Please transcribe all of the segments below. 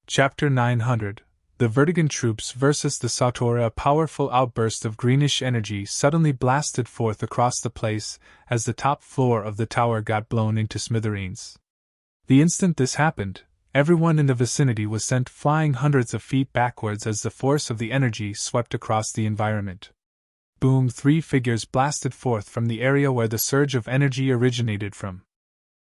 Chapter 900 The Vertigan Troops versus the Satori. A powerful outburst of greenish energy suddenly blasted forth across the place as the top floor of the tower got blown into smithereens. The instant this happened, everyone in the vicinity was sent flying hundreds of feet backwards as the force of the energy swept across the environment. Boom! 3 figures blasted forth from the area where the surge of energy originated from.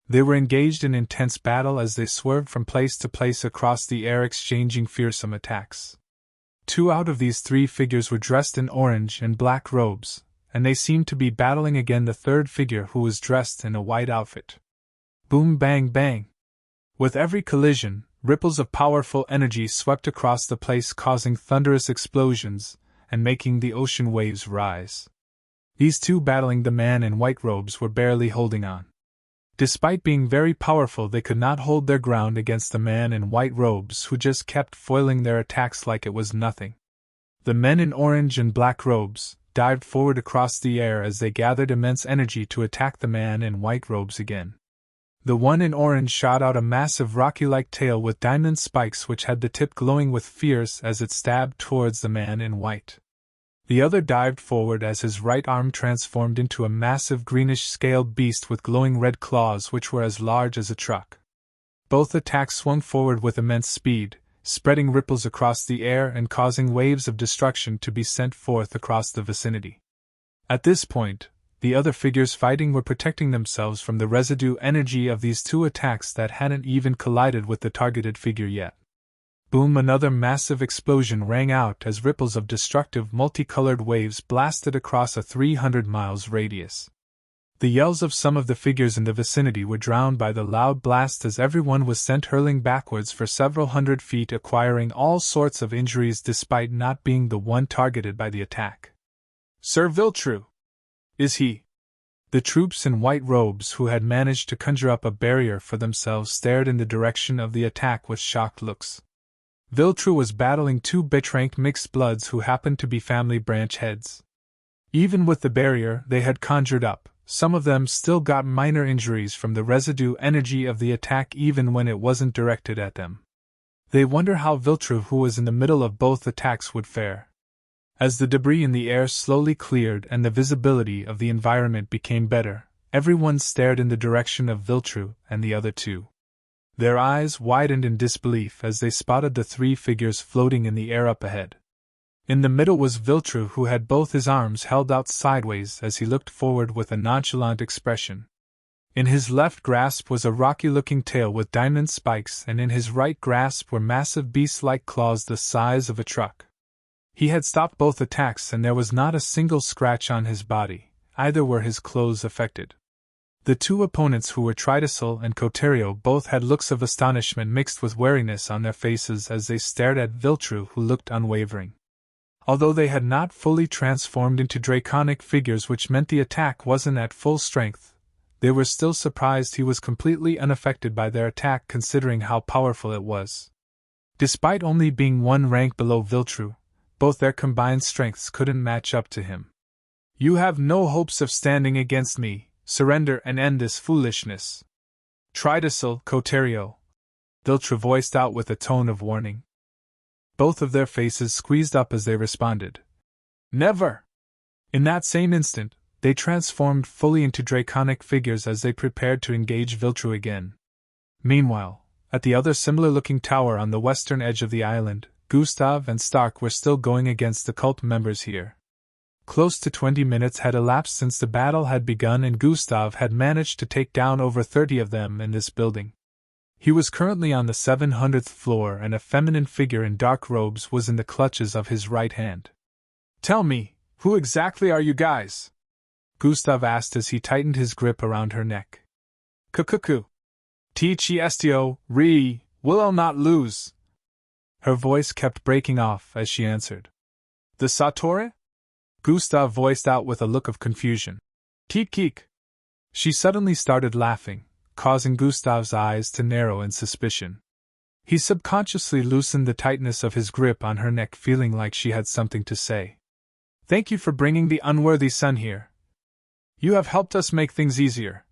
They were engaged in intense battle as they swerved from place to place across the air, exchanging fearsome attacks. 2 out of these 3 figures were dressed in orange and black robes, and they seemed to be battling again the third figure, who was dressed in a white outfit. Boom, bang, bang! With every collision, ripples of powerful energy swept across the place, causing thunderous explosions and making the ocean waves rise. These 2 battling the man in white robes were barely holding on. Despite being very powerful, they could not hold their ground against the man in white robes, who just kept foiling their attacks like it was nothing. The men in orange and black robes dived forward across the air as they gathered immense energy to attack the man in white robes again. The one in orange shot out a massive rocky-like tail with diamond spikes which had the tip glowing with fierce as it stabbed towards the man in white. The other dived forward as his right arm transformed into a massive greenish-scaled beast with glowing red claws which were as large as a truck. Both attacks swung forward with immense speed, spreading ripples across the air and causing waves of destruction to be sent forth across the vicinity. At this point, the other figures fighting were protecting themselves from the residue energy of these 2 attacks that hadn't even collided with the targeted figure yet. Boom! Another massive explosion rang out as ripples of destructive multicolored waves blasted across a 300 miles radius. The yells of some of the figures in the vicinity were drowned by the loud blast as everyone was sent hurling backwards for several hundred feet, acquiring all sorts of injuries despite not being the one targeted by the attack. "Sir Viltru! Is he?" The troops in white robes, who had managed to conjure up a barrier for themselves, stared in the direction of the attack with shocked looks. Viltru was battling 2 bitrank mixed bloods who happened to be family branch heads. Even with the barrier they had conjured up, some of them still got minor injuries from the residue energy of the attack even when it wasn't directed at them. They wonder how Viltru, who was in the middle of both attacks, would fare. As the debris in the air slowly cleared and the visibility of the environment became better, everyone stared in the direction of Viltru and the other 2. Their eyes widened in disbelief as they spotted the 3 figures floating in the air up ahead. In the middle was Viltru, who had both his arms held out sideways as he looked forward with a nonchalant expression. In his left grasp was a rocky-looking tail with diamond spikes, and in his right grasp were massive beast-like claws the size of a truck. He had stopped both attacks and there was not a single scratch on his body, either were his clothes affected. The 2 opponents, who were Triticel and Coterio, both had looks of astonishment mixed with wariness on their faces as they stared at Viltru, who looked unwavering. Although they had not fully transformed into draconic figures, which meant the attack wasn't at full strength, they were still surprised he was completely unaffected by their attack considering how powerful it was. Despite only being 1 rank below Viltru, both their combined strengths couldn't match up to him. "You have no hopes of standing against me. Surrender and end this foolishness." "Triticel, Coterio," Viltru voiced out with a tone of warning. Both of their faces squeezed up as they responded, "Never!" In that same instant, they transformed fully into draconic figures as they prepared to engage Viltru again. Meanwhile, at the other similar-looking tower on the western edge of the island, Gustav and Stark were still going against the cult members here. Close to 20 minutes had elapsed since the battle had begun, and Gustav had managed to take down over 30 of them in this building. He was currently on the 700th floor, and a feminine figure in dark robes was in the clutches of his right hand. "Tell me, who exactly are you guys?" Gustav asked as he tightened his grip around her neck. "Cuckoo. Tchestio, re, will not lose." Her voice kept breaking off as she answered. "The Satori?" Gustav voiced out with a look of confusion. "Keek." She suddenly started laughing, causing Gustav's eyes to narrow in suspicion. He subconsciously loosened the tightness of his grip on her neck, feeling like she had something to say. "Thank you for bringing the unworthy son here. You have helped us make things easier."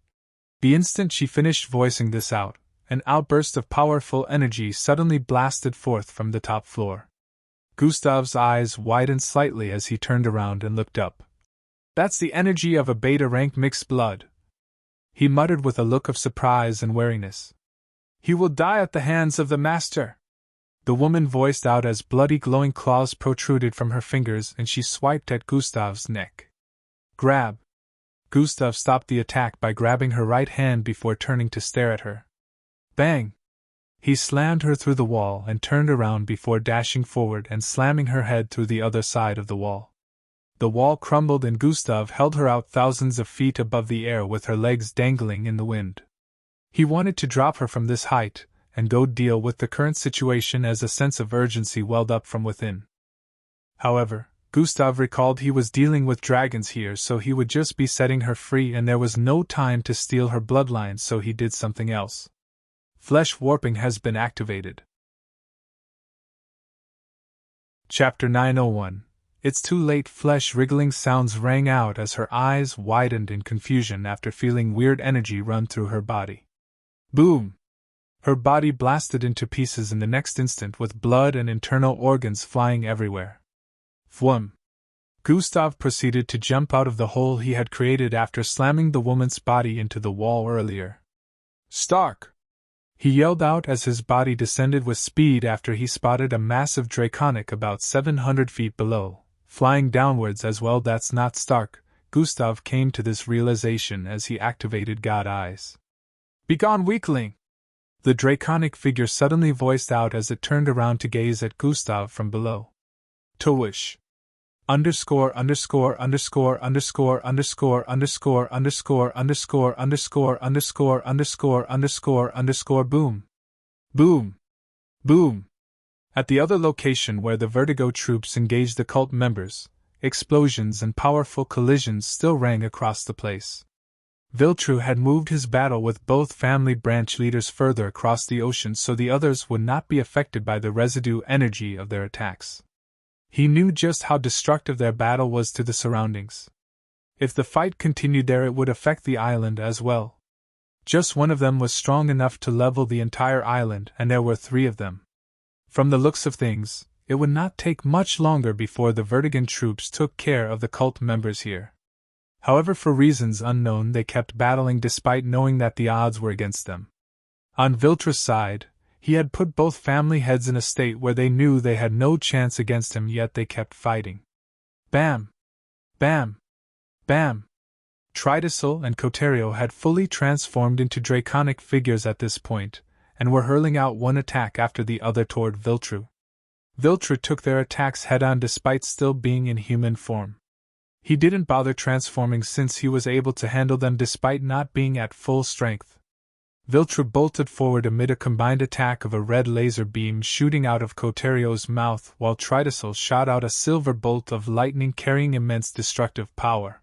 The instant she finished voicing this out, An outburst of powerful energy suddenly blasted forth from the top floor. Gustav's eyes widened slightly as he turned around and looked up. "That's the energy of a beta rank mixed blood," he muttered with a look of surprise and wariness. "He will die at the hands of the master," the woman voiced out as bloody glowing claws protruded from her fingers and she swiped at Gustav's neck. "Grab!" Gustav stopped the attack by grabbing her right hand before turning to stare at her. Bang! He slammed her through the wall and turned around before dashing forward and slamming her head through the other side of the wall. The wall crumbled and Gustav held her out thousands of feet above the air with her legs dangling in the wind. He wanted to drop her from this height and go deal with the current situation as a sense of urgency welled up from within. However, Gustav recalled he was dealing with dragons here, so he would just be setting her free and there was no time to steal her bloodline, so he did something else. Flesh warping has been activated. Chapter 901. It's too late. Flesh wriggling sounds rang out as her eyes widened in confusion after feeling weird energy run through her body. Boom! Her body blasted into pieces in the next instant with blood and internal organs flying everywhere. Fwum! Gustav proceeded to jump out of the hole he had created after slamming the woman's body into the wall earlier. "Stark!" he yelled out as his body descended with speed after he spotted a massive draconic about 700 feet below, flying downwards as well. "That's not Stark," Gustav came to this realization as he activated God Eyes. "Begone, weakling!" the draconic figure suddenly voiced out as it turned around to gaze at Gustav from below. "Towish! Underscore underscore underscore underscore underscore underscore underscore underscore underscore underscore underscore underscore underscore boom. Boom. Boom. At the other location where the Vertigo troops engaged the cult members, explosions and powerful collisions still rang across the place. Viltru had moved his battle with both family branch leaders further across the ocean so the others would not be affected by the residue energy of their attacks. He knew just how destructive their battle was to the surroundings. If the fight continued there, it would affect the island as well. Just one of them was strong enough to level the entire island, and there were 3 of them. From the looks of things, it would not take much longer before the Vertigan troops took care of the cult members here. However, for reasons unknown, they kept battling despite knowing that the odds were against them. On Viltra's side, he had put both family heads in a state where they knew they had no chance against him, yet they kept fighting. Bam! Bam! Bam! Tridacil and Coterio had fully transformed into draconic figures at this point, and were hurling out one attack after the other toward Viltru. Viltru took their attacks head-on despite still being in human form. He didn't bother transforming since he was able to handle them despite not being at full strength. Viltru bolted forward amid a combined attack of a red laser beam shooting out of Coterio's mouth, while Tridacil shot out a silver bolt of lightning carrying immense destructive power.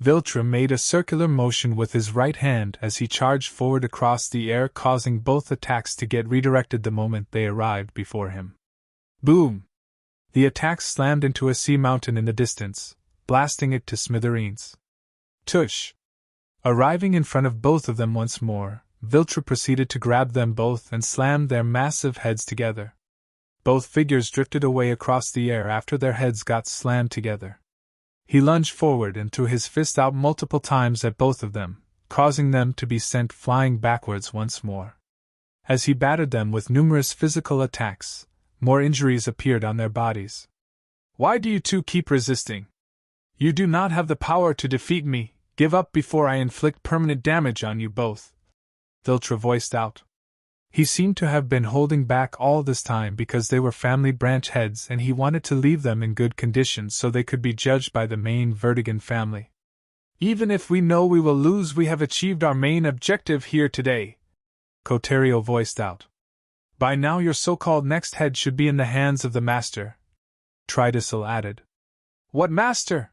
Viltru made a circular motion with his right hand as he charged forward across the air, causing both attacks to get redirected the moment they arrived before him. Boom! The attacks slammed into a sea mountain in the distance, blasting it to smithereens. Tush! Arriving in front of both of them once more, Viltru proceeded to grab them both and slammed their massive heads together. Both figures drifted away across the air after their heads got slammed together. He lunged forward and threw his fist out multiple times at both of them, causing them to be sent flying backwards once more. As he battered them with numerous physical attacks, more injuries appeared on their bodies. "Why do you two keep resisting? You do not have the power to defeat me. Give up before I inflict permanent damage on you both," Viltru voiced out. He seemed to have been holding back all this time because they were family branch heads and he wanted to leave them in good condition so they could be judged by the main Vertigan family. "Even if we know we will lose, we have achieved our main objective here today," Coterio voiced out. "By now your so-called next head should be in the hands of the master," Tridacil added. "What master?"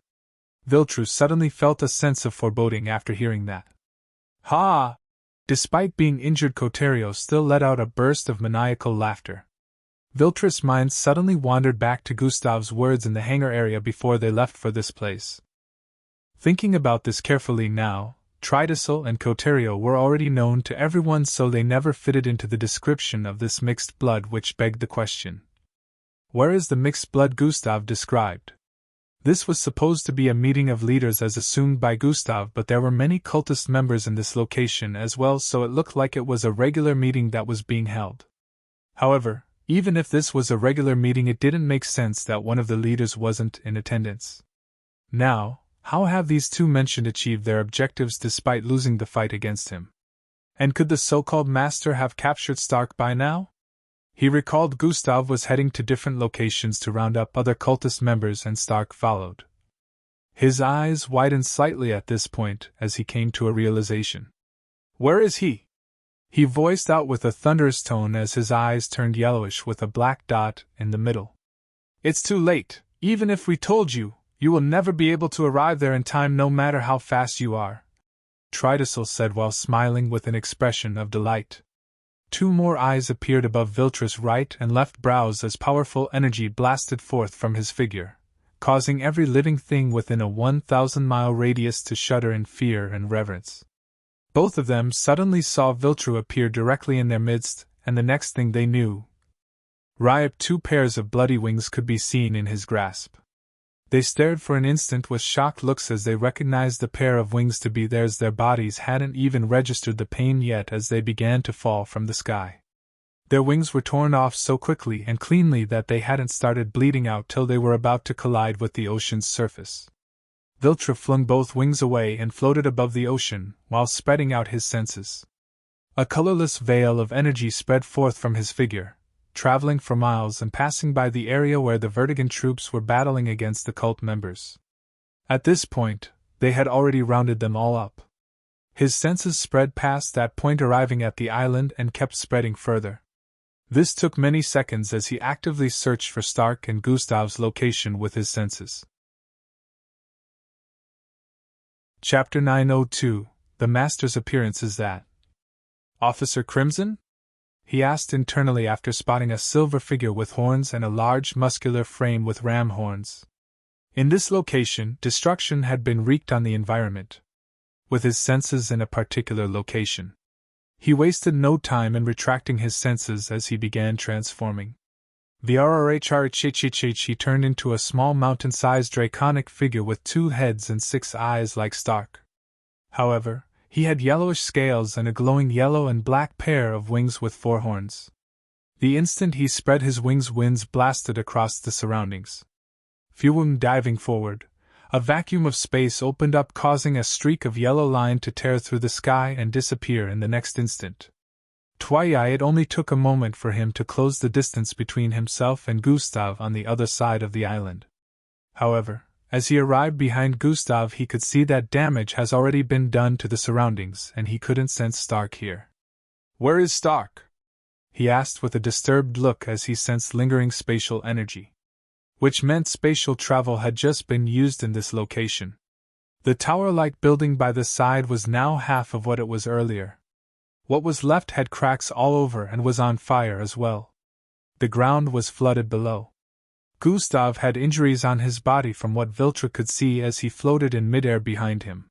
Viltru suddenly felt a sense of foreboding after hearing that. "Ha!" Despite being injured, Coterio still let out a burst of maniacal laughter. Viltru's mind suddenly wandered back to Gustav's words in the hangar area before they left for this place. Thinking about this carefully now, Tridacil and Coterio were already known to everyone, so they never fitted into the description of this mixed blood, which begged the question. Where is the mixed blood Gustav described? This was supposed to be a meeting of leaders as assumed by Gustav, but there were many cultist members in this location as well, so it looked like it was a regular meeting that was being held. However, even if this was a regular meeting, it didn't make sense that one of the leaders wasn't in attendance. Now, how have these two mentioned achieved their objectives despite losing the fight against him? And could the so-called master have captured Stark by now? He recalled Gustav was heading to different locations to round up other cultist members, and Stark followed. His eyes widened slightly at this point as he came to a realization. Where is he? He voiced out with a thunderous tone as his eyes turned yellowish with a black dot in the middle. It's too late. Even if we told you, you will never be able to arrive there in time, no matter how fast you are, Tridacil said while smiling with an expression of delight. Two more eyes appeared above Viltra's right and left brows as powerful energy blasted forth from his figure, causing every living thing within a 1,000-mile radius to shudder in fear and reverence. Both of them suddenly saw Viltru appear directly in their midst, and the next thing they knew, two pairs of bloody wings could be seen in his grasp. They stared for an instant with shocked looks as they recognized the pair of wings to be theirs. Their bodies hadn't even registered the pain yet as they began to fall from the sky. Their wings were torn off so quickly and cleanly that they hadn't started bleeding out till they were about to collide with the ocean's surface. Viltra flung both wings away and floated above the ocean, while spreading out his senses. A colorless veil of energy spread forth from his figure, traveling for miles and passing by the area where the Vertigan troops were battling against the cult members. At this point, they had already rounded them all up. His senses spread past that point, arriving at the island, and kept spreading further. This took many seconds as he actively searched for Stark and Gustav's location with his senses. Chapter 902 The Master's Appearance Is That Officer Crimson? He asked internally after spotting a silver figure with horns and a large muscular frame with ram horns. In this location, destruction had been wreaked on the environment. With his senses in a particular location, he wasted no time in retracting his senses as he began transforming. He turned into a small mountain-sized draconic figure with 2 heads and 6 eyes like Stark. However, he had yellowish scales and a glowing yellow and black pair of wings with 4 horns. The instant he spread his wings, winds blasted across the surroundings. Diving forward, a vacuum of space opened up, causing a streak of yellow line to tear through the sky and disappear in the next instant. It only took a moment for him to close the distance between himself and Gustav on the other side of the island. However, as he arrived behind Gustav, he could see that damage has already been done to the surroundings, and he couldn't sense Stark here. Where is Stark? He asked with a disturbed look as he sensed lingering spatial energy, which meant spatial travel had just been used in this location. The tower-like building by the side was now half of what it was earlier. What was left had cracks all over and was on fire as well. The ground was flooded below. Gustav had injuries on his body from what Viltra could see as he floated in midair behind him.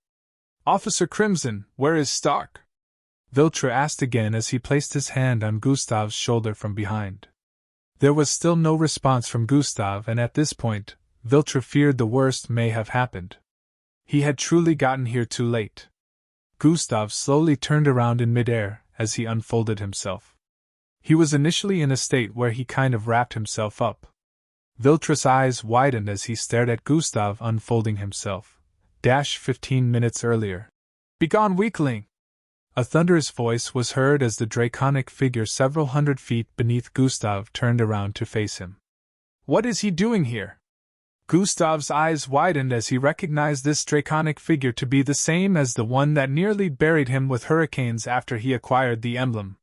Officer Crimson, where is Stark? Viltra asked again as he placed his hand on Gustav's shoulder from behind. There was still no response from Gustav, and at this point, Viltra feared the worst may have happened. He had truly gotten here too late. Gustav slowly turned around in midair as he unfolded himself. He was initially in a state where he kind of wrapped himself up. Viltra's eyes widened as he stared at Gustav unfolding himself. 15 minutes earlier. Begone, weakling! A thunderous voice was heard as the draconic figure several hundred feet beneath Gustav turned around to face him. What is he doing here? Gustav's eyes widened as he recognized this draconic figure to be the same as the one that nearly buried him with hurricanes after he acquired the emblem.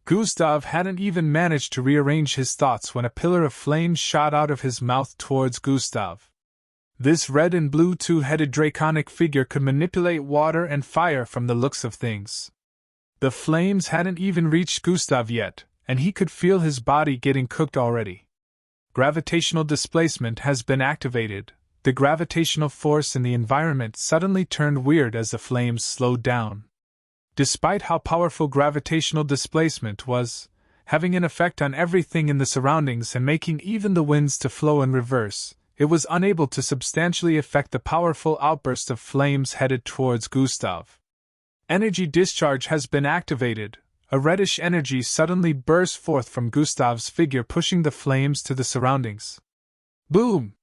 Gustav hadn't even managed to rearrange his thoughts when a pillar of flame shot out of his mouth towards Gustav. This red and blue 2-headed draconic figure could manipulate water and fire from the looks of things. The flames hadn't even reached Gustav yet, and he could feel his body getting cooked already. Gravitational displacement has been activated. The gravitational force in the environment suddenly turned weird as the flames slowed down. Despite how powerful gravitational displacement was, having an effect on everything in the surroundings and making even the winds to flow in reverse, it was unable to substantially affect the powerful outburst of flames headed towards Gustav. Energy discharge has been activated. A reddish energy suddenly burst forth from Gustav's figure, pushing the flames to the surroundings. Boom!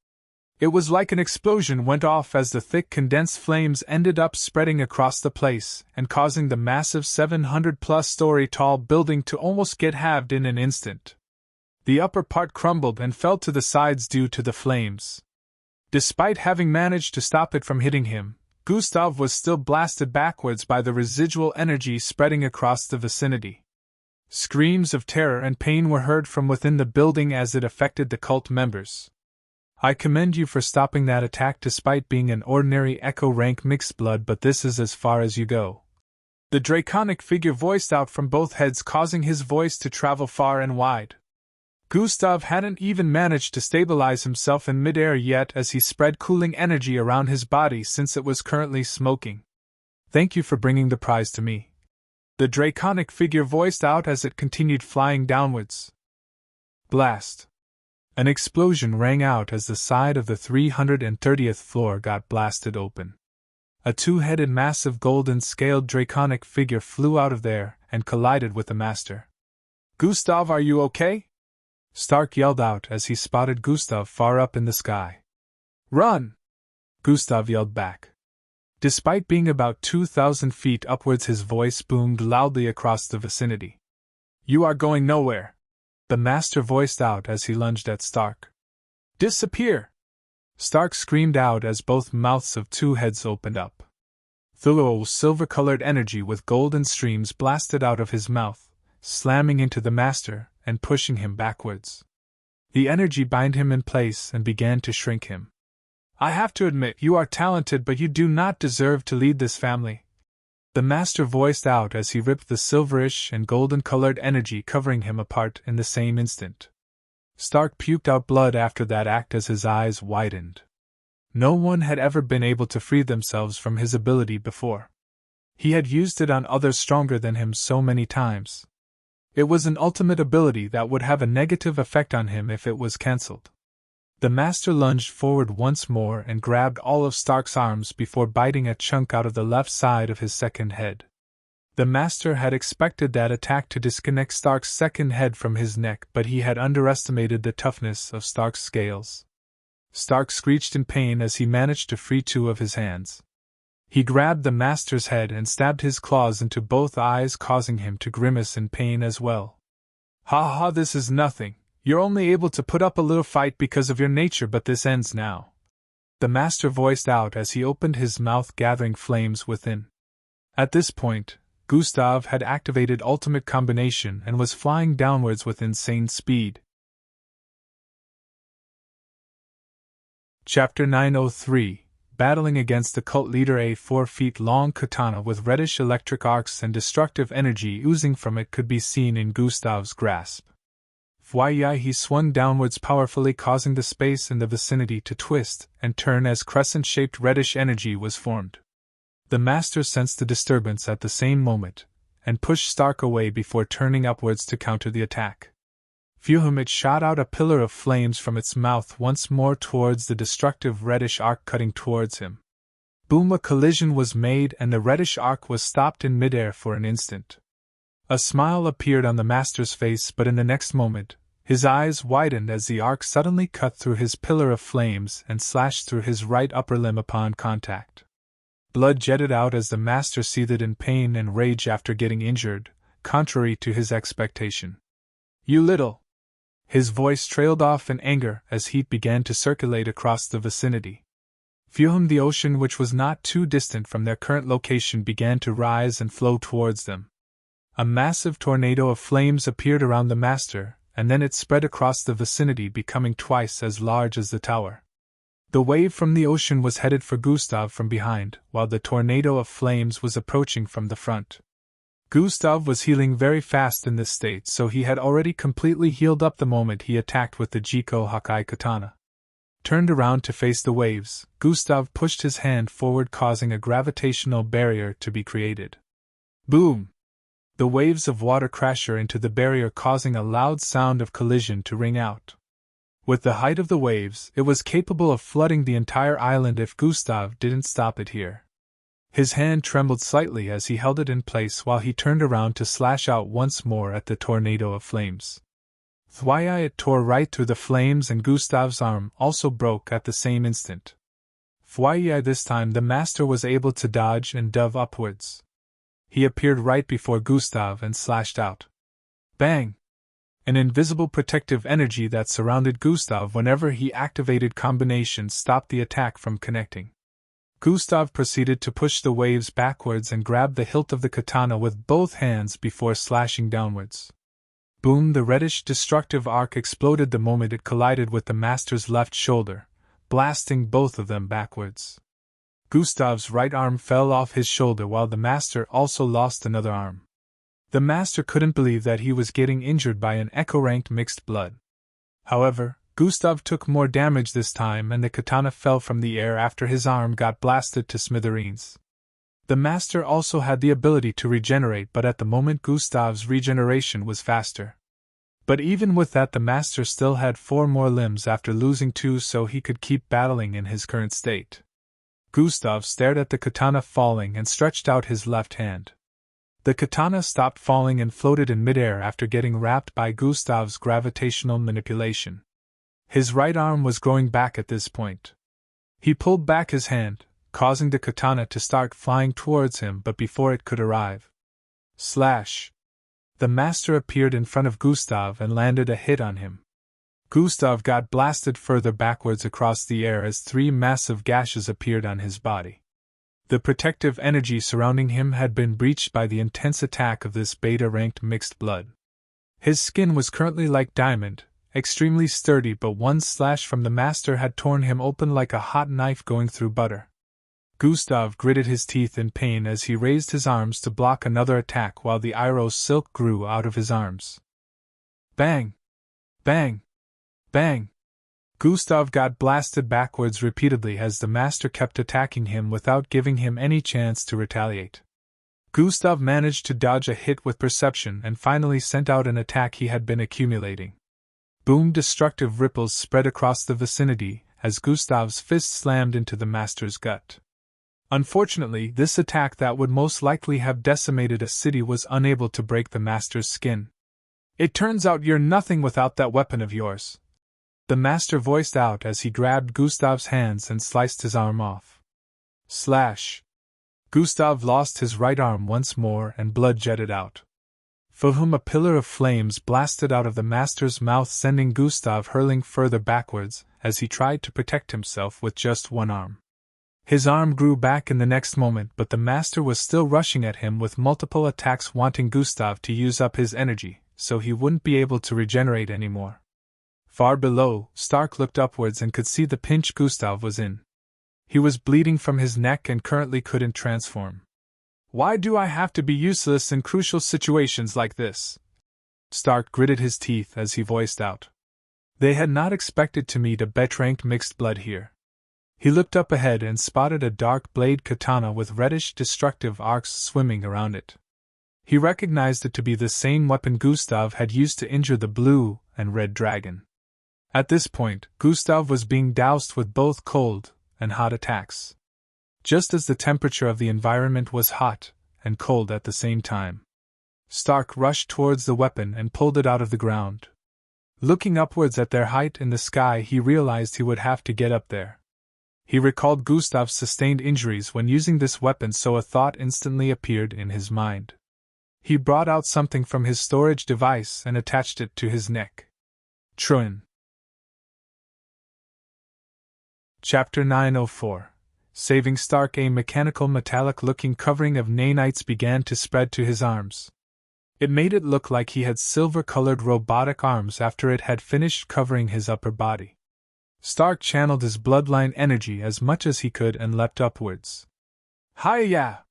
It was like an explosion went off as the thick condensed flames ended up spreading across the place and causing the massive 700-plus story tall building to almost get halved in an instant. The upper part crumbled and fell to the sides due to the flames. Despite having managed to stop it from hitting him, Gustav was still blasted backwards by the residual energy spreading across the vicinity. Screams of terror and pain were heard from within the building as it affected the cult members. I commend you for stopping that attack despite being an ordinary Echo rank mixed blood, but this is as far as you go. The draconic figure voiced out from both heads, causing his voice to travel far and wide. Gustav hadn't even managed to stabilize himself in midair yet as he spread cooling energy around his body since it was currently smoking. Thank you for bringing the prize to me. The draconic figure voiced out as it continued flying downwards. Blast! An explosion rang out as the side of the 330th floor got blasted open. A two-headed massive golden-scaled draconic figure flew out of there and collided with the master. Gustav, are you okay? Stark yelled out as he spotted Gustav far up in the sky. Run! Gustav yelled back. Despite being about 2,000 feet upwards, his voice boomed loudly across the vicinity. You are going nowhere! The master voiced out as he lunged at Stark. Disappear! Stark screamed out as both mouths of two heads opened up. Thorough silver-colored energy with golden streams blasted out of his mouth, slamming into the master and pushing him backwards. The energy bound him in place and began to shrink him. I have to admit, you are talented, but you do not deserve to lead this family. The master voiced out as he ripped the silverish and golden-colored energy covering him apart in the same instant. Stark puked out blood after that act as his eyes widened. No one had ever been able to free themselves from his ability before. He had used it on others stronger than him so many times. It was an ultimate ability that would have a negative effect on him if it was cancelled. The master lunged forward once more and grabbed all of Stark's arms before biting a chunk out of the left side of his second head. The master had expected that attack to disconnect Stark's second head from his neck, but he had underestimated the toughness of Stark's scales. Stark screeched in pain as he managed to free two of his hands. He grabbed the master's head and stabbed his claws into both eyes, causing him to grimace in pain as well. Ha ha, this is nothing. You're only able to put up a little fight because of your nature, but this ends now. The master voiced out as he opened his mouth, gathering flames within. At this point, Gustav had activated Ultimate Combination and was flying downwards with insane speed. Chapter 903, Battling against the cult leader. A 4-feet-long katana with reddish electric arcs and destructive energy oozing from it could be seen in Gustav's grasp. He swung downwards powerfully, causing the space in the vicinity to twist and turn as crescent-shaped reddish energy was formed. The master sensed the disturbance at the same moment, and pushed Stark away before turning upwards to counter the attack. It shot out a pillar of flames from its mouth once more towards the destructive reddish arc cutting towards him. Boom! A collision was made and the reddish arc was stopped in midair for an instant. A smile appeared on the master's face, but in the next moment, his eyes widened as the arc suddenly cut through his pillar of flames and slashed through his right upper limb upon contact. Blood jetted out as the master seethed in pain and rage after getting injured, contrary to his expectation. You little! His voice trailed off in anger as heat began to circulate across the vicinity. The ocean, which was not too distant from their current location, began to rise and flow towards them. A massive tornado of flames appeared around the master, and then it spread across the vicinity, becoming twice as large as the tower. The wave from the ocean was headed for Gustav from behind, while the tornado of flames was approaching from the front. Gustav was healing very fast in this state, so he had already completely healed up the moment he attacked with the Jiko Hakai katana. turned around to face the waves, Gustav pushed his hand forward, causing a gravitational barrier to be created. Boom! The waves of water crashed into the barrier, causing a loud sound of collision to ring out. With the height of the waves, it was capable of flooding the entire island if Gustav didn't stop it here. His hand trembled slightly as he held it in place while he turned around to slash out once more at the tornado of flames. Thwaya, it tore right through the flames, and Gustav's arm also broke at the same instant. Thwaya, this time the master was able to dodge and dove upwards. He appeared right before Gustav and slashed out. Bang! An invisible protective energy that surrounded Gustav whenever he activated combinations stopped the attack from connecting. Gustav proceeded to push the waves backwards and grabbed the hilt of the katana with both hands before slashing downwards. Boom! The reddish destructive arc exploded the moment it collided with the master's left shoulder, blasting both of them backwards. Gustav's right arm fell off his shoulder while the master also lost another arm. The master couldn't believe that he was getting injured by an echo-ranked mixed blood. However, Gustav took more damage this time, and the katana fell from the air after his arm got blasted to smithereens. The master also had the ability to regenerate, but at the moment Gustav's regeneration was faster. But even with that, the master still had 4 more limbs after losing 2, so he could keep battling in his current state. Gustav stared at the katana falling and stretched out his left hand. The katana stopped falling and floated in midair after getting wrapped by Gustav's gravitational manipulation. His right arm was growing back at this point. He pulled back his hand, causing the katana to start flying towards him, but before it could arrive. Slash! The master appeared in front of Gustav and landed a hit on him. Gustav got blasted further backwards across the air as 3 massive gashes appeared on his body. The protective energy surrounding him had been breached by the intense attack of this beta-ranked mixed blood. His skin was currently like diamond, extremely sturdy, but one slash from the master had torn him open like a hot knife going through butter. Gustav gritted his teeth in pain as he raised his arms to block another attack while the Iroh silk grew out of his arms. Bang! Bang! Bang! Gustav got blasted backwards repeatedly as the master kept attacking him without giving him any chance to retaliate. Gustav managed to dodge a hit with perception and finally sent out an attack he had been accumulating. Boom! Destructive ripples spread across the vicinity as Gustav's fist slammed into the master's gut. Unfortunately, this attack that would most likely have decimated a city was unable to break the master's skin. "It turns out you're nothing without that weapon of yours," the master voiced out as he grabbed Gustav's hands and sliced his arm off. Slash! Gustav lost his right arm once more and blood jetted out. For whom a pillar of flames blasted out of the master's mouth, sending Gustav hurling further backwards as he tried to protect himself with just one arm. His arm grew back in the next moment, but the master was still rushing at him with multiple attacks, wanting Gustav to use up his energy, so he wouldn't be able to regenerate anymore. Far below, Stark looked upwards and could see the pinch Gustav was in. He was bleeding from his neck and currently couldn't transform. "Why do I have to be useless in crucial situations like this?" Stark gritted his teeth as he voiced out. They had not expected to meet a beta-ranked mixed blood here. He looked up ahead and spotted a dark blade katana with reddish destructive arcs swimming around it. He recognized it to be the same weapon Gustav had used to injure the blue and red dragon. At this point, Gustav was being doused with both cold and hot attacks. Just as the temperature of the environment was hot and cold at the same time. Stark rushed towards the weapon and pulled it out of the ground. Looking upwards at their height in the sky, he realized he would have to get up there. He recalled Gustav's sustained injuries when using this weapon, so a thought instantly appeared in his mind. He brought out something from his storage device and attached it to his neck. Truin. Chapter 904. Saving Stark. A mechanical metallic-looking covering of nanites began to spread to his arms. It made it look like he had silver-colored robotic arms after it had finished covering his upper body. Stark channeled his bloodline energy as much as he could and leapt upwards. "Hi-ya!"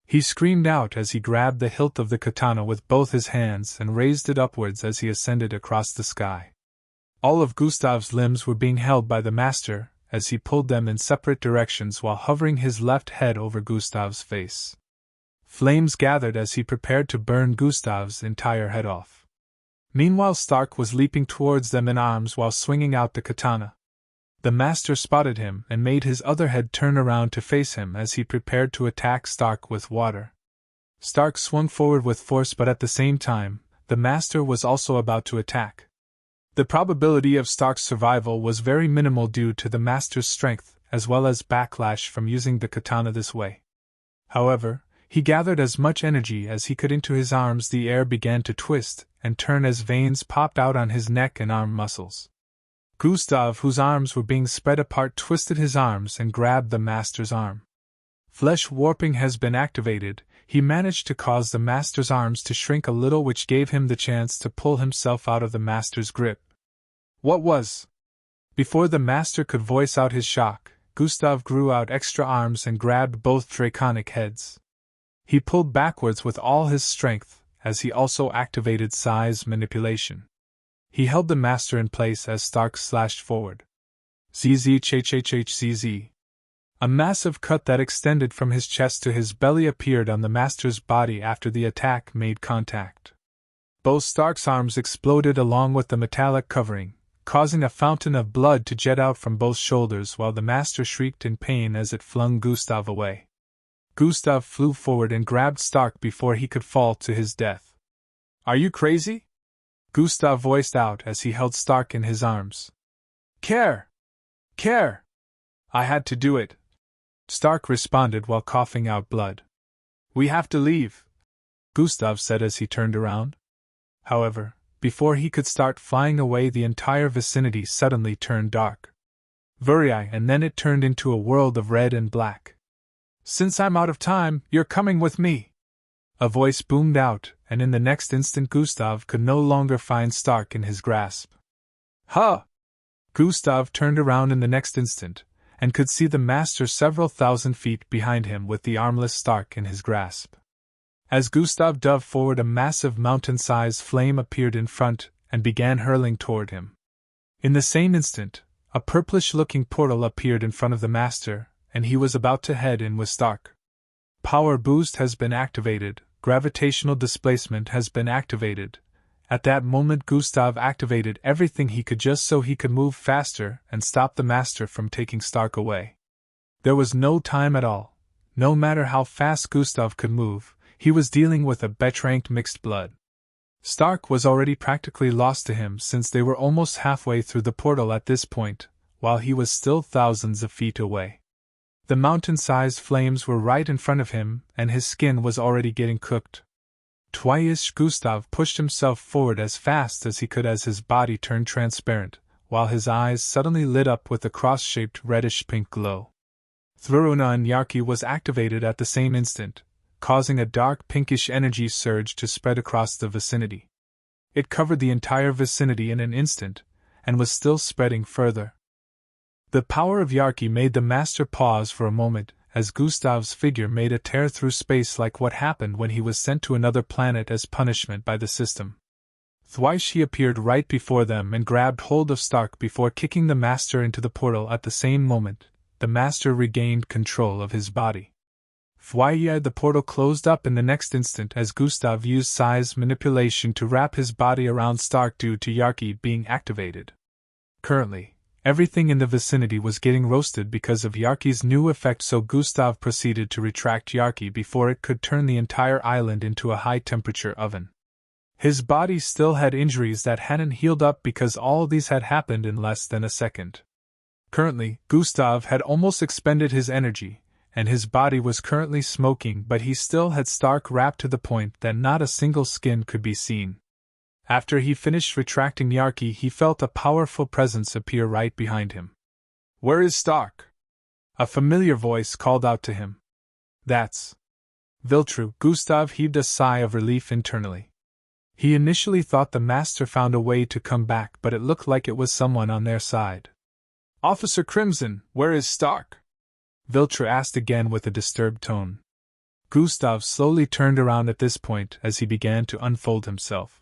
he screamed out as he grabbed the hilt of the katana with both his hands and raised it upwards as he ascended across the sky. All of Gustav's limbs were being held by the master, as he pulled them in separate directions while hovering his left head over Gustav's face. Flames gathered as he prepared to burn Gustav's entire head off. Meanwhile, Stark was leaping towards them in arms while swinging out the katana. The master spotted him and made his other head turn around to face him as he prepared to attack Stark with water. Stark swung forward with force, but at the same time, the master was also about to attack. The probability of Stark's survival was very minimal due to the master's strength, as well as backlash from using the katana this way. However, he gathered as much energy as he could into his arms. The air began to twist and turn as veins popped out on his neck and arm muscles. Gustav, whose arms were being spread apart, twisted his arms and grabbed the master's arm. Flesh warping has been activated. He managed to cause the master's arms to shrink a little, which gave him the chance to pull himself out of the master's grip. What was? Before the master could voice out his shock, Gustav grew out extra arms and grabbed both draconic heads. He pulled backwards with all his strength, as he also activated size manipulation. He held the master in place as Stark slashed forward. ZZ. A massive cut that extended from his chest to his belly appeared on the master's body after the attack made contact. Both Stark's arms exploded along with the metallic covering, causing a fountain of blood to jet out from both shoulders while the master shrieked in pain as it flung Gustav away. Gustav flew forward and grabbed Stark before he could fall to his death. Are you crazy? Gustav voiced out as he held Stark in his arms. Care! I had to do it, Stark responded while coughing out blood. We have to leave, Gustav said as he turned around. However, before he could start flying away, the entire vicinity suddenly turned dark. And then it turned into a world of red and black. Since I'm out of time, you're coming with me. A voice boomed out, and in the next instant Gustav could no longer find Stark in his grasp. Huh! Gustav turned around in the next instant, and could see the master several thousand feet behind him with the armless Stark in his grasp. As Gustav dove forward, a massive mountain-sized flame appeared in front and began hurling toward him. In the same instant, a purplish-looking portal appeared in front of the master, and he was about to head in with Stark. Power boost has been activated. Gravitational displacement has been activated. At that moment, Gustav activated everything he could just so he could move faster and stop the master from taking Stark away. There was no time at all. No matter how fast Gustav could move, he was dealing with a betranked mixed blood. Stark was already practically lost to him since they were almost halfway through the portal at this point, while he was still thousands of feet away. The mountain-sized flames were right in front of him, and his skin was already getting cooked. Twice Gustav pushed himself forward as fast as he could as his body turned transparent, while his eyes suddenly lit up with a cross-shaped reddish-pink glow. Thruna and Yarki was activated at the same instant, causing a dark pinkish energy surge to spread across the vicinity. It covered the entire vicinity in an instant, and was still spreading further. The power of Yarki made the master pause for a moment, as Gustav's figure made a tear through space like what happened when he was sent to another planet as punishment by the system. Thrice he appeared right before them and grabbed hold of Stark before kicking the master into the portal. At the same moment, the master regained control of his body. The portal closed up in the next instant as Gustav used size manipulation to wrap his body around Stark due to Yarki being activated. Currently, everything in the vicinity was getting roasted because of Yarki's new effect, so Gustav proceeded to retract Yarki before it could turn the entire island into a high-temperature oven. His body still had injuries that hadn't healed up because all these had happened in less than a second. Currently, Gustav had almost expended his energy, and his body was currently smoking, but he still had Stark wrapped to the point that not a single skin could be seen. After he finished retracting Yarki, he felt a powerful presence appear right behind him. Where is Stark? A familiar voice called out to him. That's Viltru. Gustav heaved a sigh of relief internally. He initially thought the master found a way to come back, but it looked like it was someone on their side. Officer Crimson, where is Stark? Viltru asked again with a disturbed tone. Gustav slowly turned around at this point as he began to unfold himself.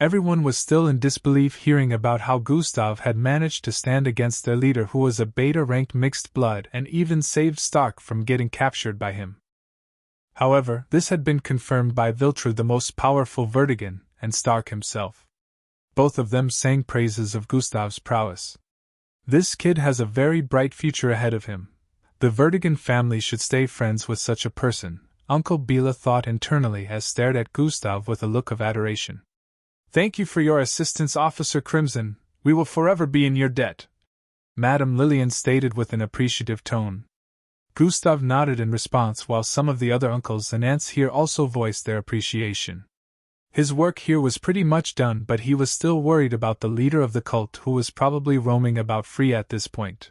Everyone was still in disbelief hearing about how Gustav had managed to stand against their leader, who was a beta-ranked mixed blood, and even saved Stark from getting captured by him. However, this had been confirmed by Viltru, the most powerful Vertigan, and Stark himself. Both of them sang praises of Gustav's prowess. This kid has a very bright future ahead of him. The Vertigan family should stay friends with such a person, Uncle Bela thought internally as stared at Gustav with a look of adoration. Thank you for your assistance, Officer Crimson. We will forever be in your debt, Madame Lillian stated with an appreciative tone. Gustav nodded in response, while some of the other uncles and aunts here also voiced their appreciation. His work here was pretty much done, but he was still worried about the leader of the cult, who was probably roaming about free at this point.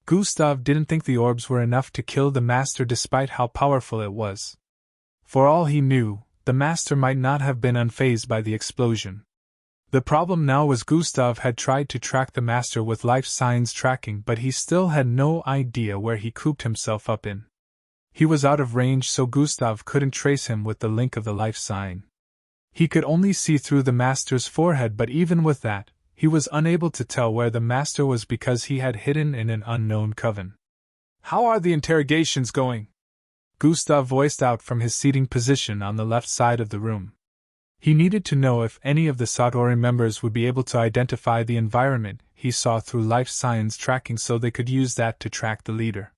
Gustav didn't think the orbs were enough to kill the master despite how powerful it was. For all he knew, the master might not have been unfazed by the explosion. The problem now was Gustav had tried to track the master with life signs tracking, but he still had no idea where he cooped himself up in. He was out of range, so Gustav couldn't trace him with the link of the life sign. He could only see through the master's forehead, but even with that, he was unable to tell where the master was because he had hidden in an unknown coven. How are the interrogations going? Gustav voiced out from his seating position on the left side of the room. He needed to know if any of the Satori members would be able to identify the environment he saw through life signs tracking so they could use that to track the leader.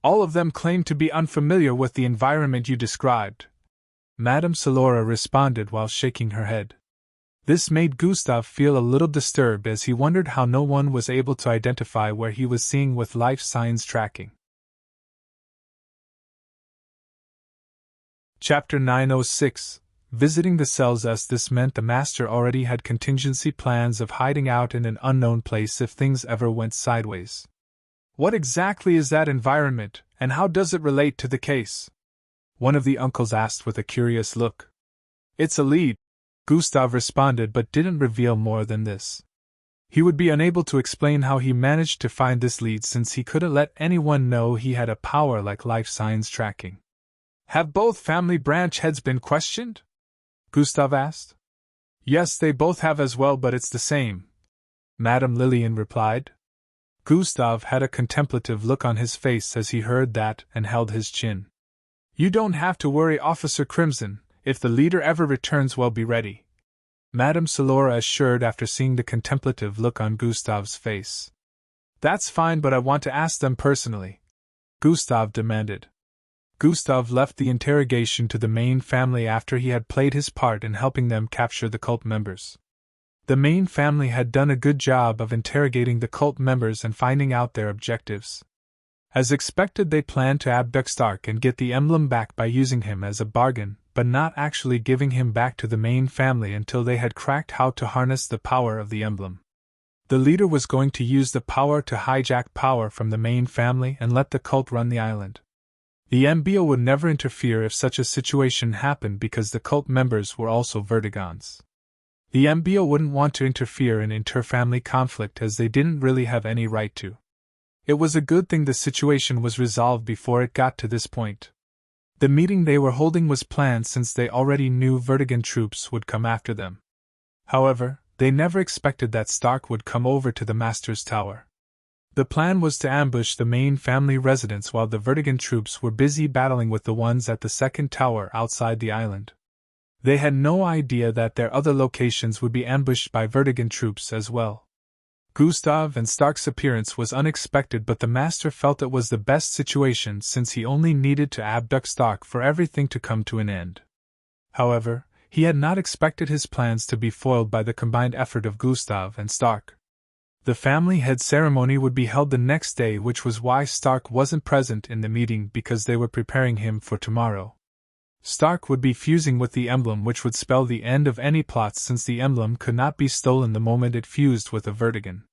All of them claim to be unfamiliar with the environment you described, Madame Salora responded while shaking her head. This made Gustav feel a little disturbed as he wondered how no one was able to identify where he was seeing with life signs tracking. Chapter 906 Visiting the cells. As this meant the master already had contingency plans of hiding out in an unknown place if things ever went sideways. What exactly is that environment, and how does it relate to the case? One of the uncles asked with a curious look. It's a lead, Gustav responded, but didn't reveal more than this. He would be unable to explain how he managed to find this lead since he couldn't let anyone know he had a power like life signs tracking. Have both family branch heads been questioned? Gustav asked. Yes, they both have as well, but it's the same, Madame Lillian replied. Gustav had a contemplative look on his face as he heard that and held his chin. You don't have to worry, Officer Crimson. If the leader ever returns, we'll be ready, Madame Salora assured after seeing the contemplative look on Gustav's face. That's fine, but I want to ask them personally, Gustav demanded. Gustav left the interrogation to the main family after he had played his part in helping them capture the cult members. The main family had done a good job of interrogating the cult members and finding out their objectives. As expected, they planned to abduct Stark and get the emblem back by using him as a bargain, but not actually giving him back to the main family until they had cracked how to harness the power of the emblem. The leader was going to use the power to hijack power from the main family and let the cult run the island. The MBO would never interfere if such a situation happened because the cult members were also Vertigons. The MBO wouldn't want to interfere in inter-family conflict as they didn't really have any right to. It was a good thing the situation was resolved before it got to this point. The meeting they were holding was planned since they already knew Vertigan troops would come after them. However, they never expected that Stark would come over to the Master's Tower. The plan was to ambush the main family residence while the Vertigan troops were busy battling with the ones at the second tower outside the island. They had no idea that their other locations would be ambushed by Vertigan troops as well. Gustav and Stark's appearance was unexpected, but the Master felt it was the best situation since he only needed to abduct Stark for everything to come to an end. However, he had not expected his plans to be foiled by the combined effort of Gustav and Stark. The family head ceremony would be held the next day, which was why Stark wasn't present in the meeting because they were preparing him for tomorrow. Stark would be fusing with the emblem, which would spell the end of any plots since the emblem could not be stolen the moment it fused with a Vertigan.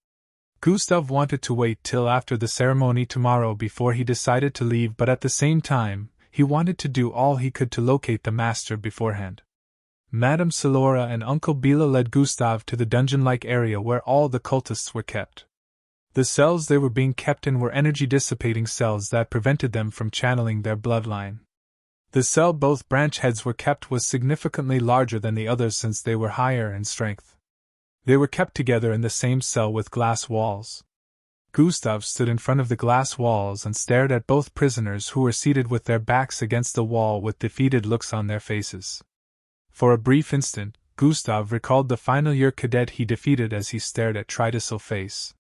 Gustav wanted to wait till after the ceremony tomorrow before he decided to leave, but at the same time, he wanted to do all he could to locate the Master beforehand. Madame Salora and Uncle Bela led Gustav to the dungeon-like area where all the cultists were kept. The cells they were being kept in were energy-dissipating cells that prevented them from channeling their bloodline. The cell both branch heads were kept was significantly larger than the others since they were higher in strength. They were kept together in the same cell with glass walls. Gustav stood in front of the glass walls and stared at both prisoners who were seated with their backs against the wall with defeated looks on their faces. For a brief instant, Gustav recalled the final year cadet he defeated as he stared at Tridacyl's face.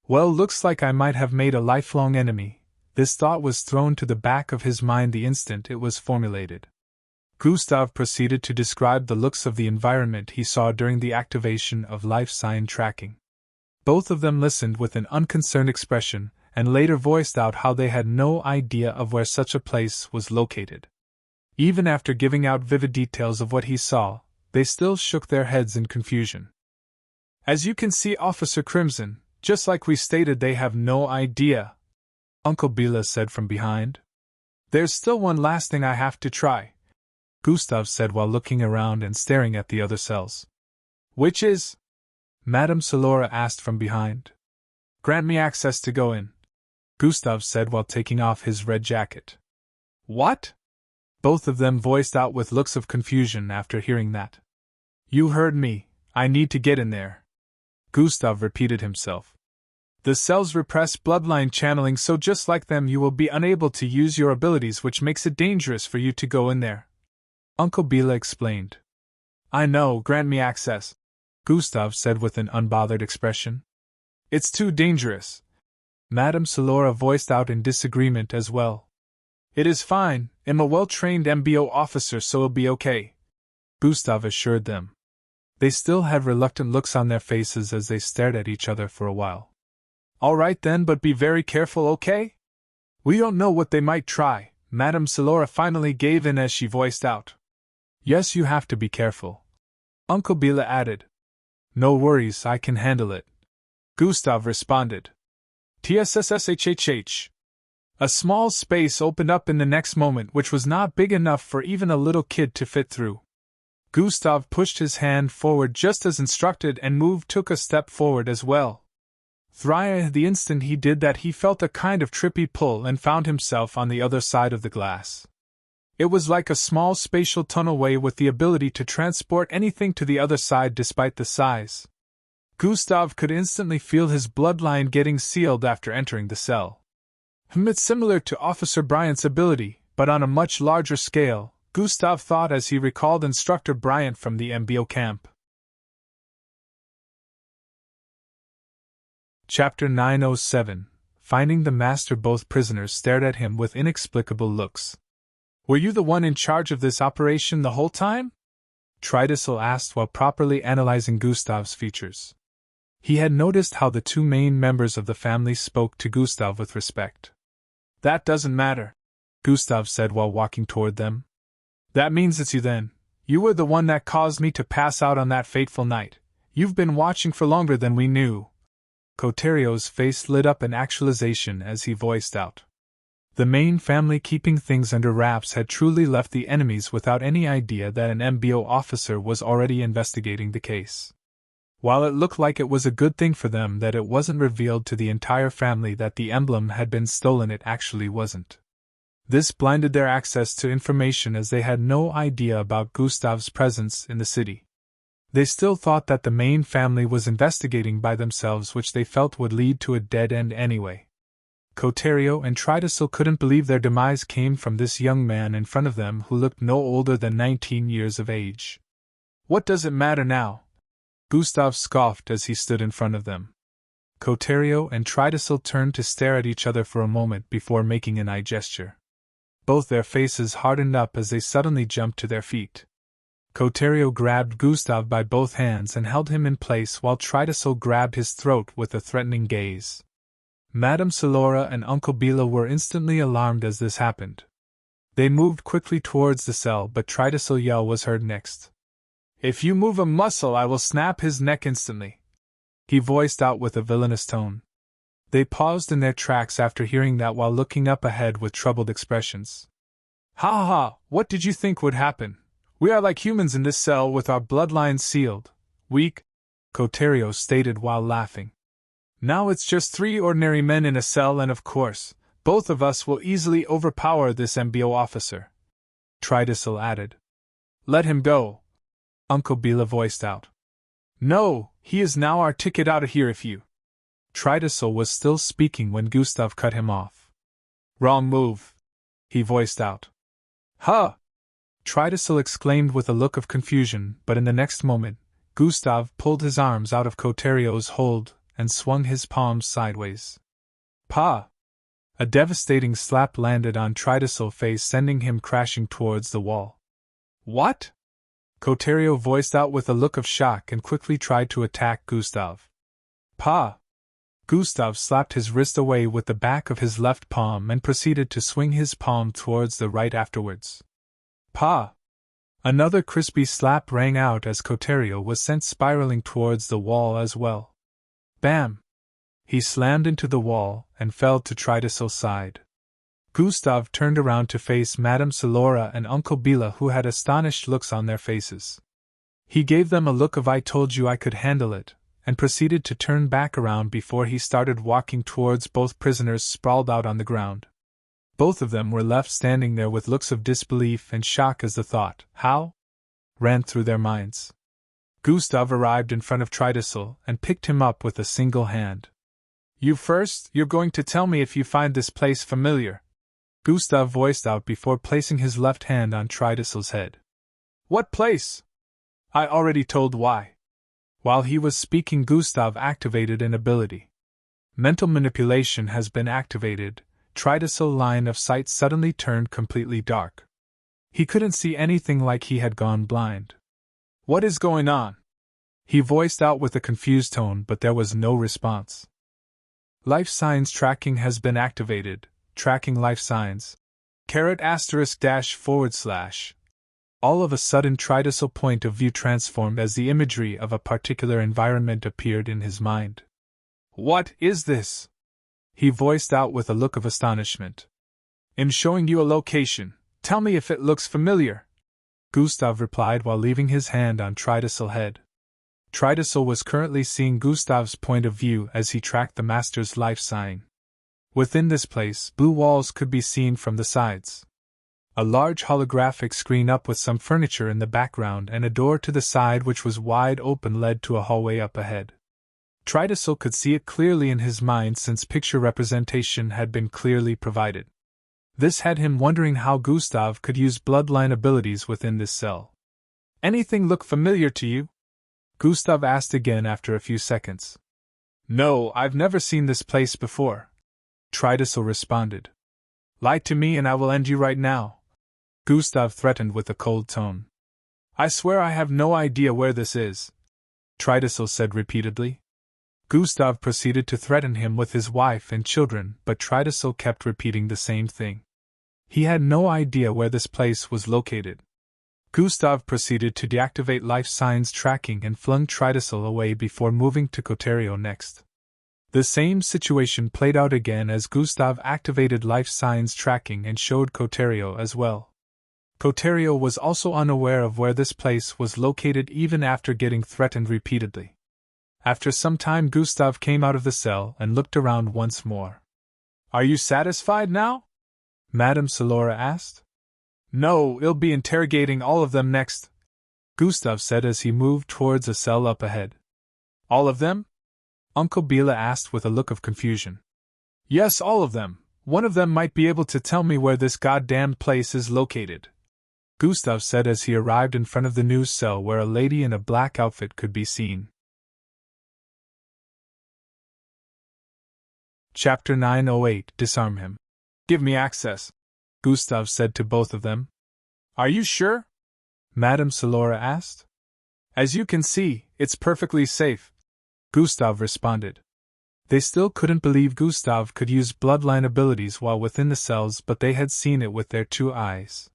Well, looks like I might have made a lifelong enemy. This thought was thrown to the back of his mind the instant it was formulated. Gustav proceeded to describe the looks of the environment he saw during the activation of life sign tracking. Both of them listened with an unconcerned expression, and later voiced out how they had no idea of where such a place was located. Even after giving out vivid details of what he saw, they still shook their heads in confusion. As you can see, Officer Crimson, just like we stated, they have no idea, Uncle Bila said from behind. There's still one last thing I have to try, Gustav said while looking around and staring at the other cells. Which is? Madame Salora asked from behind. Grant me access to go in, Gustav said while taking off his red jacket. What? Both of them voiced out with looks of confusion after hearing that. You heard me, I need to get in there, Gustav repeated himself. The cells repress bloodline channeling, so just like them you will be unable to use your abilities, which makes it dangerous for you to go in there, Uncle Bila explained. I know, grant me access, Gustav said with an unbothered expression. It's too dangerous, Madame Salora voiced out in disagreement as well. It is fine, I'm a well-trained MBO officer, so it'll be okay, Gustav assured them. They still had reluctant looks on their faces as they stared at each other for a while. All right then, but be very careful, okay? We don't know what they might try, Madame Salora finally gave in as she voiced out. Yes, you have to be careful, Uncle Bila added. No worries, I can handle it, Gustav responded. TSSSHHH. A small space opened up in the next moment, which was not big enough for even a little kid to fit through. Gustav pushed his hand forward just as instructed and took a step forward as well. The instant he did that, he felt a kind of trippy pull and found himself on the other side of the glass. It was like a small spatial tunnelway with the ability to transport anything to the other side despite the size. Gustav could instantly feel his bloodline getting sealed after entering the cell. It's similar to Officer Bryant's ability, but on a much larger scale, Gustav thought as he recalled Instructor Bryant from the MBO camp. Chapter 907. Finding the Master. Both prisoners stared at him with inexplicable looks. Were you the one in charge of this operation the whole time? Tridacyl asked while properly analyzing Gustav's features. He had noticed how the two main members of the family spoke to Gustav with respect. That doesn't matter, Gustav said while walking toward them. That means it's you then. You were the one that caused me to pass out on that fateful night. You've been watching for longer than we knew. Coterio's face lit up in actualization as he voiced out. The main family, keeping things under wraps, had truly left the enemies without any idea that an MBO officer was already investigating the case. While it looked like it was a good thing for them that it wasn't revealed to the entire family that the emblem had been stolen, it actually wasn't. This blinded their access to information as they had no idea about Gustav's presence in the city. They still thought that the main family was investigating by themselves, which they felt would lead to a dead end anyway. Coterio and Tridacyl couldn't believe their demise came from this young man in front of them who looked no older than 19 years of age. What does it matter now? Gustav scoffed as he stood in front of them. Coterio and Tridacyl turned to stare at each other for a moment before making an eye gesture. Both their faces hardened up as they suddenly jumped to their feet. Coterio grabbed Gustav by both hands and held him in place while Tridacyl grabbed his throat with a threatening gaze. Madame Salora and Uncle Bila were instantly alarmed as this happened. They moved quickly towards the cell, but Tridacyl's yell was heard next. If you move a muscle, I will snap his neck instantly, he voiced out with a villainous tone. They paused in their tracks after hearing that while looking up ahead with troubled expressions. Ha ha ha, what did you think would happen? We are like humans in this cell with our bloodlines sealed. Weak, Coterio stated while laughing. Now it's just 3 ordinary men in a cell, and of course, both of us will easily overpower this MBO officer. Tridacil added. Let him go, Uncle Bila voiced out. No, he is now our ticket out of here if you. Tridacil was still speaking when Gustav cut him off. Wrong move, he voiced out. Huh! Tridacil exclaimed with a look of confusion, but in the next moment, Gustav pulled his arms out of Coterio's hold and swung his palms sideways. Pa! A devastating slap landed on Tridacil's face, sending him crashing towards the wall. What? Coterio voiced out with a look of shock and quickly tried to attack Gustav. Pa! Gustav slapped his wrist away with the back of his left palm and proceeded to swing his palm towards the right afterwards. Pa! Another crispy slap rang out as Coterio was sent spiraling towards the wall as well. Bam! He slammed into the wall and fell to Tridacil's side. Gustav turned around to face Madame Silora and Uncle Bila, who had astonished looks on their faces. He gave them a look of "I told you I could handle it," and proceeded to turn back around before he started walking towards both prisoners sprawled out on the ground. Both of them were left standing there with looks of disbelief and shock as the thought, "How?" ran through their minds. Gustav arrived in front of Tridacil and picked him up with a single hand. You first, you're going to tell me if you find this place familiar, Gustav voiced out before placing his left hand on Tridacil's head. What place? I already told why. While he was speaking, Gustav activated an ability. Mental manipulation has been activated. Tridacil's line of sight suddenly turned completely dark. He couldn't see anything, like he had gone blind. What is going on? He voiced out with a confused tone, but there was no response. Life signs tracking has been activated. Tracking life signs. ****. All of a sudden Tridacil's point of view transformed as the imagery of a particular environment appeared in his mind. What is this? He voiced out with a look of astonishment. In showing you a location, tell me if it looks familiar, Gustav replied while leaving his hand on Tridacil's head. Tridacil was currently seeing Gustav's point of view as he tracked the master's life sign. Within this place, blue walls could be seen from the sides. A large holographic screen up with some furniture in the background and a door to the side which was wide open led to a hallway up ahead. Tridacil could see it clearly in his mind since picture representation had been clearly provided. This had him wondering how Gustav could use bloodline abilities within this cell. Anything look familiar to you? Gustav asked again after a few seconds. No, I've never seen this place before, Tridacil responded. Lie to me and I will end you right now, Gustav threatened with a cold tone. I swear I have no idea where this is, Tridacil said repeatedly. Gustav proceeded to threaten him with his wife and children, but Tridacil kept repeating the same thing. He had no idea where this place was located. Gustav proceeded to deactivate life signs tracking and flung Tridacil away before moving to Coterio next. The same situation played out again as Gustav activated life signs tracking and showed Coterio as well. Coterio was also unaware of where this place was located even after getting threatened repeatedly. After some time, Gustav came out of the cell and looked around once more. Are you satisfied now? Madame Silora asked. No, I'll be interrogating all of them next, Gustav said as he moved towards a cell up ahead. All of them? Uncle Bila asked with a look of confusion. Yes, all of them. One of them might be able to tell me where this goddamn place is located, Gustav said as he arrived in front of the news cell where a lady in a black outfit could be seen. Chapter 908. Disarm him. Give me access, Gustav said to both of them. Are you sure? Madame Silora asked. As you can see, it's perfectly safe, Gustav responded. They still couldn't believe Gustav could use bloodline abilities while within the cells, but they had seen it with their 2 eyes.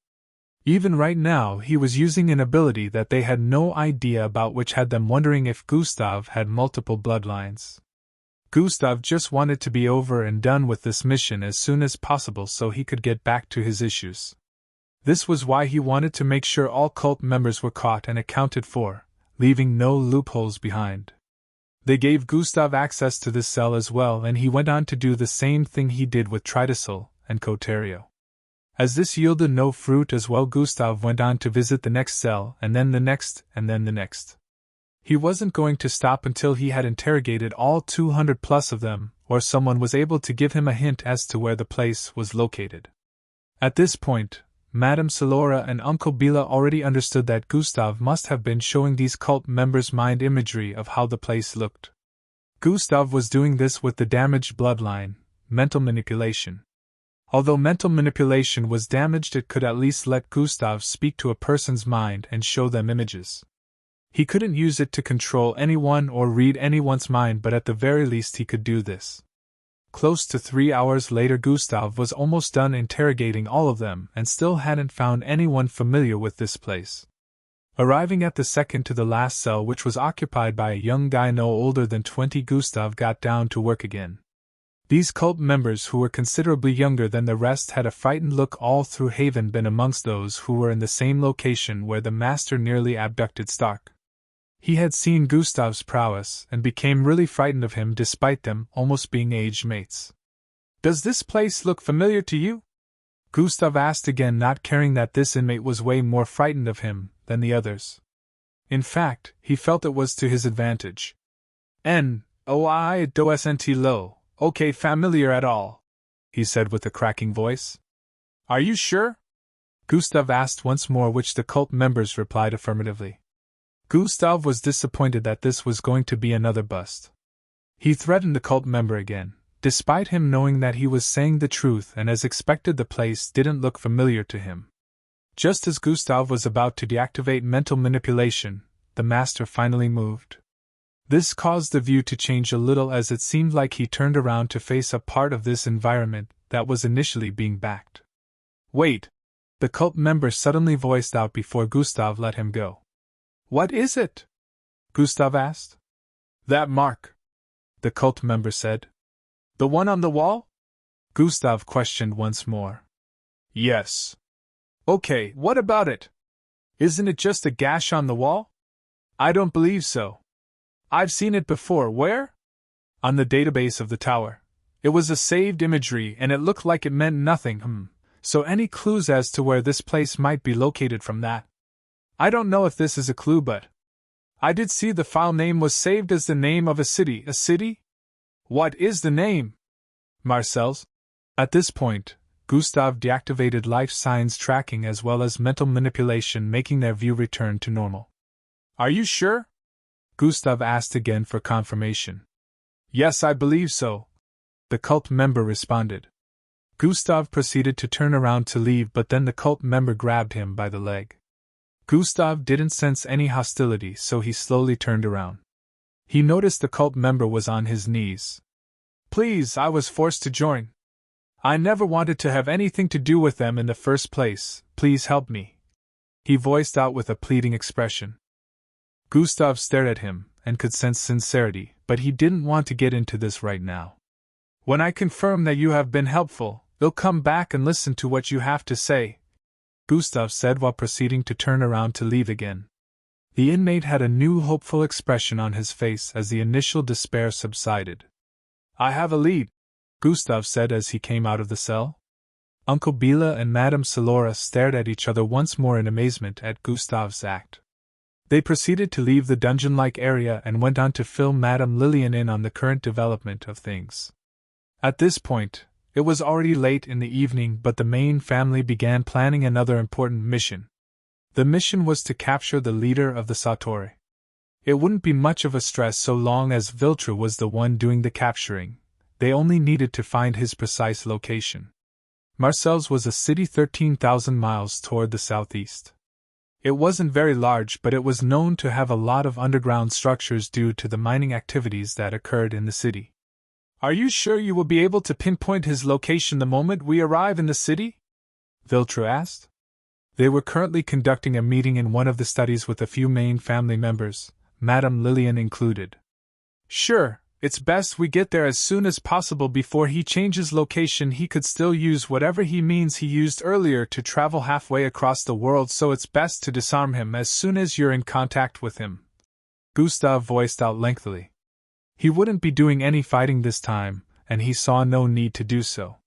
Even right now he was using an ability that they had no idea about, which had them wondering if Gustav had multiple bloodlines. Gustav just wanted to be over and done with this mission as soon as possible so he could get back to his issues. This was why he wanted to make sure all cult members were caught and accounted for, leaving no loopholes behind. They gave Gustav access to this cell as well, and he went on to do the same thing he did with Tridacil and Coterio. As this yielded no fruit as well, Gustav went on to visit the next cell, and then the next, and then the next. He wasn't going to stop until he had interrogated all 200 plus of them, or someone was able to give him a hint as to where the place was located. At this point, Madame Salora and Uncle Bila already understood that Gustav must have been showing these cult members mind imagery of how the place looked. Gustav was doing this with the damaged bloodline, mental manipulation. Although mental manipulation was damaged, it could at least let Gustav speak to a person's mind and show them images. He couldn't use it to control anyone or read anyone's mind, but at the very least he could do this. Close to 3 hours later, Gustav was almost done interrogating all of them and still hadn't found anyone familiar with this place. Arriving at the second to the last cell, which was occupied by a young guy no older than 20, Gustav got down to work again. These cult members, who were considerably younger than the rest, had a frightened look all through Haven, been amongst those who were in the same location where the master nearly abducted Stark. He had seen Gustav's prowess and became really frightened of him despite them almost being age mates. "Does this place look familiar to you?" Gustav asked again, not caring that this inmate was way more frightened of him than the others. In fact, he felt it was to his advantage. "I doesn't lo, okay familiar at all," he said with a cracking voice. "Are you sure?" Gustav asked once more, which the cult members replied affirmatively. Gustav was disappointed that this was going to be another bust. He threatened the cult member again, despite him knowing that he was saying the truth, and as expected the place didn't look familiar to him. Just as Gustav was about to deactivate mental manipulation, the master finally moved. This caused the view to change a little, as it seemed like he turned around to face a part of this environment that was initially being backed. "Wait!" the cult member suddenly voiced out before Gustav let him go. "What is it?" Gustav asked. "That mark," the cult member said. "The one on the wall?" Gustav questioned once more. "Yes." "Okay, what about it? Isn't it just a gash on the wall?" "I don't believe so. I've seen it before." "Where?" "On the database of the tower. It was a saved imagery and it looked like it meant nothing, So any clues as to where this place might be located from that?" "I don't know if this is a clue, but I did see the file name was saved as the name of a city." "A city? What is the name?" "Marseilles." At this point, Gustav deactivated life signs tracking as well as mental manipulation, making their view return to normal. "Are you sure?" Gustav asked again for confirmation. "Yes, I believe so," the cult member responded. Gustav proceeded to turn around to leave, but then the cult member grabbed him by the leg. Gustav didn't sense any hostility, so he slowly turned around. He noticed the cult member was on his knees. "Please, I was forced to join. I never wanted to have anything to do with them in the first place. Please help me," he voiced out with a pleading expression. Gustav stared at him and could sense sincerity, but he didn't want to get into this right now. "When I confirm that you have been helpful, I'll come back and listen to what you have to say," Gustav said while proceeding to turn around to leave again. The inmate had a new hopeful expression on his face as the initial despair subsided. "I have a lead," Gustav said as he came out of the cell. Uncle Bila and Madame Salora stared at each other once more in amazement at Gustav's act. They proceeded to leave the dungeon-like area and went on to fill Madame Lillian in on the current development of things. At this point, it was already late in the evening, but the main family began planning another important mission. The mission was to capture the leader of the Satori. It wouldn't be much of a stress so long as Viltra was the one doing the capturing. They only needed to find his precise location. Marseilles was a city 13,000 miles toward the southeast. It wasn't very large, but it was known to have a lot of underground structures due to the mining activities that occurred in the city. "Are you sure you will be able to pinpoint his location the moment we arrive in the city?" Viltra asked. They were currently conducting a meeting in one of the studies with a few main family members, Madame Lillian included. "Sure, it's best we get there as soon as possible before he changes location. He could still use whatever he means he used earlier to travel halfway across the world, so it's best to disarm him as soon as you're in contact with him," Gustav voiced out lengthily. He wouldn't be doing any fighting this time, and he saw no need to do so.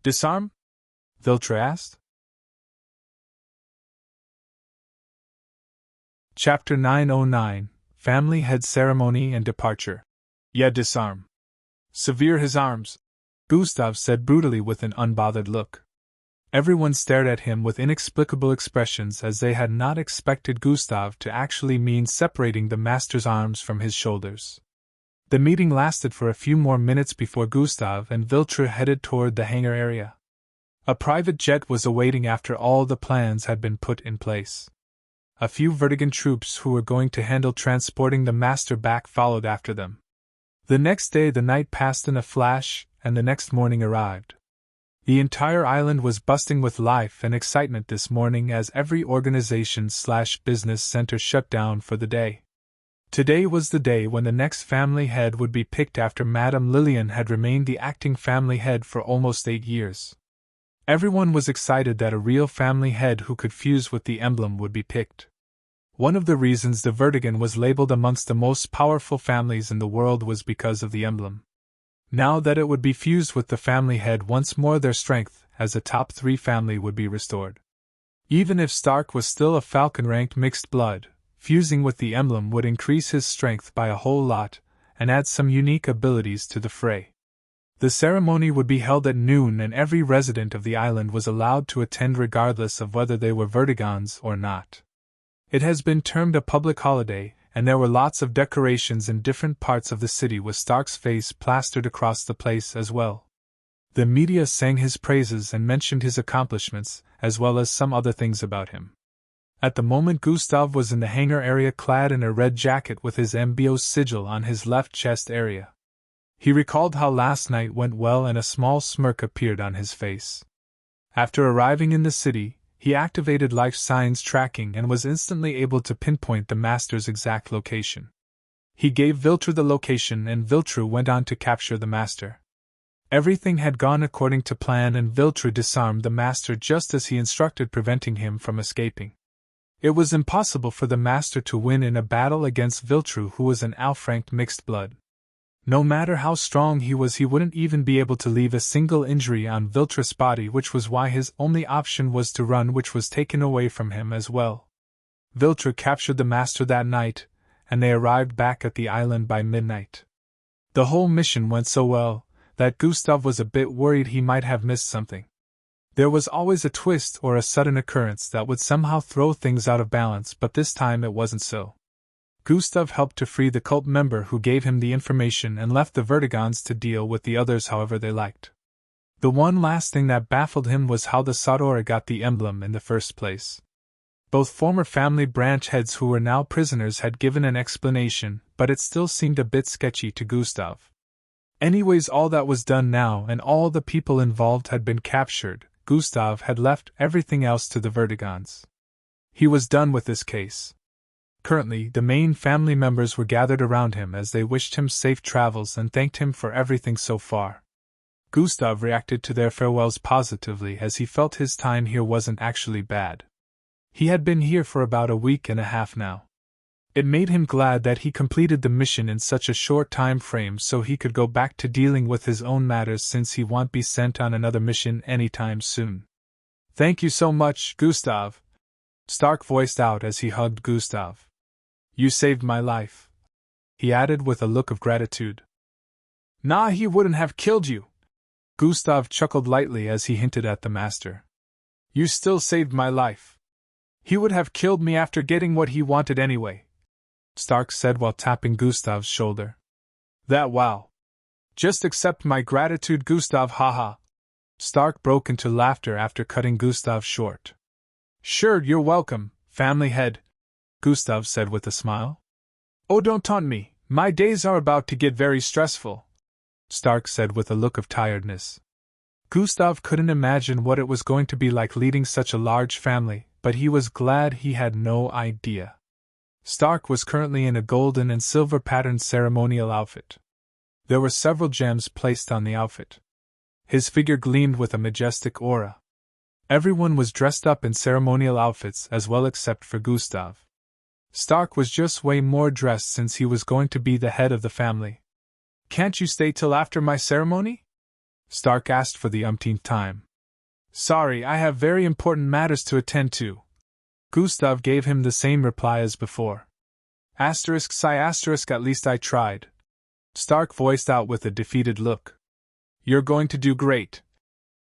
"Disarm?" Viltra asked. Chapter 909, Family Head Ceremony and Departure. "Yeah, disarm. Sever his arms," Gustav said brutally with an unbothered look. Everyone stared at him with inexplicable expressions, as they had not expected Gustav to actually mean separating the master's arms from his shoulders. The meeting lasted for a few more minutes before Gustav and Viltra headed toward the hangar area. A private jet was awaiting after all the plans had been put in place. A few Vertigan troops who were going to handle transporting the master back followed after them. The next day the night passed in a flash, and the next morning arrived. The entire island was bursting with life and excitement this morning as every organization/business center shut down for the day. Today was the day when the next family head would be picked after Madame Lillian had remained the acting family head for almost 8 years. Everyone was excited that a real family head who could fuse with the emblem would be picked. One of the reasons the Vertigan was labeled amongst the most powerful families in the world was because of the emblem. Now that it would be fused with the family head once more, their strength as a top 3 family would be restored. Even if Stark was still a Falcon-ranked mixed blood, fusing with the emblem would increase his strength by a whole lot, and add some unique abilities to the fray. The ceremony would be held at noon, and every resident of the island was allowed to attend regardless of whether they were Vertigans or not. It has been termed a public holiday, and there were lots of decorations in different parts of the city with Stark's face plastered across the place as well. The media sang his praises and mentioned his accomplishments, as well as some other things about him. At the moment Gustav was in the hangar area clad in a red jacket with his MBO sigil on his left chest area. He recalled how last night went well, and a small smirk appeared on his face. After arriving in the city, he activated life signs tracking and was instantly able to pinpoint the master's exact location. He gave Viltra the location, and Viltra went on to capture the master. Everything had gone according to plan, and Viltra disarmed the master just as he instructed, preventing him from escaping. It was impossible for the master to win in a battle against Viltra, who was an Alfranked mixed blood. No matter how strong he was, he wouldn't even be able to leave a single injury on Viltra's body, which was why his only option was to run, which was taken away from him as well. Viltra captured the master that night, and they arrived back at the island by midnight. The whole mission went so well that Gustav was a bit worried he might have missed something. There was always a twist or a sudden occurrence that would somehow throw things out of balance, but this time it wasn't so. Gustav helped to free the cult member who gave him the information and left the Vertigans to deal with the others however they liked. The one last thing that baffled him was how the Satora got the emblem in the first place. Both former family branch heads who were now prisoners had given an explanation, but it still seemed a bit sketchy to Gustav. Anyways, all that was done now, and all the people involved had been captured. Gustav had left everything else to the Vertigans. He was done with this case. Currently, the main family members were gathered around him as they wished him safe travels and thanked him for everything so far. Gustav reacted to their farewells positively, as he felt his time here wasn't actually bad. He had been here for about a week and a half now. It made him glad that he completed the mission in such a short time frame, so he could go back to dealing with his own matters, since he won't be sent on another mission anytime soon. "Thank you so much, Gustav," Stark voiced out as he hugged Gustav. "You saved my life," he added with a look of gratitude. "Nah, he wouldn't have killed you." Gustav chuckled lightly as he hinted at the master. "You still saved my life. He would have killed me after getting what he wanted anyway," Stark said while tapping Gustav's shoulder. "That wow. Just accept my gratitude, Gustav, haha." Stark broke into laughter after cutting Gustav short. "Sure, you're welcome, family head," Gustav said with a smile. "Oh, don't taunt me, my days are about to get very stressful," Stark said with a look of tiredness. Gustav couldn't imagine what it was going to be like leading such a large family, but he was glad he had no idea. Stark was currently in a golden and silver patterned ceremonial outfit. There were several gems placed on the outfit. His figure gleamed with a majestic aura. Everyone was dressed up in ceremonial outfits as well except for Gustav. Stark was just way more dressed since he was going to be the head of the family. "Can't you stay till after my ceremony?" Stark asked for the umpteenth time. "Sorry, I have very important matters to attend to," Gustav gave him the same reply as before. Asterisk sigh asterisk at least I tried. Stark voiced out with a defeated look. You're going to do great,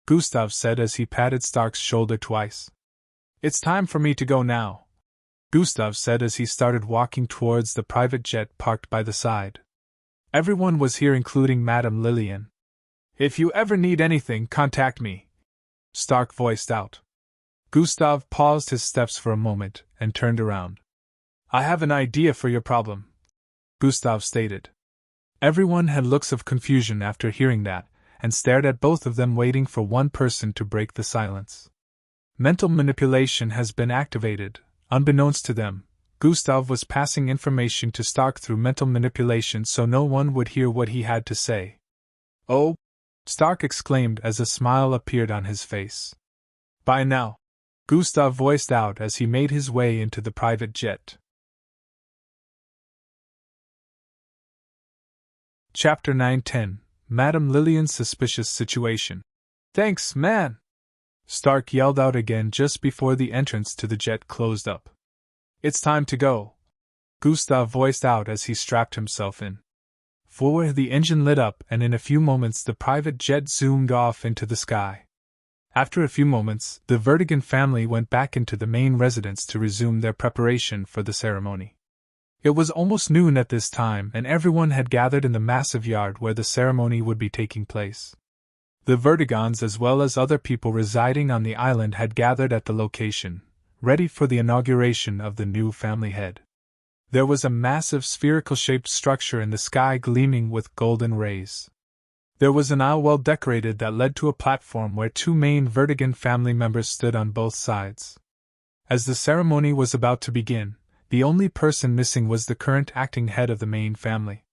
Gustav said as he patted Stark's shoulder twice. It's time for me to go now, Gustav said as he started walking towards the private jet parked by the side. Everyone was here including Madame Lillian. If you ever need anything, contact me, Stark voiced out. Gustav paused his steps for a moment and turned around. I have an idea for your problem, Gustav stated. Everyone had looks of confusion after hearing that, and stared at both of them waiting for one person to break the silence. Mental manipulation has been activated. Unbeknownst to them, Gustav was passing information to Stark through mental manipulation so no one would hear what he had to say. Oh! Stark exclaimed as a smile appeared on his face. By now, Gustav voiced out as he made his way into the private jet. Chapter 9-10 Madame Lillian's Suspicious Situation. Thanks, man! Stark yelled out again just before the entrance to the jet closed up. It's time to go, Gustav voiced out as he strapped himself in. Forward the engine lit up and in a few moments the private jet zoomed off into the sky. After a few moments, the Vertigan family went back into the main residence to resume their preparation for the ceremony. It was almost noon at this time and everyone had gathered in the massive yard where the ceremony would be taking place. The Vertigans as well as other people residing on the island had gathered at the location, ready for the inauguration of the new family head. There was a massive spherical-shaped structure in the sky gleaming with golden rays. There was an aisle well decorated that led to a platform where two main Vertigan family members stood on both sides. As the ceremony was about to begin, the only person missing was the current acting head of the main family.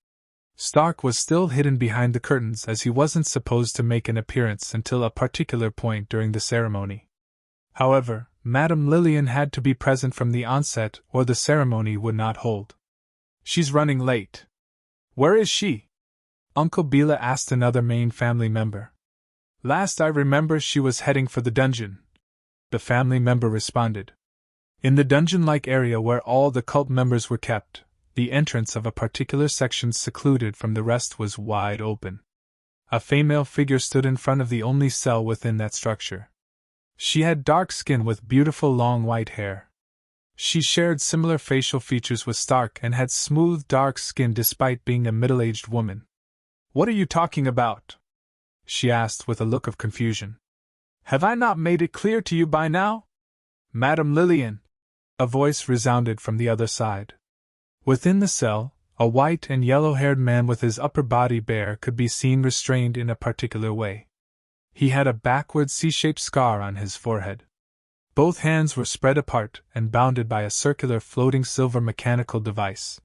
Stark was still hidden behind the curtains as he wasn't supposed to make an appearance until a particular point during the ceremony. However, Madame Lillian had to be present from the onset or the ceremony would not hold. She's running late. Where is she? Uncle Bila asked another main family member. Last I remember she was heading for the dungeon, the family member responded. In the dungeon-like area where all the cult members were kept, the entrance of a particular section secluded from the rest was wide open. A female figure stood in front of the only cell within that structure. She had dark skin with beautiful long white hair. She shared similar facial features with Stark and had smooth dark skin despite being a middle-aged woman. What are you talking about? She asked with a look of confusion. Have I not made it clear to you by now? Madame Lillian, a voice resounded from the other side. Within the cell, a white and yellow-haired man with his upper body bare could be seen restrained in a particular way. He had a backward C-shaped scar on his forehead. Both hands were spread apart and bounded by a circular floating silver mechanical device.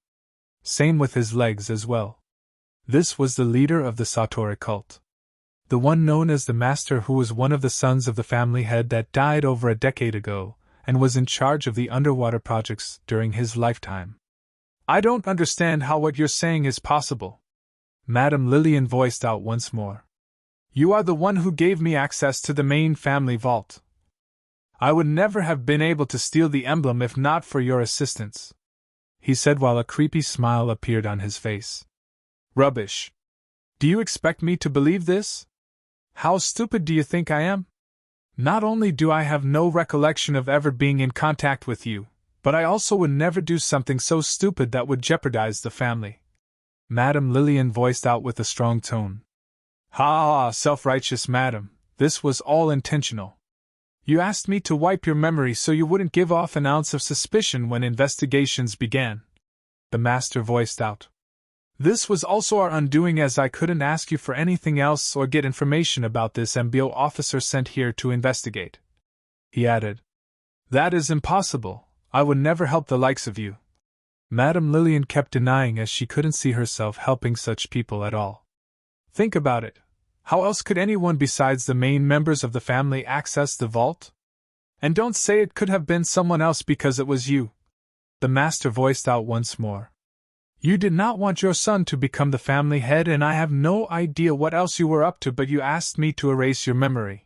Same with his legs as well. This was the leader of the Satori cult. The one known as the Master, who was one of the sons of the family head that died over a decade ago, and was in charge of the underwater projects during his lifetime. I don't understand how what you're saying is possible, Madame Lillian voiced out once more. You are the one who gave me access to the main family vault. I would never have been able to steal the emblem if not for your assistance, he said while a creepy smile appeared on his face. Rubbish. Do you expect me to believe this? How stupid do you think I am? Not only do I have no recollection of ever being in contact with you, but I also would never do something so stupid that would jeopardize the family, Madame Lillian voiced out with a strong tone. Ha, self-righteous madam, this was all intentional. You asked me to wipe your memory so you wouldn't give off an ounce of suspicion when investigations began, the Master voiced out. This was also our undoing, as I couldn't ask you for anything else or get information about this MBO officer sent here to investigate, he added. That is impossible. I would never help the likes of you. Madame Lillian kept denying as she couldn't see herself helping such people at all. Think about it. How else could anyone besides the main members of the family access the vault? And don't say it could have been someone else because it was you, the Master voiced out once more. You did not want your son to become the family head, and I have no idea what else you were up to, but you asked me to erase your memory.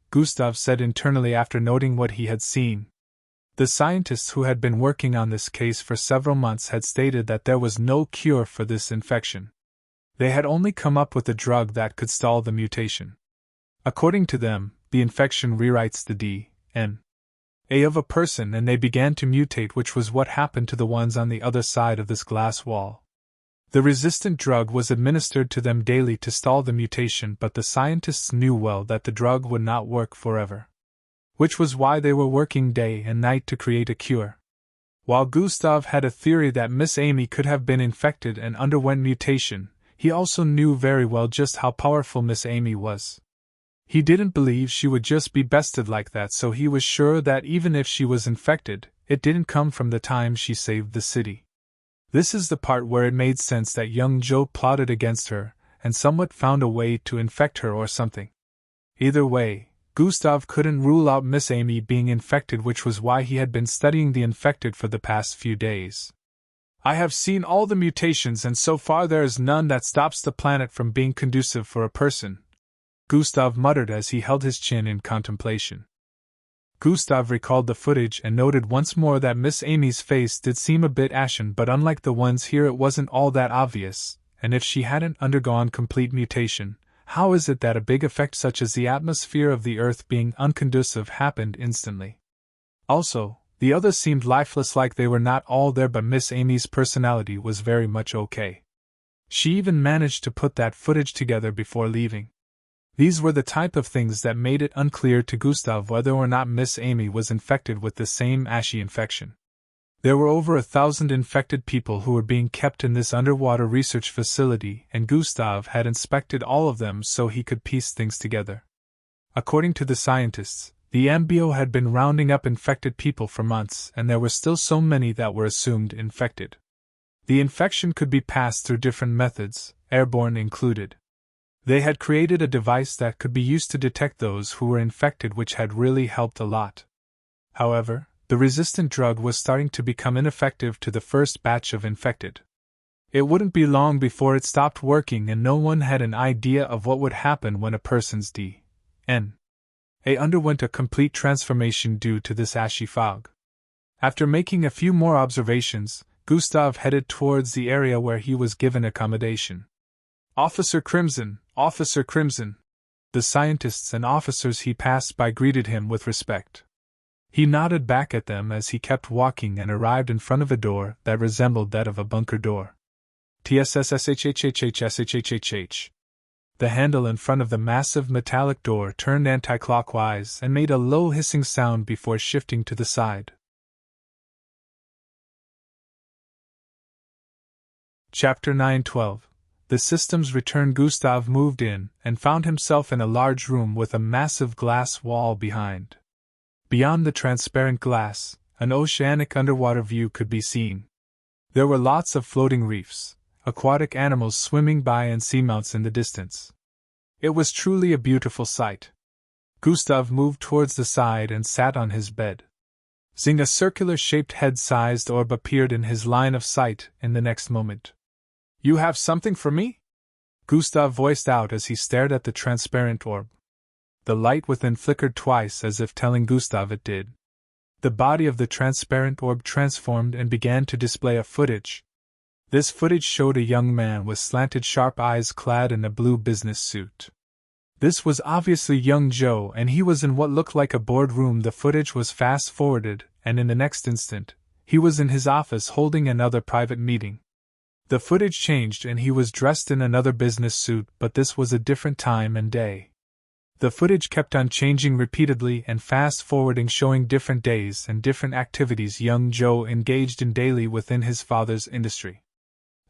Gustav said internally after noting what he had seen. The scientists who had been working on this case for several months had stated that there was no cure for this infection. They had only come up with a drug that could stall the mutation. According to them, the infection rewrites the DNA of a person and they began to mutate, which was what happened to the ones on the other side of this glass wall. The resistant drug was administered to them daily to stall the mutation, but the scientists knew well that the drug would not work forever. Which was why they were working day and night to create a cure. While Gustav had a theory that Miss Amy could have been infected and underwent mutation, he also knew very well just how powerful Miss Amy was. He didn't believe she would just be bested like that, so he was sure that even if she was infected, it didn't come from the time she saved the city. This is the part where it made sense that young Joe plotted against her, and somewhat found a way to infect her or something. Either way, Gustav couldn't rule out Miss Amy being infected, which was why he had been studying the infected for the past few days. I have seen all the mutations and so far there is none that stops the planet from being conducive for a person, Gustav muttered as he held his chin in contemplation. Gustav recalled the footage and noted once more that Miss Amy's face did seem a bit ashen, but unlike the ones here it wasn't all that obvious, and if she hadn't undergone complete mutation, how is it that a big effect such as the atmosphere of the Earth being unconducive happened instantly? Also, the others seemed lifeless, like they were not all there, but Miss Amy's personality was very much okay. She even managed to put that footage together before leaving. These were the type of things that made it unclear to Gustav whether or not Miss Amy was infected with the same ashy infection. There were over 1,000 infected people who were being kept in this underwater research facility, and Gustav had inspected all of them so he could piece things together. According to the scientists, the MBO had been rounding up infected people for months, and there were still so many that were assumed infected. The infection could be passed through different methods, airborne included. They had created a device that could be used to detect those who were infected, which had really helped a lot. However, the resistant drug was starting to become ineffective to the first batch of infected. It wouldn't be long before it stopped working, and no one had an idea of what would happen when a person's DNA underwent a complete transformation due to this ashy fog. After making a few more observations, Gustav headed towards the area where he was given accommodation. Officer Crimson, Officer Crimson! The scientists and officers he passed by greeted him with respect. He nodded back at them as he kept walking and arrived in front of a door that resembled that of a bunker door. TSSSHHHHSHHHH. The handle in front of the massive metallic door turned anti-clockwise and made a low hissing sound before shifting to the side. Chapter 9:12. The systems return. Gustav moved in and found himself in a large room with a massive glass wall behind. Beyond the transparent glass, an oceanic underwater view could be seen. There were lots of floating reefs, aquatic animals swimming by, and seamounts in the distance. It was truly a beautiful sight. Gustav moved towards the side and sat on his bed. Zing! A circular-shaped head-sized orb appeared in his line of sight in the next moment. You have something for me? Gustav voiced out as he stared at the transparent orb. The light within flickered twice as if telling Gustav it did. The body of the transparent orb transformed and began to display a footage. This footage showed a young man with slanted sharp eyes clad in a blue business suit. This was obviously young Joe, and he was in what looked like a boardroom. The footage was fast-forwarded, and in the next instant, he was in his office holding another private meeting. The footage changed and he was dressed in another business suit, but this was a different time and day. The footage kept on changing repeatedly and fast-forwarding, showing different days and different activities young Joe engaged in daily within his father's industry.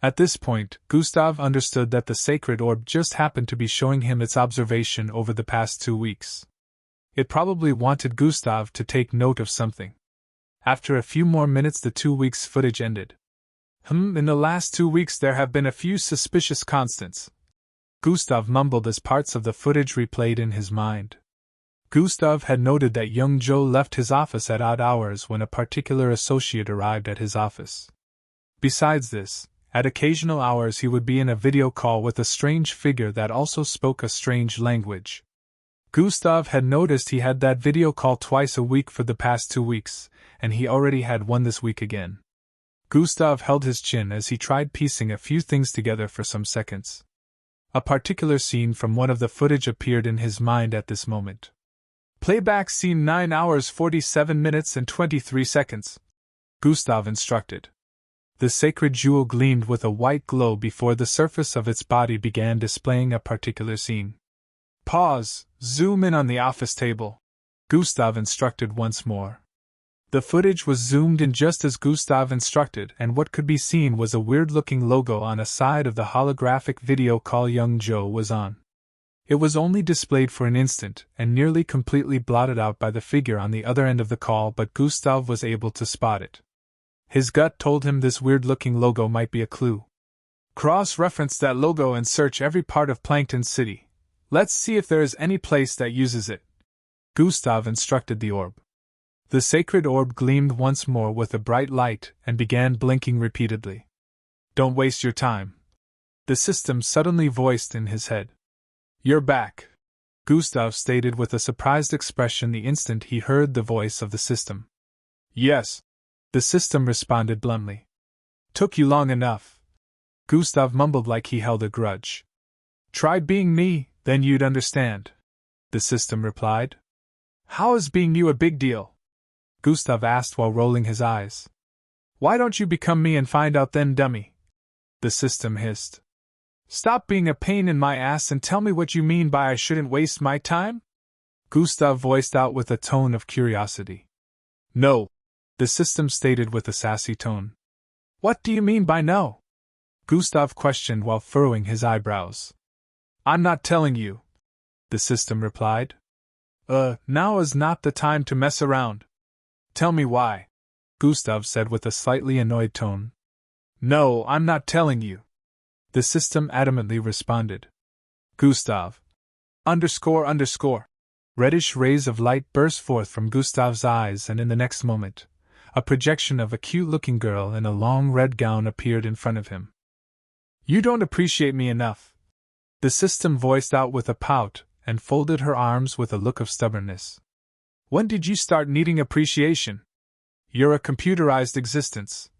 At this point, Gustav understood that the sacred orb just happened to be showing him its observation over the past 2 weeks. It probably wanted Gustav to take note of something. After a few more minutes, the 2 weeks footage ended. In the last 2 weeks there have been a few suspicious constants, Gustav mumbled as parts of the footage replayed in his mind. Gustav had noted that young Joe left his office at odd hours when a particular associate arrived at his office. Besides this, at occasional hours he would be in a video call with a strange figure that also spoke a strange language. Gustav had noticed he had that video call twice a week for the past 2 weeks, and he already had one this week again. Gustav held his chin as he tried piecing a few things together for some seconds. A particular scene from one of the footage appeared in his mind at this moment. Playback scene 9 hours 47 minutes and 23 seconds, Gustav instructed. The sacred jewel gleamed with a white glow before the surface of its body began displaying a particular scene. Pause, zoom in on the office table, Gustav instructed once more. The footage was zoomed in just as Gustav instructed, and what could be seen was a weird-looking logo on a side of the holographic video call young Joe was on. It was only displayed for an instant, and nearly completely blotted out by the figure on the other end of the call, but Gustav was able to spot it. His gut told him this weird-looking logo might be a clue. Cross-reference that logo and search every part of Plankton City. Let's see if there is any place that uses it, Gustav instructed the orb. The sacred orb gleamed once more with a bright light and began blinking repeatedly. Don't waste your time, the system suddenly voiced in his head. You're back, Gustav stated with a surprised expression the instant he heard the voice of the system. Yes, the system responded bluntly. Took you long enough, Gustav mumbled like he held a grudge. Try being me, then you'd understand, the system replied. How is being you a big deal? Gustav asked while rolling his eyes. Why don't you become me and find out then, dummy? The system hissed. Stop being a pain in my ass and tell me what you mean by I shouldn't waste my time? Gustav voiced out with a tone of curiosity. No, the system stated with a sassy tone. What do you mean by no? Gustav questioned while furrowing his eyebrows. I'm not telling you, the system replied. Now is not the time to mess around. Tell me why, Gustav said with a slightly annoyed tone. No, I'm not telling you, the system adamantly responded. Gustav. __. Reddish rays of light burst forth from Gustav's eyes, and in the next moment, a projection of a cute-looking girl in a long red gown appeared in front of him. You don't appreciate me enough, the system voiced out with a pout, and folded her arms with a look of stubbornness. When did you start needing appreciation? You're a computerized existence,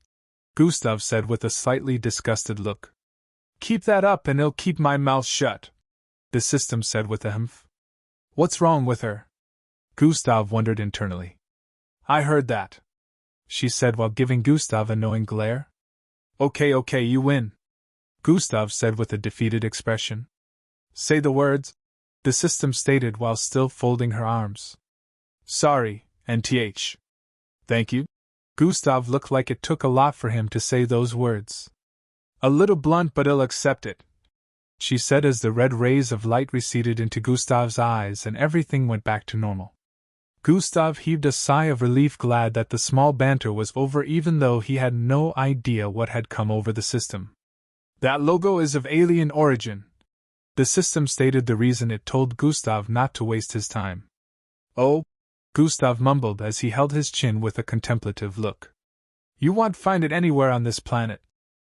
Gustav said with a slightly disgusted look. Keep that up and it'll keep my mouth shut, the system said with a humph. What's wrong with her? Gustav wondered internally. I heard that, she said while giving Gustav a knowing glare. Okay, you win, Gustav said with a defeated expression. Say the words, the system stated while still folding her arms. Sorry, NTH. Thank you. Gustav looked like it took a lot for him to say those words. A little blunt, but I'll accept it, she said as the red rays of light receded into Gustav's eyes and everything went back to normal. Gustav heaved a sigh of relief, glad that the small banter was over, even though he had no idea what had come over the system. That logo is of alien origin, the system stated the reason it told Gustav not to waste his time. Oh, Gustav mumbled as he held his chin with a contemplative look. You won't find it anywhere on this planet.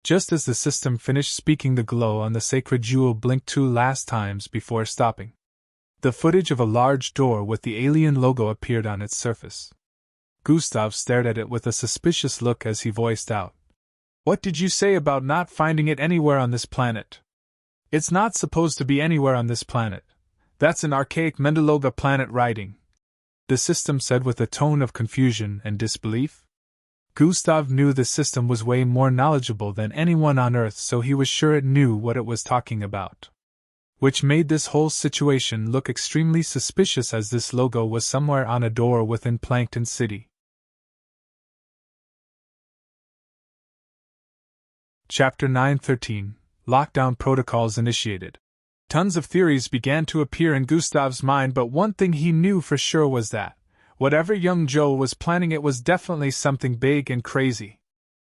Just as the system finished speaking, the glow on the sacred jewel blinked 2 last times before stopping. The footage of a large door with the alien logo appeared on its surface. Gustav stared at it with a suspicious look as he voiced out. What did you say about not finding it anywhere on this planet? It's not supposed to be anywhere on this planet. That's an archaic Mendelega planet writing, the system said with a tone of confusion and disbelief. Gustav knew the system was way more knowledgeable than anyone on Earth, so he was sure it knew what it was talking about. Which made this whole situation look extremely suspicious, as this logo was somewhere on a door within Plankton City. Chapter 9:13 Lockdown Protocols Initiated. Tons of theories began to appear in Gustav's mind, but one thing he knew for sure was that, whatever young Joe was planning, it was definitely something big and crazy.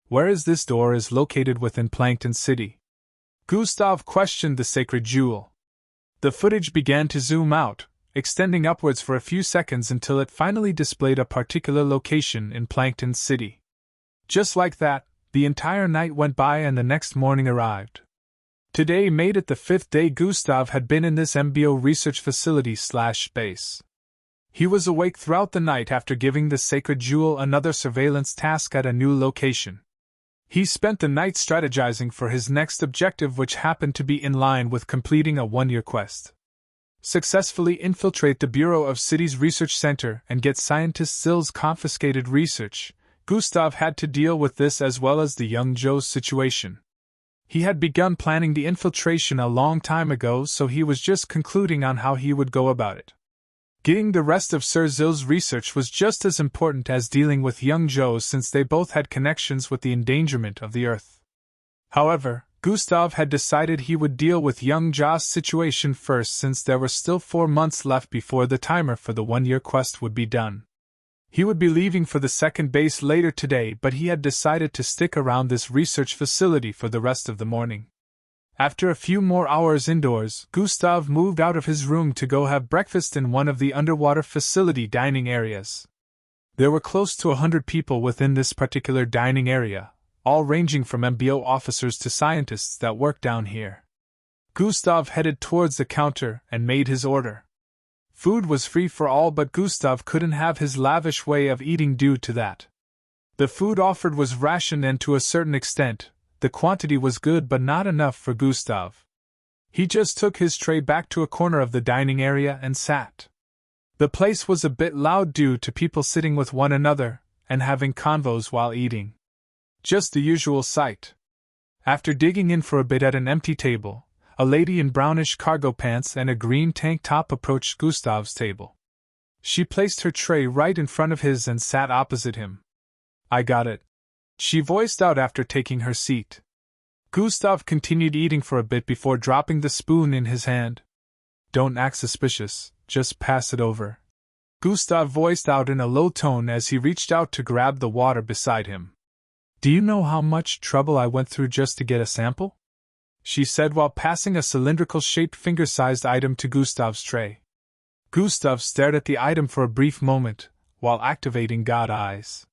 Where is this door is located within Plankton City? Gustav questioned the sacred jewel. The footage began to zoom out, extending upwards for a few seconds until it finally displayed a particular location in Plankton City. Just like that, the entire night went by and the next morning arrived. Today made it the 5th day Gustav had been in this MBO research facility/base. He was awake throughout the night after giving the Sacred Jewel another surveillance task at a new location. He spent the night strategizing for his next objective, which happened to be in line with completing a 1-year quest. Successfully infiltrate the Bureau of City's research center and get scientist Zill's confiscated research. Gustav had to deal with this as well as the young Joe's situation. He had begun planning the infiltration a long time ago, so he was just concluding on how he would go about it. Getting the rest of Sir Zill's research was just as important as dealing with young Joe, since they both had connections with the endangerment of the Earth. However, Gustav had decided he would deal with young Joe's situation first, since there were still 4 months left before the timer for the 1-year quest would be done. He would be leaving for the second base later today, but he had decided to stick around this research facility for the rest of the morning. After a few more hours indoors, Gustav moved out of his room to go have breakfast in one of the underwater facility dining areas. There were close to 100 people within this particular dining area, all ranging from MBO officers to scientists that work down here. Gustav headed towards the counter and made his order. Food was free for all, but Gustav couldn't have his lavish way of eating due to that. The food offered was rationed, and to a certain extent, the quantity was good but not enough for Gustav. He just took his tray back to a corner of the dining area and sat. The place was a bit loud due to people sitting with one another and having convos while eating. Just the usual sight. After digging in for a bit at an empty table, a lady in brownish cargo pants and a green tank top approached Gustav's table. She placed her tray right in front of his and sat opposite him. "I got it," she voiced out after taking her seat. Gustav continued eating for a bit before dropping the spoon in his hand. "Don't act suspicious, just pass it over," Gustav voiced out in a low tone as he reached out to grab the water beside him. "Do you know how much trouble I went through just to get a sample?" she said while passing a cylindrical-shaped finger-sized item to Gustav's tray. Gustav stared at the item for a brief moment, while activating God Eyes.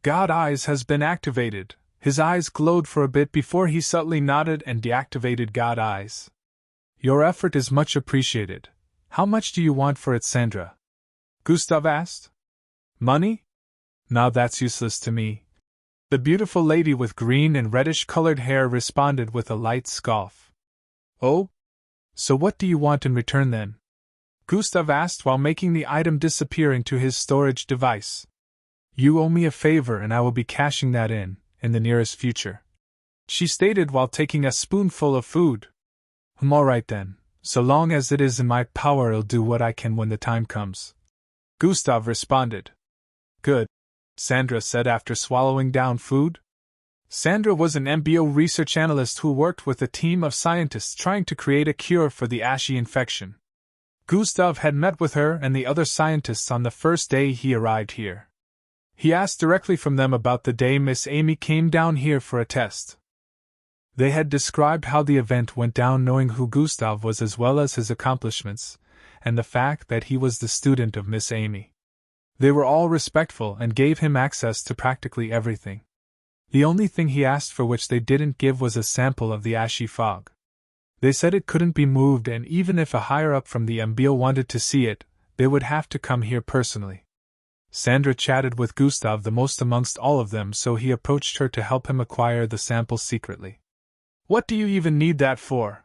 God Eyes has been activated. His eyes glowed for a bit before he subtly nodded and deactivated God Eyes. "Your effort is much appreciated. How much do you want for it, Sandra?" Gustav asked. "Money? Now that's useless to me." The beautiful lady with green and reddish-colored hair responded with a light scoff. "Oh? So what do you want in return then?" Gustav asked while making the item disappear into his storage device. "You owe me a favor and I will be cashing that in the nearest future," she stated while taking a spoonful of food. "Alright then, so long as it is in my power I'll do what I can when the time comes," Gustav responded. "Good," Sandra said after swallowing down food. Sandra was an MBO research analyst who worked with a team of scientists trying to create a cure for the ashy infection. Gustav had met with her and the other scientists on the first day he arrived here. He asked directly from them about the day Miss Amy came down here for a test. They had described how the event went down, knowing who Gustav was as well as his accomplishments, and the fact that he was the student of Miss Amy. They were all respectful and gave him access to practically everything. The only thing he asked for which they didn't give was a sample of the ashy fog. They said it couldn't be moved, and even if a higher-up from the MBO wanted to see it, they would have to come here personally. Sandra chatted with Gustav the most amongst all of them, so he approached her to help him acquire the sample secretly. "What do you even need that for?"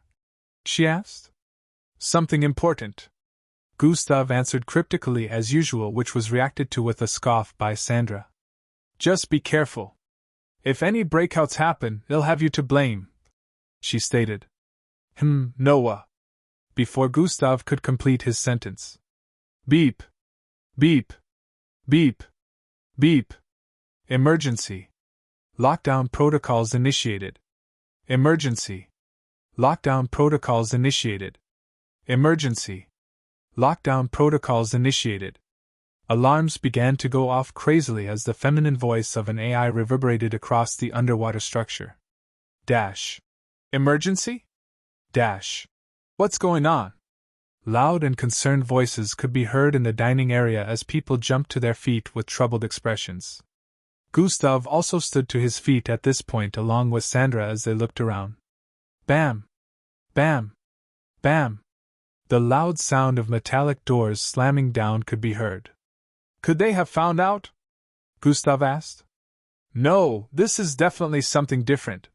she asked. "Something important," Gustav answered cryptically as usual, which was reacted to with a scoff by Sandra. "Just be careful. If any breakouts happen, they'll have you to blame," she stated. Noah. Before Gustav could complete his sentence. Beep. Beep. Beep. Beep. Emergency. Lockdown protocols initiated. Emergency. Lockdown protocols initiated. Emergency. Lockdown protocols initiated. Alarms began to go off crazily as the feminine voice of an AI reverberated across the underwater structure. Dash. Emergency? Dash. What's going on? Loud and concerned voices could be heard in the dining area as people jumped to their feet with troubled expressions. Gustav also stood to his feet at this point along with Sandra as they looked around. Bam! Bam! Bam! The loud sound of metallic doors slamming down could be heard. Could they have found out? Gustav asked. No, this is definitely something different,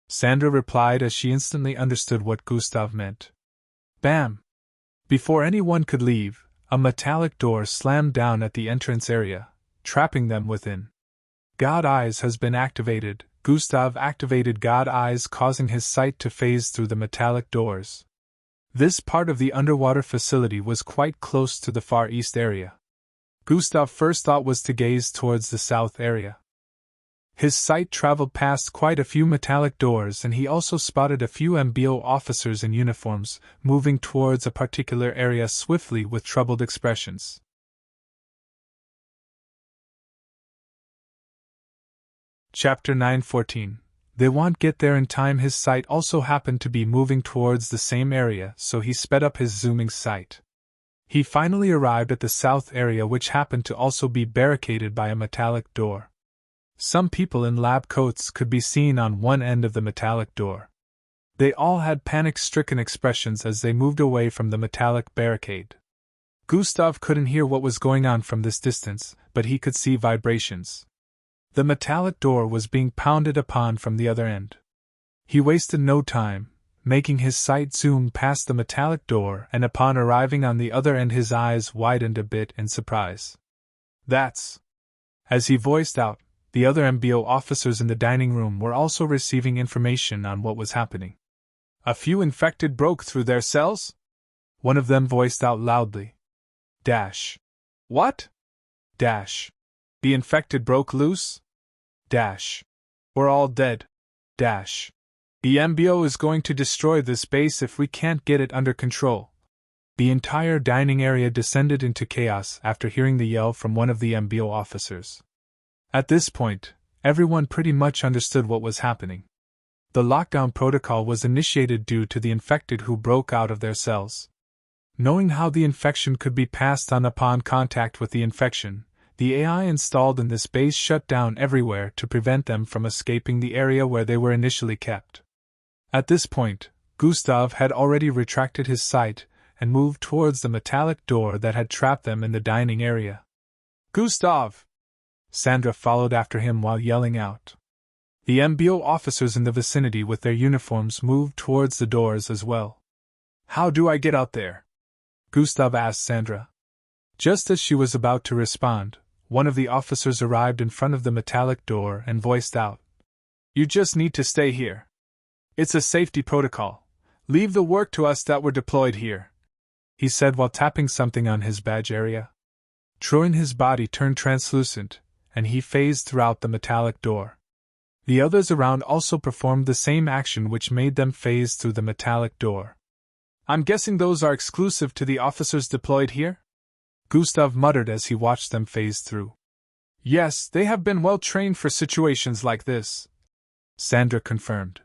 Sandra replied as she instantly understood what Gustav meant. Bam! Before anyone could leave, a metallic door slammed down at the entrance area, trapping them within. God Eyes has been activated. Gustav activated God Eyes, causing his sight to phase through the metallic doors. This part of the underwater facility was quite close to the Far East area. Gustav's first thought was to gaze towards the south area. His sight traveled past quite a few metallic doors, and he also spotted a few MBO officers in uniforms, moving towards a particular area swiftly with troubled expressions. Chapter 9:14. They won't get there in time. His sight also happened to be moving towards the same area, so he sped up his zooming sight. He finally arrived at the south area, which happened to also be barricaded by a metallic door. Some people in lab coats could be seen on one end of the metallic door. They all had panic-stricken expressions as they moved away from the metallic barricade. Gustav couldn't hear what was going on from this distance, but he could see vibrations. The metallic door was being pounded upon from the other end. He wasted no time, making his sight zoom past the metallic door, and upon arriving on the other end his eyes widened a bit in surprise. That's... As he voiced out, the other MBO officers in the dining room were also receiving information on what was happening. A few infected broke through their cells? One of them voiced out loudly. Dash. What? Dash. The infected broke loose? Dash. We're all dead. Dash. The MBO is going to destroy this base if we can't get it under control. The entire dining area descended into chaos after hearing the yell from one of the MBO officers. At this point, everyone pretty much understood what was happening. The lockdown protocol was initiated due to the infected who broke out of their cells. Knowing how the infection could be passed on upon contact with the infection, the AI installed in this base shut down everywhere to prevent them from escaping the area where they were initially kept. At this point, Gustav had already retracted his sight and moved towards the metallic door that had trapped them in the dining area. Gustav! Sandra followed after him while yelling out. The MBO officers in the vicinity with their uniforms moved towards the doors as well. How do I get out there? Gustav asked Sandra. Just as she was about to respond, one of the officers arrived in front of the metallic door and voiced out. You just need to stay here. It's a safety protocol. Leave the work to us that were deployed here, he said while tapping something on his badge area. Troin, his body turned translucent, and he phased throughout the metallic door. The others around also performed the same action, which made them phase through the metallic door. I'm guessing those are exclusive to the officers deployed here? Gustav muttered as he watched them phase through. Yes, they have been well trained for situations like this, Sandra confirmed.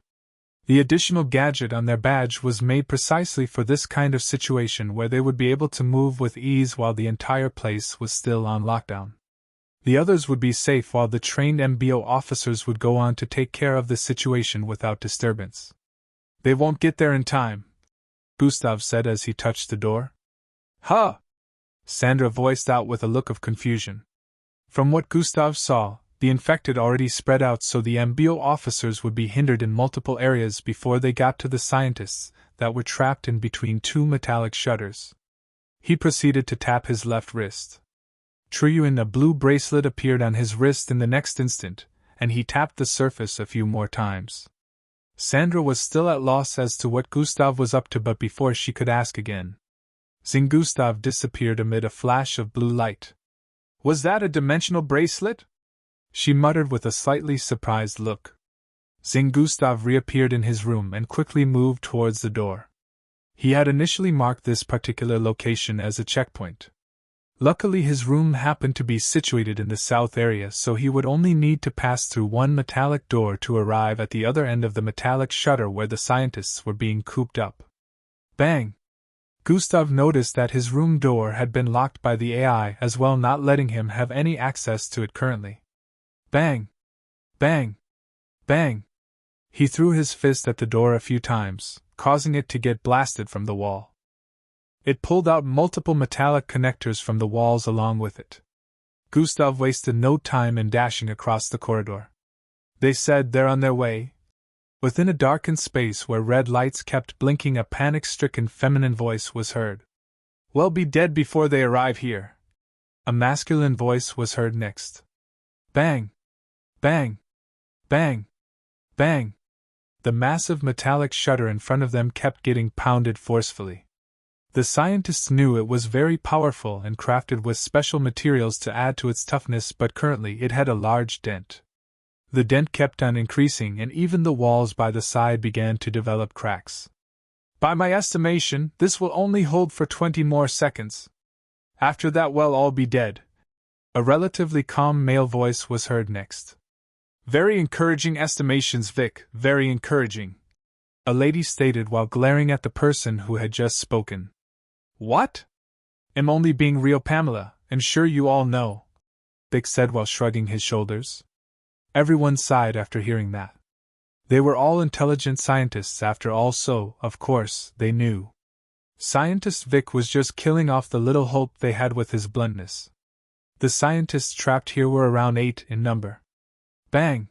The additional gadget on their badge was made precisely for this kind of situation where they would be able to move with ease while the entire place was still on lockdown. The others would be safe while the trained MBO officers would go on to take care of the situation without disturbance. They won't get there in time, Gustav said as he touched the door. Huh! Sandra voiced out with a look of confusion. From what Gustav saw, the infected already spread out, so the MBO officers would be hindered in multiple areas before they got to the scientists that were trapped in between two metallic shutters. He proceeded to tap his left wrist. Truyin, a blue bracelet appeared on his wrist in the next instant, and he tapped the surface a few more times. Sandra was still at loss as to what Gustav was up to, but before she could ask again, Zing, Gustav disappeared amid a flash of blue light. Was that a dimensional bracelet? She muttered with a slightly surprised look. Zing, Gustav reappeared in his room and quickly moved towards the door. He had initially marked this particular location as a checkpoint. Luckily, his room happened to be situated in the south area, so he would only need to pass through one metallic door to arrive at the other end of the metallic shutter where the scientists were being cooped up. Bang! Gustav noticed that his room door had been locked by the AI as well, not letting him have any access to it currently. Bang! Bang! Bang! He threw his fist at the door a few times, causing it to get blasted from the wall. It pulled out multiple metallic connectors from the walls along with it. Gustav wasted no time in dashing across the corridor. They said they're on their way. Within a darkened space where red lights kept blinking, a panic-stricken feminine voice was heard. "We'll be dead before they arrive here." A masculine voice was heard next. Bang! Bang! Bang! Bang! The massive metallic shutter in front of them kept getting pounded forcefully. The scientists knew it was very powerful and crafted with special materials to add to its toughness, but currently it had a large dent. The dent kept on increasing, and even the walls by the side began to develop cracks. "By my estimation, this will only hold for 20 more seconds. After that, we'll all be dead." A relatively calm male voice was heard next. "Very encouraging estimations, Vic, very encouraging," a lady stated while glaring at the person who had just spoken. "What? I'm only being real, Pamela, and sure you all know," Vic said while shrugging his shoulders. Everyone sighed after hearing that. They were all intelligent scientists after all, so, of course, they knew. Scientist Vic was just killing off the little hope they had with his bluntness. The scientists trapped here were around 8 in number. Bang!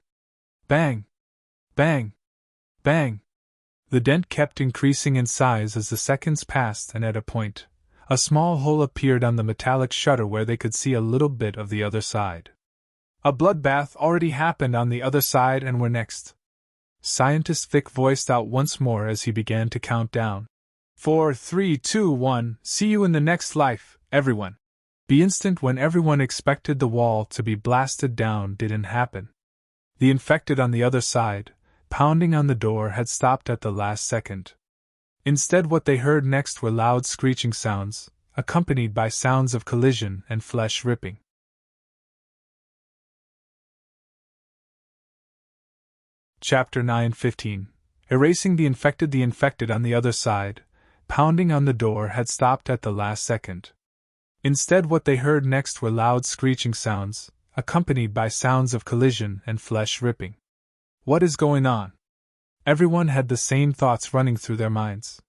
Bang! Bang! Bang! The dent kept increasing in size as the seconds passed, and at a point, a small hole appeared on the metallic shutter where they could see a little bit of the other side. A bloodbath already happened on the other side, and we're next. Scientist Vic voiced out once more as he began to count down. 4, 3, 2, 1, see you in the next life, everyone. The instant when everyone expected the wall to be blasted down didn't happen. The infected on the other side, pounding on the door, had stopped at the last second. Instead, what they heard next were loud screeching sounds, accompanied by sounds of collision and flesh ripping. Chapter 9:15. Erasing the infected on the other side, pounding on the door, had stopped at the last second. Instead, what they heard next were loud screeching sounds, accompanied by sounds of collision and flesh ripping. What is going on? Everyone had the same thoughts running through their minds.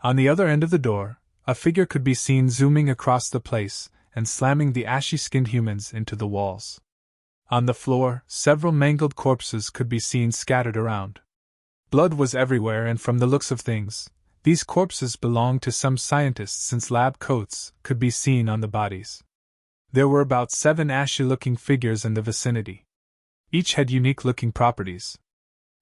On the other end of the door, a figure could be seen zooming across the place and slamming the ashy-skinned humans into the walls. On the floor, several mangled corpses could be seen scattered around. Blood was everywhere, and from the looks of things, these corpses belonged to some scientists, since lab coats could be seen on the bodies. There were about 7 ashy-looking figures in the vicinity. Each had unique-looking properties.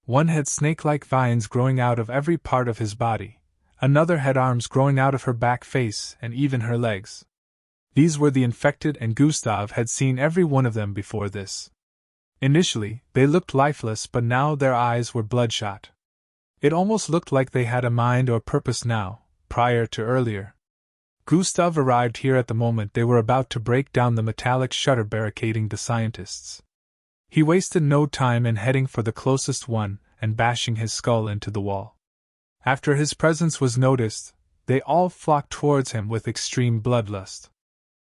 One had snake-like vines growing out of every part of his body. Another had arms growing out of her back face and even her legs. These were the infected, and Gustav had seen every one of them before this. Initially, they looked lifeless, but now their eyes were bloodshot. It almost looked like they had a mind or purpose now, prior to earlier. Gustav arrived here at the moment they were about to break down the metallic shutter barricading the scientists. He wasted no time in heading for the closest one and bashing his skull into the wall. After his presence was noticed, they all flocked towards him with extreme bloodlust.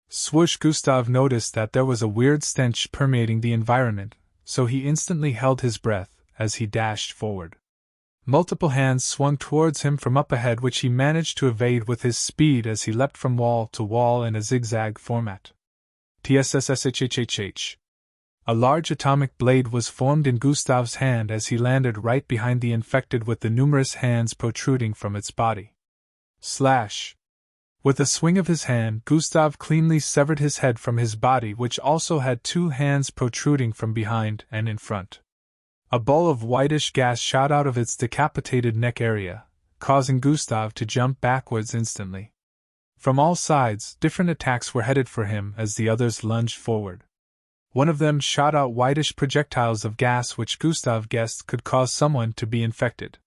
Swoosh! Gustav noticed that there was a weird stench permeating the environment, so he instantly held his breath as he dashed forward. Multiple hands swung towards him from up ahead, which he managed to evade with his speed as he leapt from wall to wall in a zigzag format. TSSSHHHH. A large atomic blade was formed in Gustav's hand as he landed right behind the infected, with the numerous hands protruding from its body. Slash! With a swing of his hand, Gustav cleanly severed his head from his body, which also had 2 hands protruding from behind and in front. A ball of whitish gas shot out of its decapitated neck area, causing Gustav to jump backwards instantly. From all sides, different attacks were headed for him as the others lunged forward. One of them shot out whitish projectiles of gas which Gustav guessed could cause someone to be infected.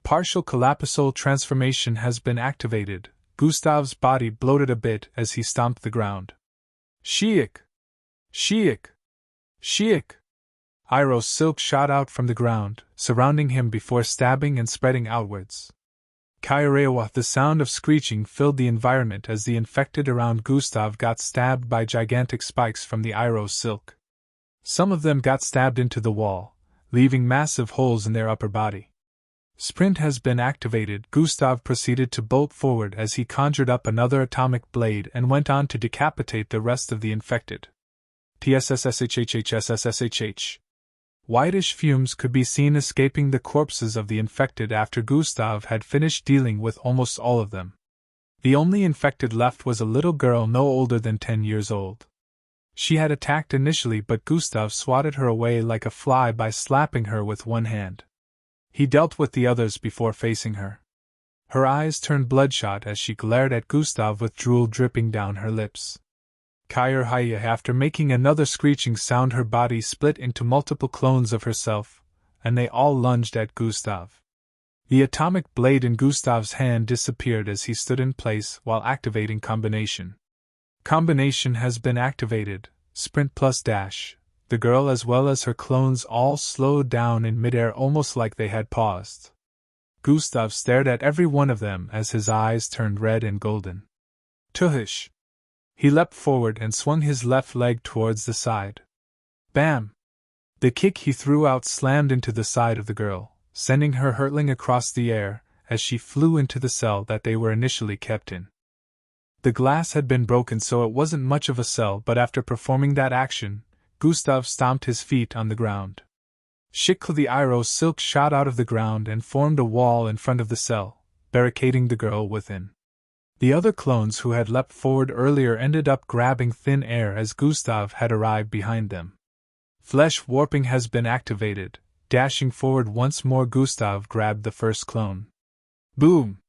Partial collapsal transformation has been activated. Gustav's body bloated a bit as he stomped the ground. Sheik! Sheik! Sheik! Iro's silk shot out from the ground, surrounding him before stabbing and spreading outwards. Kairewa! The sound of screeching filled the environment as the infected around Gustav got stabbed by gigantic spikes from the Iro's silk. Some of them got stabbed into the wall, leaving massive holes in their upper body. Sprint has been activated. Gustav proceeded to bolt forward as he conjured up another atomic blade and went on to decapitate the rest of the infected. TSSSHHHSSSHH. Whitish fumes could be seen escaping the corpses of the infected after Gustav had finished dealing with almost all of them. The only infected left was a little girl no older than 10 years old. She had attacked initially, but Gustav swatted her away like a fly by slapping her with one hand. He dealt with the others before facing her. Her eyes turned bloodshot as she glared at Gustav with drool dripping down her lips. Kyrhaya, after making another screeching sound, her body split into multiple clones of herself, and they all lunged at Gustav. The atomic blade in Gustav's hand disappeared as he stood in place while activating combination. Combination has been activated. Sprint plus dash. The girl as well as her clones all slowed down in midair, almost like they had paused. Gustav stared at every one of them as his eyes turned red and golden. Tuhish! He leapt forward and swung his left leg towards the side. Bam! The kick he threw out slammed into the side of the girl, sending her hurtling across the air as she flew into the cell that they were initially kept in. The glass had been broken, so it wasn't much of a cell, but after performing that action, Gustav stomped his feet on the ground. Shikl the Iroh silk shot out of the ground and formed a wall in front of the cell, barricading the girl within. The other clones who had leapt forward earlier ended up grabbing thin air as Gustav had arrived behind them. Flesh warping has been activated. Dashing forward once more, Gustav grabbed the first clone. Boom!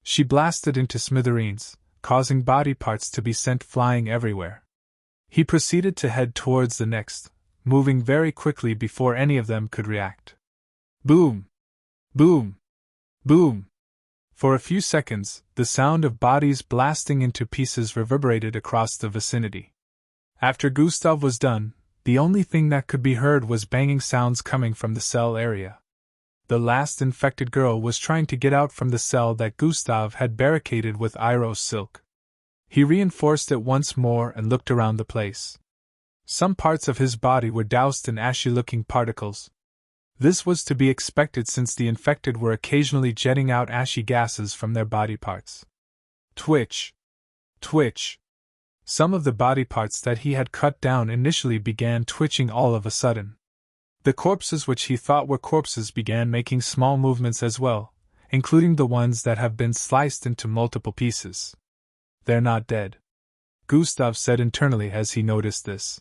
She blasted into smithereens, causing body parts to be sent flying everywhere. He proceeded to head towards the next, moving very quickly before any of them could react. Boom! Boom! Boom! For a few seconds, the sound of bodies blasting into pieces reverberated across the vicinity. After Gustav was done, the only thing that could be heard was banging sounds coming from the cell area. The last infected girl was trying to get out from the cell that Gustav had barricaded with Iroh silk. He reinforced it once more and looked around the place. Some parts of his body were doused in ashy-looking particles. This was to be expected since the infected were occasionally jetting out ashy gases from their body parts. Twitch! Twitch! Some of the body parts that he had cut down initially began twitching all of a sudden. The corpses which he thought were corpses began making small movements as well, including the ones that have been sliced into multiple pieces. They're not dead, Gustav said internally as he noticed this.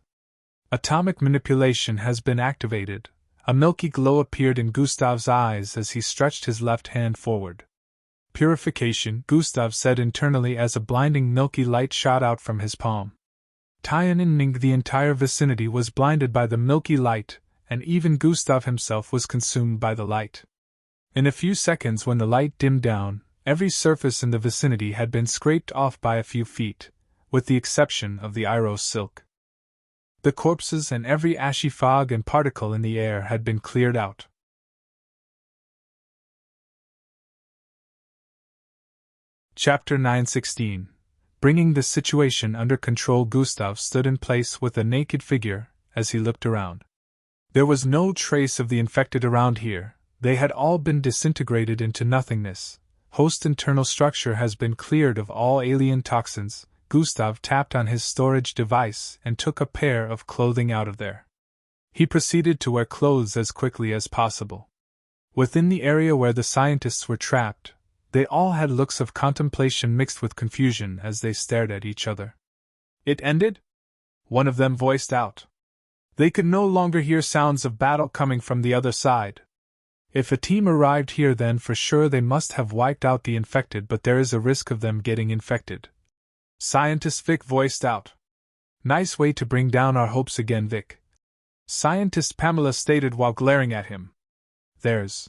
Atomic manipulation has been activated. A milky glow appeared in Gustav's eyes as he stretched his left hand forward. Purification, Gustav said internally as a blinding milky light shot out from his palm. Tianning, the entire vicinity was blinded by the milky light, and even Gustav himself was consumed by the light. In a few seconds, when the light dimmed down, every surface in the vicinity had been scraped off by a few feet, with the exception of the Iroh silk. The corpses and every ashy fog and particle in the air had been cleared out. Chapter 9:16. Bringing the situation under control. Gustav stood in place with a naked figure as he looked around. There was no trace of the infected around here. They had all been disintegrated into nothingness. Host internal structure has been cleared of all alien toxins. Gustav tapped on his storage device and took a pair of clothing out of there. He proceeded to wear clothes as quickly as possible. Within the area where the scientists were trapped, they all had looks of contemplation mixed with confusion as they stared at each other. It ended? One of them voiced out. They could no longer hear sounds of battle coming from the other side. If a team arrived here, then for sure they must have wiped out the infected, but there is a risk of them getting infected. Scientist Vic voiced out. Nice way to bring down our hopes again, Vic. Scientist Pamela stated while glaring at him. There's.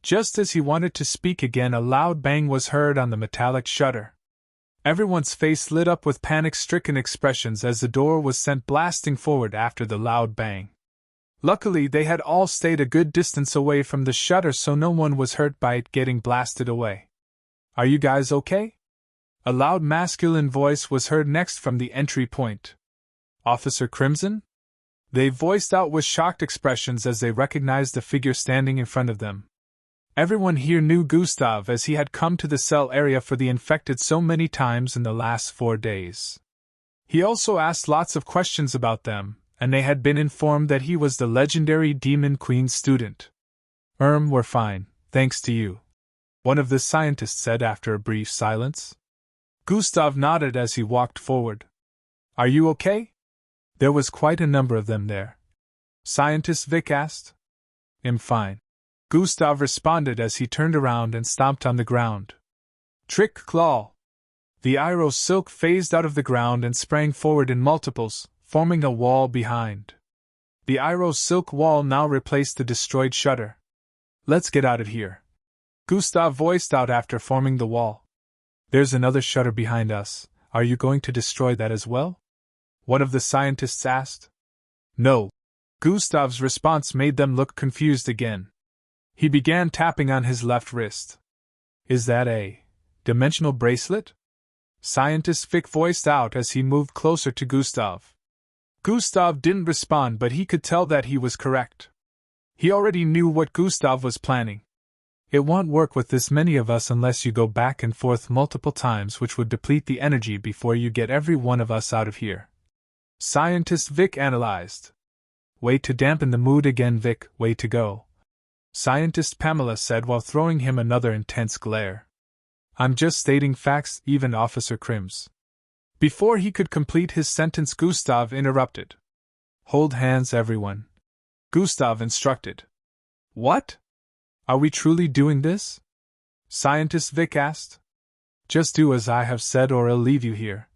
Just as he wanted to speak again, a loud bang was heard on the metallic shutter. Everyone's face lit up with panic-stricken expressions as the door was sent blasting forward after the loud bang. Luckily, they had all stayed a good distance away from the shutter, so no one was hurt by it getting blasted away. Are you guys okay? A loud masculine voice was heard next from the entry point. Officer Crimson? They voiced out with shocked expressions as they recognized the figure standing in front of them. Everyone here knew Gustav as he had come to the cell area for the infected so many times in the last 4 days. He also asked lots of questions about them, and they had been informed that he was the legendary Demon Queen student. We're fine, thanks to you," one of the scientists said after a brief silence. Gustav nodded as he walked forward. "Are you okay?" There was quite a number of them there. Scientist Vic asked. "I'm fine," Gustav responded as he turned around and stomped on the ground. Trick claw! The Iroh silk phased out of the ground and sprang forward in multiples, forming a wall behind. The Iroh silk wall now replaced the destroyed shutter. "Let's get out of here," Gustav voiced out after forming the wall. "There's another shutter behind us. Are you going to destroy that as well?" one of the scientists asked. "No." Gustav's response made them look confused again. He began tapping on his left wrist. "Is that a dimensional bracelet?" Scientist Vic voiced out as he moved closer to Gustav. Gustav didn't respond, but he could tell that he was correct. He already knew what Gustav was planning. "It won't work with this many of us unless you go back and forth multiple times, which would deplete the energy before you get every one of us out of here," Scientist Vic analyzed. "Way to dampen the mood again, Vic, way to go," Scientist Pamela said while throwing him another intense glare. "I'm just stating facts, even Officer Crims." Before he could complete his sentence, Gustav interrupted. "Hold hands, everyone," Gustav instructed. "What? Are we truly doing this?" Scientist Vic asked. "Just do as I have said or I'll leave you here,"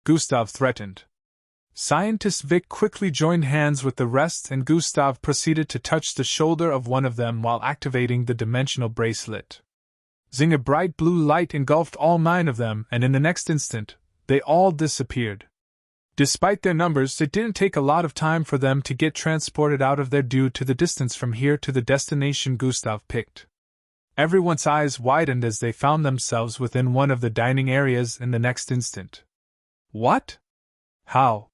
Gustav threatened. Scientist Vic quickly joined hands with the rest, and Gustav proceeded to touch the shoulder of one of them while activating the dimensional bracelet. Zing! A bright blue light engulfed all 9 of them, and in the next instant, they all disappeared. Despite their numbers, it didn't take a lot of time for them to get transported out of there due to the distance from here to the destination Gustav picked. Everyone's eyes widened as they found themselves within one of the dining areas in the next instant. "What? How?"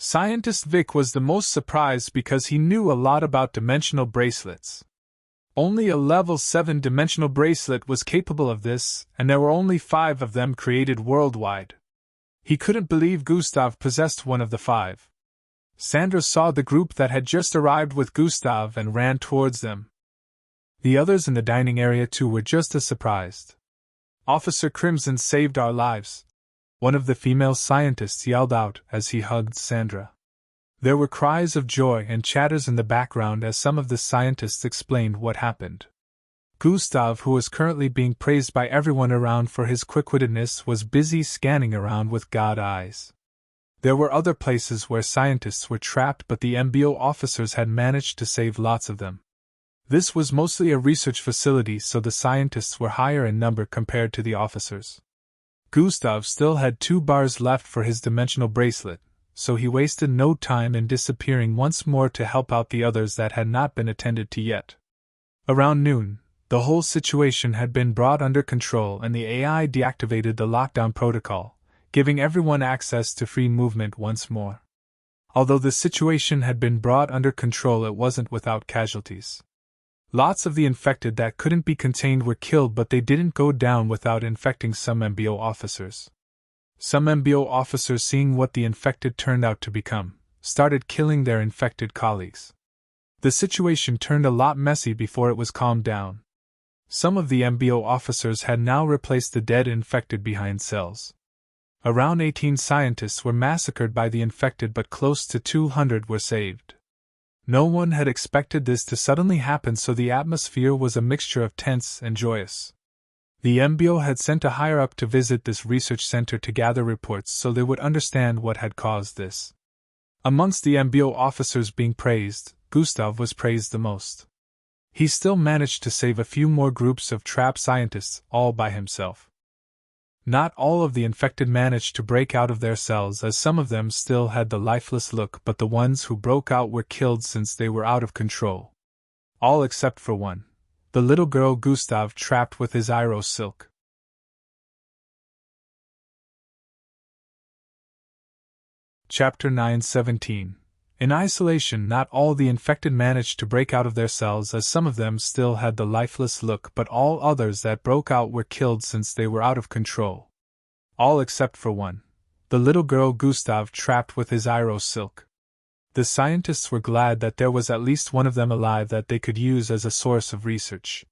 Scientist Vic was the most surprised because he knew a lot about dimensional bracelets. Only a level 7 dimensional bracelet was capable of this, and there were only 5 of them created worldwide. He couldn't believe Gustav possessed one of the 5. Sandra saw the group that had just arrived with Gustav and ran towards them. The others in the dining area too were just as surprised. "Officer Crimson saved our lives," one of the female scientists yelled out as he hugged Sandra. There were cries of joy and chatters in the background as some of the scientists explained what happened. Gustav, who was currently being praised by everyone around for his quick-wittedness, was busy scanning around with god eyes. There were other places where scientists were trapped, but the MBO officers had managed to save lots of them. This was mostly a research facility, so the scientists were higher in number compared to the officers. Gustav still had 2 bars left for his dimensional bracelet, so he wasted no time in disappearing once more to help out the others that had not been attended to yet. Around noon, the whole situation had been brought under control and the AI deactivated the lockdown protocol, giving everyone access to free movement once more. Although the situation had been brought under control, it wasn't without casualties. Lots of the infected that couldn't be contained were killed, but they didn't go down without infecting some MBO officers. Some MBO officers, seeing what the infected turned out to become, started killing their infected colleagues. The situation turned a lot messy before it was calmed down. Some of the MBO officers had now replaced the dead infected behind cells. Around 18 scientists were massacred by the infected, but close to 200 were saved. No one had expected this to suddenly happen, so the atmosphere was a mixture of tense and joyous. The MBO had sent a higher-up to visit this research center to gather reports so they would understand what had caused this. Amongst the MBO officers being praised, Gustav was praised the most. He still managed to save a few more groups of trapped scientists, all by himself. Not all of the infected managed to break out of their cells, as some of them still had the lifeless look, but the ones who broke out were killed since they were out of control. All except for one, the little girl Gustav trapped with his Iroh silk. Chapter 9:17. In isolation, not all the infected managed to break out of their cells, as some of them still had the lifeless look, but all others that broke out were killed since they were out of control. All except for one, the little girl Gustav trapped with his Iro silk. The scientists were glad that there was at least one of them alive that they could use as a source of research.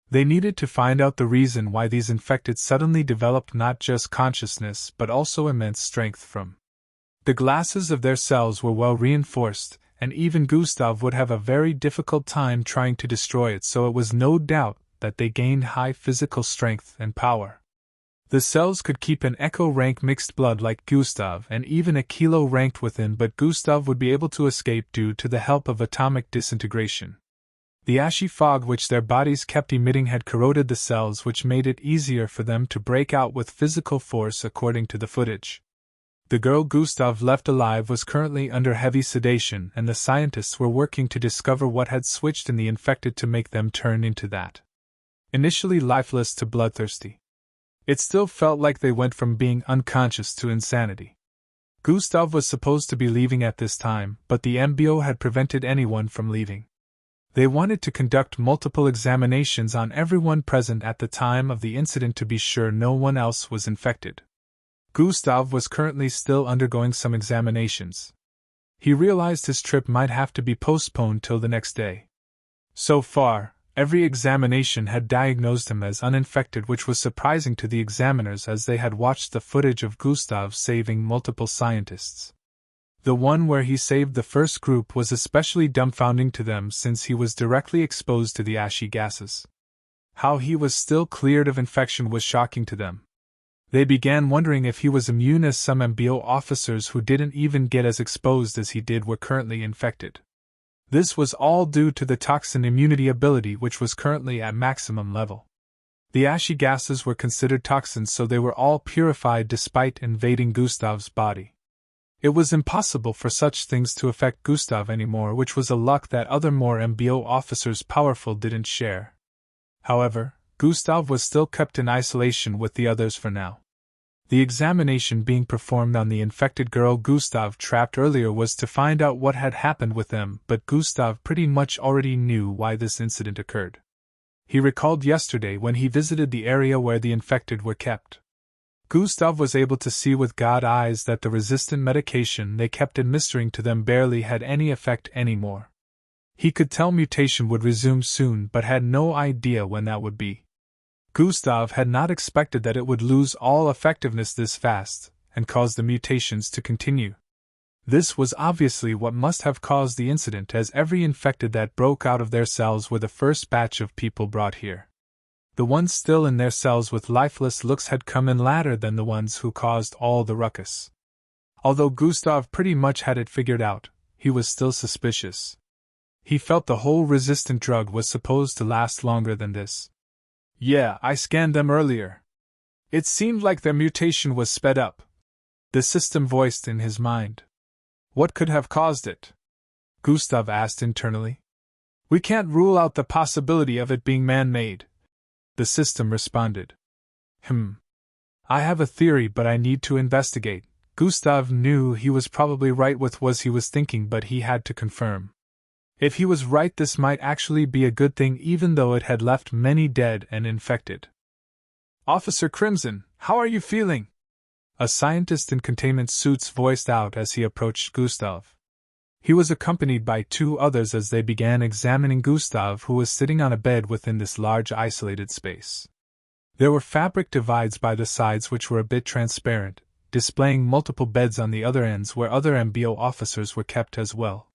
They needed to find out the reason why these infected suddenly developed not just consciousness but also immense strength from. The glasses of their cells were well reinforced, and even Gustav would have a very difficult time trying to destroy it, so it was no doubt that they gained high physical strength and power. The cells could keep an echo rank mixed blood like Gustav and even a kilo ranked within, but Gustav would be able to escape due to the help of atomic disintegration. The ashy fog which their bodies kept emitting had corroded the cells, which made it easier for them to break out with physical force according to the footage. The girl Gustav left alive was currently under heavy sedation, and the scientists were working to discover what had switched in the infected to make them turn into that. Initially lifeless to bloodthirsty. It still felt like they went from being unconscious to insanity. Gustav was supposed to be leaving at this time, but the MBO had prevented anyone from leaving. They wanted to conduct multiple examinations on everyone present at the time of the incident to be sure no one else was infected. Gustav was currently still undergoing some examinations. He realized his trip might have to be postponed till the next day. So far, every examination had diagnosed him as uninfected, which was surprising to the examiners as they had watched the footage of Gustav saving multiple scientists. The one where he saved the first group was especially dumbfounding to them since he was directly exposed to the ashy gases. How he was still cleared of infection was shocking to them. They began wondering if he was immune, as some MBO officers who didn't even get as exposed as he did were currently infected. This was all due to the toxin immunity ability, which was currently at maximum level. The ashy gases were considered toxins, so they were all purified despite invading Gustav's body. It was impossible for such things to affect Gustav anymore, which was a luck that other more MBO officers powerful didn't share. However, Gustav was still kept in isolation with the others for now. The examination being performed on the infected girl Gustav trapped earlier was to find out what had happened with them, but Gustav pretty much already knew why this incident occurred. He recalled yesterday when he visited the area where the infected were kept. Gustav was able to see with God eyes that the resistant medication they kept administering to them barely had any effect anymore. He could tell mutation would resume soon, but had no idea when that would be. Gustav had not expected that it would lose all effectiveness this fast, and cause the mutations to continue. This was obviously what must have caused the incident, as every infected that broke out of their cells were the first batch of people brought here. The ones still in their cells with lifeless looks had come in later than the ones who caused all the ruckus. Although Gustav pretty much had it figured out, he was still suspicious. He felt the whole resistant drug was supposed to last longer than this. Yeah, I scanned them earlier. It seemed like their mutation was sped up. The system voiced in his mind. What could have caused it? Gustav asked internally. We can't rule out the possibility of it being man-made. The system responded. I have a theory, but I need to investigate. Gustav knew he was probably right with what he was thinking, but he had to confirm. If he was right, this might actually be a good thing, even though it had left many dead and infected. Officer Crimson, how are you feeling? A scientist in containment suits voiced out as he approached Gustav. He was accompanied by two others as they began examining Gustav, who was sitting on a bed within this large isolated space. There were fabric divides by the sides which were a bit transparent, displaying multiple beds on the other ends where other MBO officers were kept as well.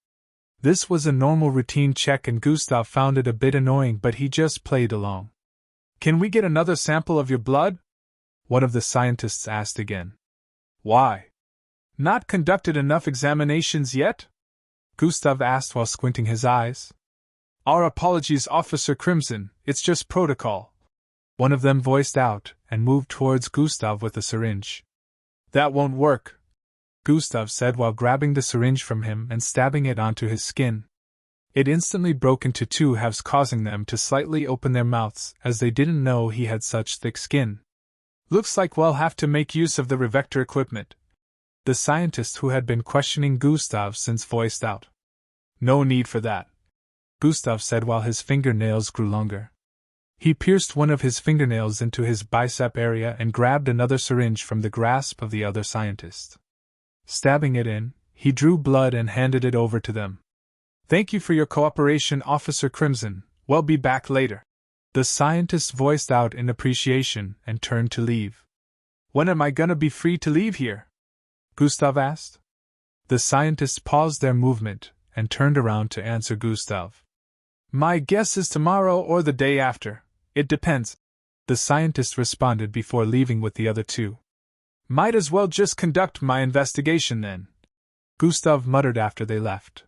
This was a normal routine check, and Gustav found it a bit annoying, but he just played along. Can we get another sample of your blood? One of the scientists asked again. Why? Not conducted enough examinations yet? Gustav asked while squinting his eyes. Our apologies, Officer Crimson, it's just protocol. One of them voiced out, and moved towards Gustav with a syringe. That won't work, Gustav said while grabbing the syringe from him and stabbing it onto his skin. It instantly broke into two halves, causing them to slightly open their mouths, as they didn't know he had such thick skin. Looks like we'll have to make use of the revector equipment. The scientist who had been questioning Gustav since voiced out. No need for that, Gustav said while his fingernails grew longer. He pierced one of his fingernails into his bicep area and grabbed another syringe from the grasp of the other scientist. Stabbing it in, he drew blood and handed it over to them. Thank you for your cooperation, Officer Crimson. We'll be back later. The scientist voiced out in appreciation and turned to leave. When am I gonna be free to leave here? Gustav asked. The scientists paused their movement and turned around to answer Gustav. My guess is tomorrow or the day after. It depends, the scientist responded before leaving with the other two. Might as well just conduct my investigation then, Gustav muttered after they left.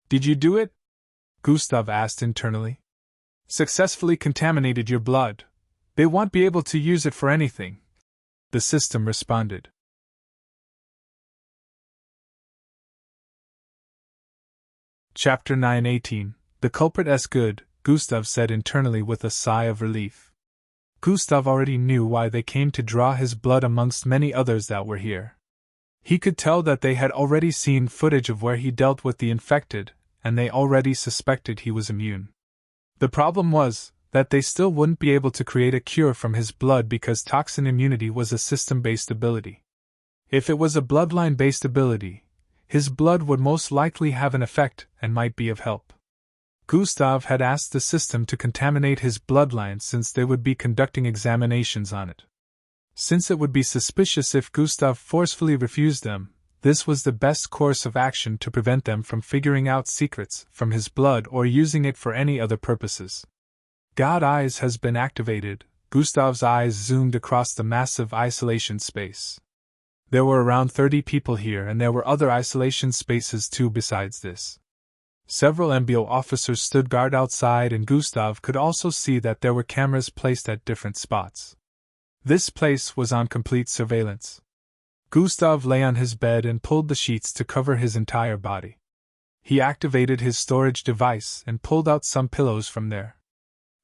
Did you do it? Gustav asked internally. Successfully contaminated your blood. They won't be able to use it for anything, the system responded. Chapter 9:18. The culprit is good, Gustav said internally with a sigh of relief. Gustav already knew why they came to draw his blood amongst many others that were here. He could tell that they had already seen footage of where he dealt with the infected, and they already suspected he was immune. The problem was that they still wouldn't be able to create a cure from his blood because toxin immunity was a system-based ability. If it was a bloodline-based ability, his blood would most likely have an effect and might be of help. Gustav had asked the system to contaminate his bloodline since they would be conducting examinations on it. Since it would be suspicious if Gustav forcefully refused them, this was the best course of action to prevent them from figuring out secrets from his blood or using it for any other purposes. God Eyes has been activated. Gustav's eyes zoomed across the massive isolation space. There were around 30 people here, and there were other isolation spaces too besides this. Several MBO officers stood guard outside, and Gustav could also see that there were cameras placed at different spots. This place was on complete surveillance. Gustav lay on his bed and pulled the sheets to cover his entire body. He activated his storage device and pulled out some pillows from there.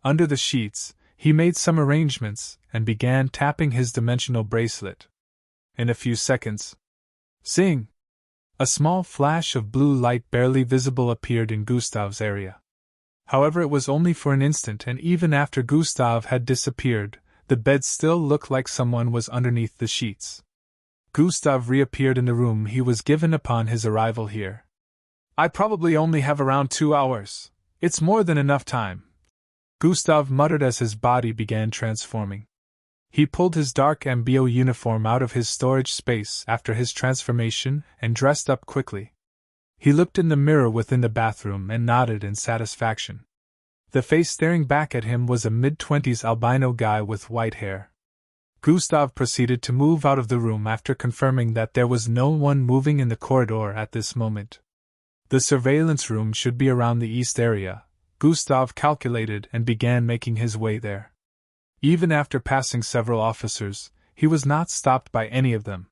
Under the sheets, he made some arrangements and began tapping his dimensional bracelet. In a few seconds, Sing! A small flash of blue light barely visible appeared in Gustav's area. However, it was only for an instant, and even after Gustav had disappeared, the bed still looked like someone was underneath the sheets. Gustav reappeared in the room he was given upon his arrival here. I probably only have around 2 hours. It's more than enough time, Gustav muttered as his body began transforming. He pulled his dark MBO uniform out of his storage space after his transformation and dressed up quickly. He looked in the mirror within the bathroom and nodded in satisfaction. The face staring back at him was a mid-20s albino guy with white hair. Gustav proceeded to move out of the room after confirming that there was no one moving in the corridor at this moment. The surveillance room should be around the east area, Gustav calculated, and began making his way there. Even after passing several officers, he was not stopped by any of them.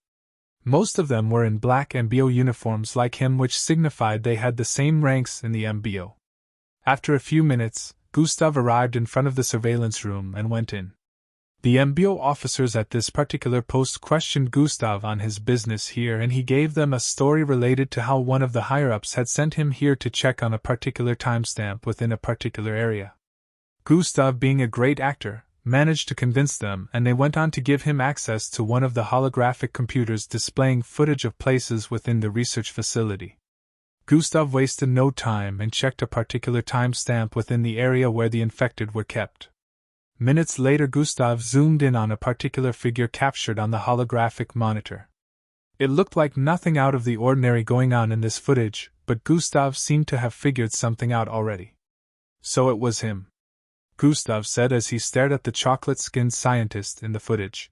Most of them were in black MBO uniforms like him, which signified they had the same ranks in the MBO. After a few minutes, Gustav arrived in front of the surveillance room and went in. The MBO officers at this particular post questioned Gustav on his business here, and he gave them a story related to how one of the higher-ups had sent him here to check on a particular timestamp within a particular area. Gustav, being a great actor, managed to convince them, and they went on to give him access to one of the holographic computers displaying footage of places within the research facility. Gustav wasted no time and checked a particular timestamp within the area where the infected were kept. Minutes later, Gustav zoomed in on a particular figure captured on the holographic monitor. It looked like nothing out of the ordinary going on in this footage, but Gustav seemed to have figured something out already. So it was him, Gustav said as he stared at the chocolate-skinned scientist in the footage.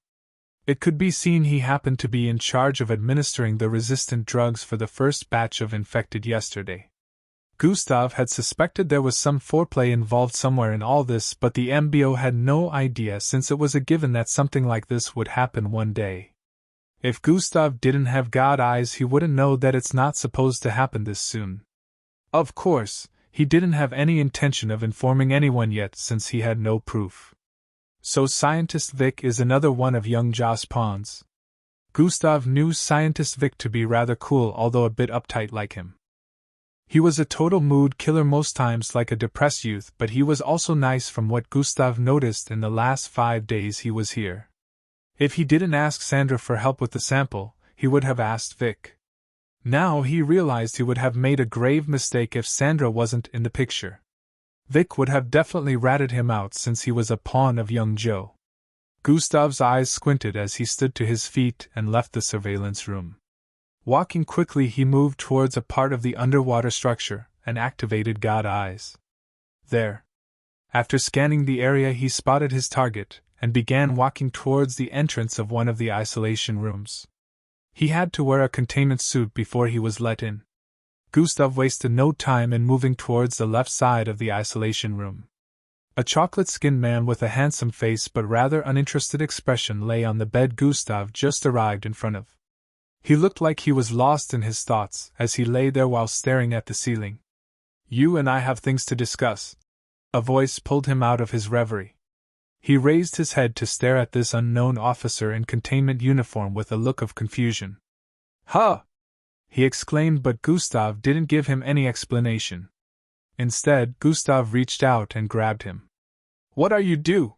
It could be seen he happened to be in charge of administering the resistant drugs for the first batch of infected yesterday. Gustav had suspected there was some foreplay involved somewhere in all this, but the MBO had no idea, since it was a given that something like this would happen one day. If Gustav didn't have God eyes, he wouldn't know that it's not supposed to happen this soon. Of course, he didn't have any intention of informing anyone yet, since he had no proof. So Scientist Vic is another one of young Joss' pawns? Gustav knew Scientist Vic to be rather cool, although a bit uptight like him. He was a total mood killer most times, like a depressed youth, but he was also nice from what Gustav noticed in the last 5 days he was here. If he didn't ask Sandra for help with the sample, he would have asked Vic. Now he realized he would have made a grave mistake if Sandra wasn't in the picture. Vic would have definitely ratted him out since he was a pawn of young Joe. Gustav's eyes squinted as he stood to his feet and left the surveillance room. Walking quickly, he moved towards a part of the underwater structure and activated God Eyes. There. After scanning the area, he spotted his target and began walking towards the entrance of one of the isolation rooms. He had to wear a containment suit before he was let in. Gustav wasted no time in moving towards the left side of the isolation room. A chocolate-skinned man with a handsome face but rather uninterested expression lay on the bed Gustav just arrived in front of. He looked like he was lost in his thoughts as he lay there while staring at the ceiling. "You and I have things to discuss." A voice pulled him out of his reverie. He raised his head to stare at this unknown officer in containment uniform with a look of confusion. "Huh!" he exclaimed, but Gustav didn't give him any explanation. Instead, Gustav reached out and grabbed him. "What are you do?"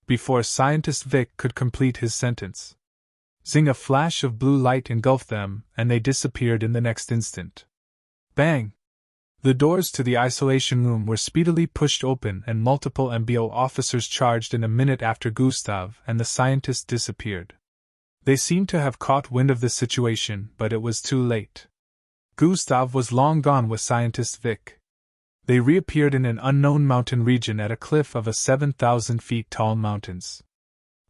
Before Scientist Vic could complete his sentence, zing, a flash of blue light engulfed them, and they disappeared in the next instant. Bang! The doors to the isolation room were speedily pushed open and multiple MBO officers charged in a minute after Gustav and the scientist disappeared. They seemed to have caught wind of the situation, but it was too late. Gustav was long gone with Scientist Vic. They reappeared in an unknown mountain region at a cliff of 7,000 feet tall mountains.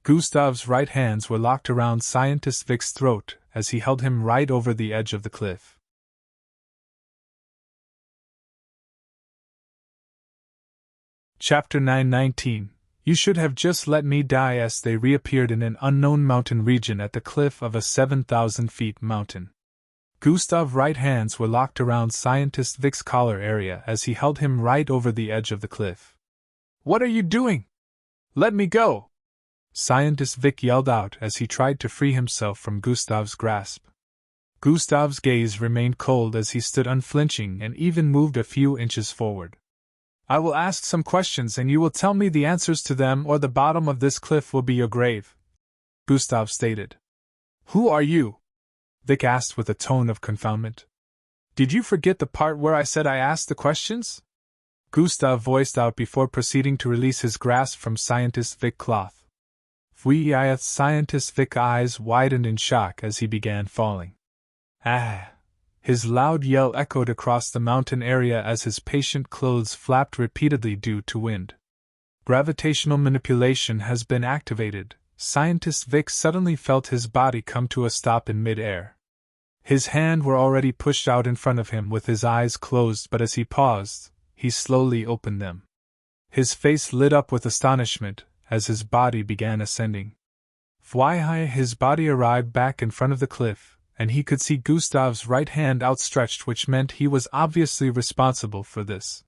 Gustav's right hands were locked around Scientist Vic's throat as he held him right over the edge of the cliff. Chapter 919. You should have just let me die. As they reappeared in an unknown mountain region at the cliff of a 7,000 feet mountain. Gustav's right hands were locked around Scientist Vic's collar area as he held him right over the edge of the cliff. "What are you doing? Let me go!" Scientist Vic yelled out as he tried to free himself from Gustav's grasp. Gustav's gaze remained cold as he stood unflinching and even moved a few inches forward. "I will ask some questions and you will tell me the answers to them, or the bottom of this cliff will be your grave," Gustav stated. "Who are you?" Vic asked with a tone of confoundment. "Did you forget the part where I said I asked the questions?" Gustav voiced out before proceeding to release his grasp from Scientist Vic cloth. Scientist Vic's eyes widened in shock as he began falling. "Ah!" His loud yell echoed across the mountain area as his patient clothes flapped repeatedly due to wind. Gravitational manipulation has been activated. Scientist Vic suddenly felt his body come to a stop in mid-air. His hands were already pushed out in front of him with his eyes closed, but as he paused, he slowly opened them. His face lit up with astonishment as his body began ascending. His body arrived back in front of the cliff, and he could see Gustav's right hand outstretched, which meant he was obviously responsible for this.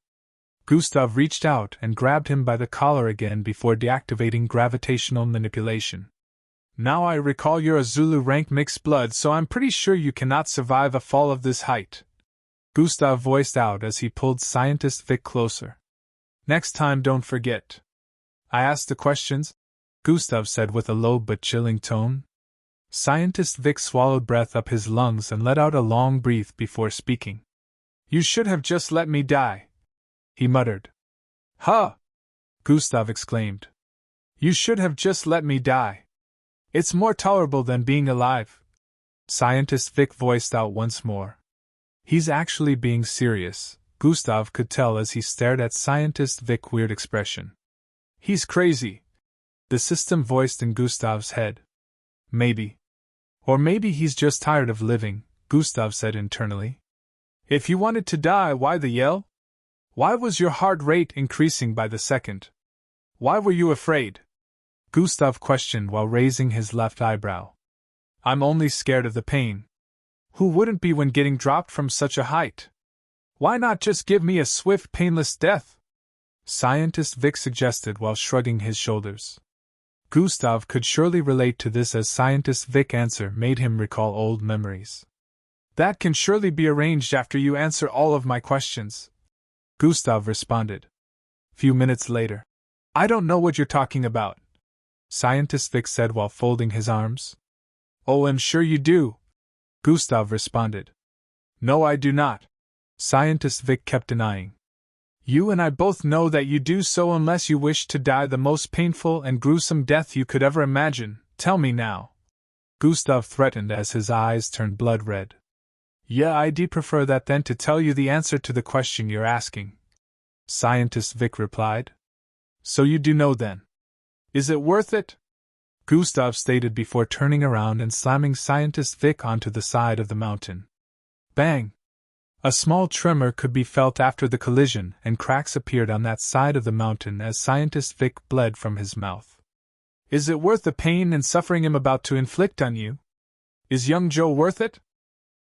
Gustav reached out and grabbed him by the collar again before deactivating gravitational manipulation. "Now I recall you're a Zulu rank mixed blood, so I'm pretty sure you cannot survive a fall of this height," Gustav voiced out as he pulled Scientist Vic closer. "Next time don't forget. I asked the questions," Gustav said with a low but chilling tone. Scientist Vic swallowed breath up his lungs and let out a long breath before speaking. "You should have just let me die," he muttered. "Huh!" Gustav exclaimed. "You should have just let me die. It's more tolerable than being alive," Scientist Vic voiced out once more. He's actually being serious, Gustav could tell as he stared at Scientist Vic's weird expression. "He's crazy," the system voiced in Gustav's head. "Maybe. Or maybe he's just tired of living," Gustav said internally. "If you wanted to die, why the yell? Why was your heart rate increasing by the second? Why were you afraid?" Gustav questioned while raising his left eyebrow. "I'm only scared of the pain. Who wouldn't be when getting dropped from such a height? Why not just give me a swift, painless death?" Scientist Vic suggested while shrugging his shoulders. Gustav could surely relate to this, as Scientist Vic's answer made him recall old memories. That can surely be arranged after you answer all of my questions, Gustav responded. Few minutes later. I don't know what you're talking about, Scientist Vic said while folding his arms. Oh, I'm sure you do, Gustav responded. No, I do not, Scientist Vic kept denying. You and I both know that you do so unless you wish to die the most painful and gruesome death you could ever imagine. Tell me now, Gustav threatened as his eyes turned blood red. Yeah, I'd prefer that than to tell you the answer to the question you're asking, Scientist Vic replied. So you do know then. Is it worth it? Gustav stated before turning around and slamming Scientist Vic onto the side of the mountain. Bang! A small tremor could be felt after the collision, and cracks appeared on that side of the mountain as Scientist Vic bled from his mouth. Is it worth the pain and suffering I'm about to inflict on you? Is young Joe worth it?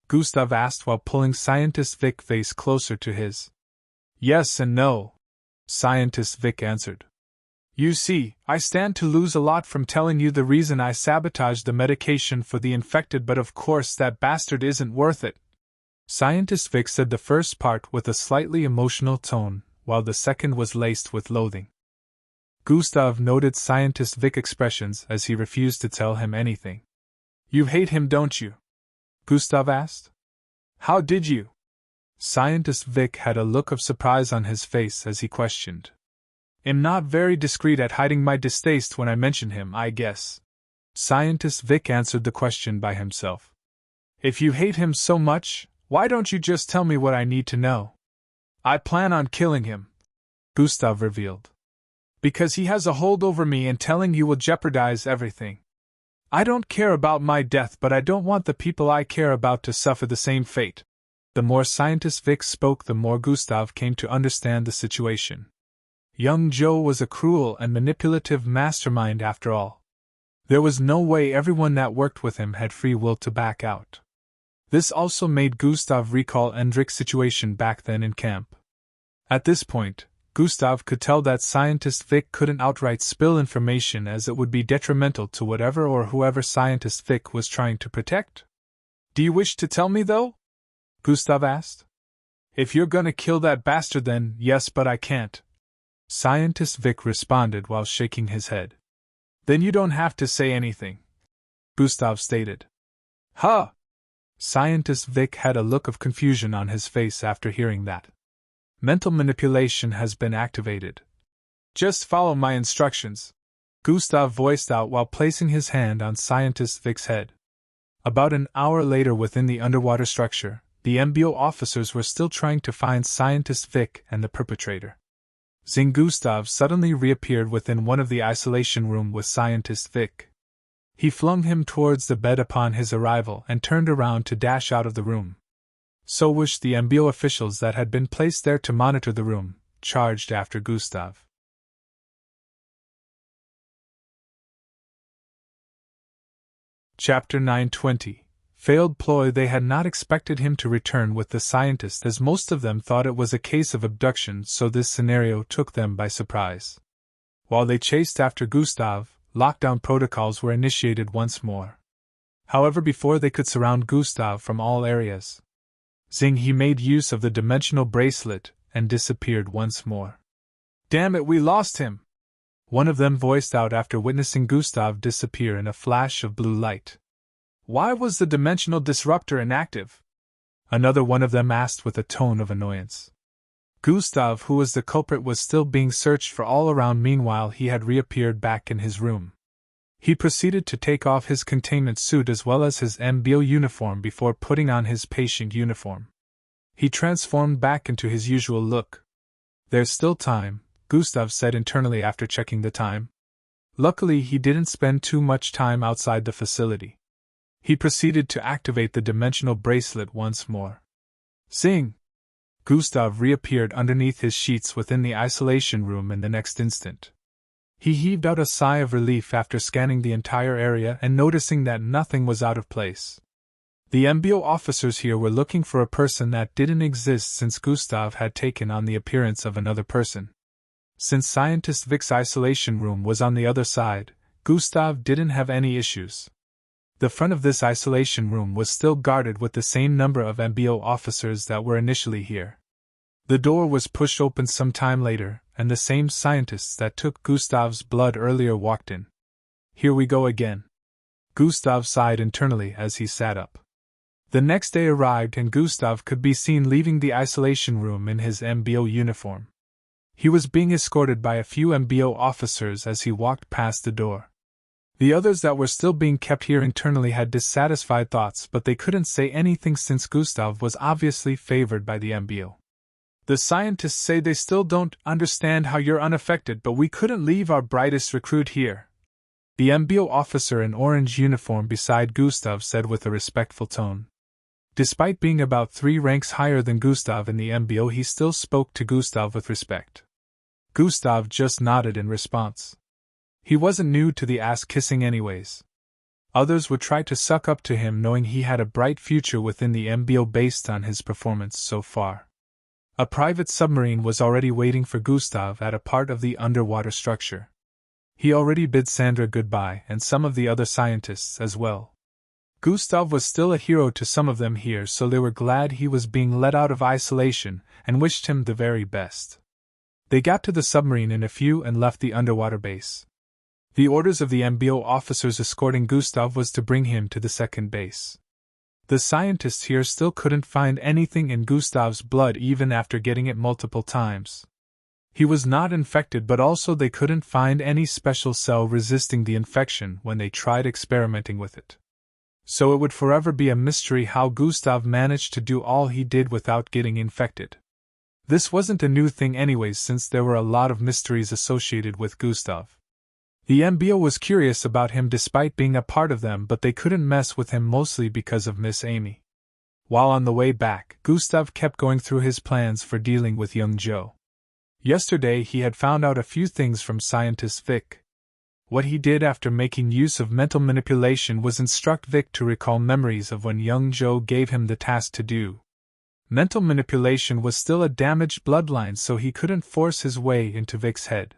Gustav asked while pulling Scientist Vic's face closer to his. Yes and no, Scientist Vic answered. You see, I stand to lose a lot from telling you the reason I sabotaged the medication for the infected, but of course that bastard isn't worth it. Scientist Vic said the first part with a slightly emotional tone, while the second was laced with loathing. Gustav noted Scientist Vic's expressions as he refused to tell him anything. You hate him, don't you? Gustav asked. How did you? Scientist Vic had a look of surprise on his face as he questioned. Am not very discreet at hiding my distaste when I mention him, I guess. Scientist Vic answered the question by himself. If you hate him so much, why don't you just tell me what I need to know? I plan on killing him, Gustav revealed. Because he has a hold over me, and telling you will jeopardize everything. I don't care about my death, but I don't want the people I care about to suffer the same fate. The more Scientist Vic spoke, the more Gustav came to understand the situation. Young Joe was a cruel and manipulative mastermind after all. There was no way everyone that worked with him had free will to back out. This also made Gustav recall Endrick's situation back then in camp. At this point, Gustav could tell that Scientist Vic couldn't outright spill information, as it would be detrimental to whatever or whoever Scientist Vic was trying to protect. Do you wish to tell me, though? Gustav asked. If you're gonna kill that bastard, then yes, but I can't, Scientist Vic responded while shaking his head. Then you don't have to say anything, Gustav stated. Huh! Scientist Vic had a look of confusion on his face after hearing that. Mental manipulation has been activated. Just follow my instructions, Gustav voiced out while placing his hand on Scientist Vic's head. About an hour later, within the underwater structure, the MBO officers were still trying to find Scientist Vic and the perpetrator. Gustav suddenly reappeared within one of the isolation room with Scientist Vic. He flung him towards the bed upon his arrival and turned around to dash out of the room. So wished the MBO officials that had been placed there to monitor the room, charged after Gustav. Chapter 920. Failed ploy. They had not expected him to return with the scientist, as most of them thought it was a case of abduction, so this scenario took them by surprise. While they chased after Gustav, lockdown protocols were initiated once more. However, before they could surround Gustav from all areas, he made use of the dimensional bracelet and disappeared once more. Damn it, we lost him! One of them voiced out after witnessing Gustav disappear in a flash of blue light. Why was the dimensional disruptor inactive? Another one of them asked with a tone of annoyance. Gustav, who was the culprit, was still being searched for all around. Meanwhile, he had reappeared back in his room. He proceeded to take off his containment suit as well as his MBO uniform before putting on his patient uniform. He transformed back into his usual look. There's still time, Gustav said internally after checking the time. Luckily, he didn't spend too much time outside the facility. He proceeded to activate the dimensional bracelet once more. Zing! Gustav reappeared underneath his sheets within the isolation room in the next instant. He heaved out a sigh of relief after scanning the entire area and noticing that nothing was out of place. The MBO officers here were looking for a person that didn't exist, since Gustav had taken on the appearance of another person. Since Scientist Vic's isolation room was on the other side, Gustav didn't have any issues. The front of this isolation room was still guarded with the same number of MBO officers that were initially here. The door was pushed open some time later, and the same scientists that took Gustav's blood earlier walked in. Here we go again. Gustav sighed internally as he sat up. The next day arrived and Gustav could be seen leaving the isolation room in his MBO uniform. He was being escorted by a few MBO officers as he walked past the door. The others that were still being kept here internally had dissatisfied thoughts, but they couldn't say anything since Gustav was obviously favored by the MBO. The scientists say they still don't understand how you're unaffected, but we couldn't leave our brightest recruit here. The MBO officer in orange uniform beside Gustav said with a respectful tone. Despite being about 3 ranks higher than Gustav in the MBO, he still spoke to Gustav with respect. Gustav just nodded in response. He wasn't new to the ass-kissing anyways. Others would try to suck up to him knowing he had a bright future within the MBO based on his performance so far. A private submarine was already waiting for Gustav at a part of the underwater structure. He already bid Sandra goodbye and some of the other scientists as well. Gustav was still a hero to some of them here, so they were glad he was being let out of isolation and wished him the very best. They got to the submarine in a few and left the underwater base. The orders of the MBO officers escorting Gustav was to bring him to the second base. The scientists here still couldn't find anything in Gustav's blood even after getting it multiple times. He was not infected, but also they couldn't find any special cell resisting the infection when they tried experimenting with it. So it would forever be a mystery how Gustav managed to do all he did without getting infected. This wasn't a new thing anyways, since there were a lot of mysteries associated with Gustav. The MBO was curious about him despite being a part of them, but they couldn't mess with him mostly because of Miss Amy. While on the way back, Gustav kept going through his plans for dealing with young Joe. Yesterday he had found out a few things from scientist Vic. What he did after making use of mental manipulation was instruct Vic to recall memories of when young Joe gave him the task to do. Mental manipulation was still a damaged bloodline, so he couldn't force his way into Vic's head.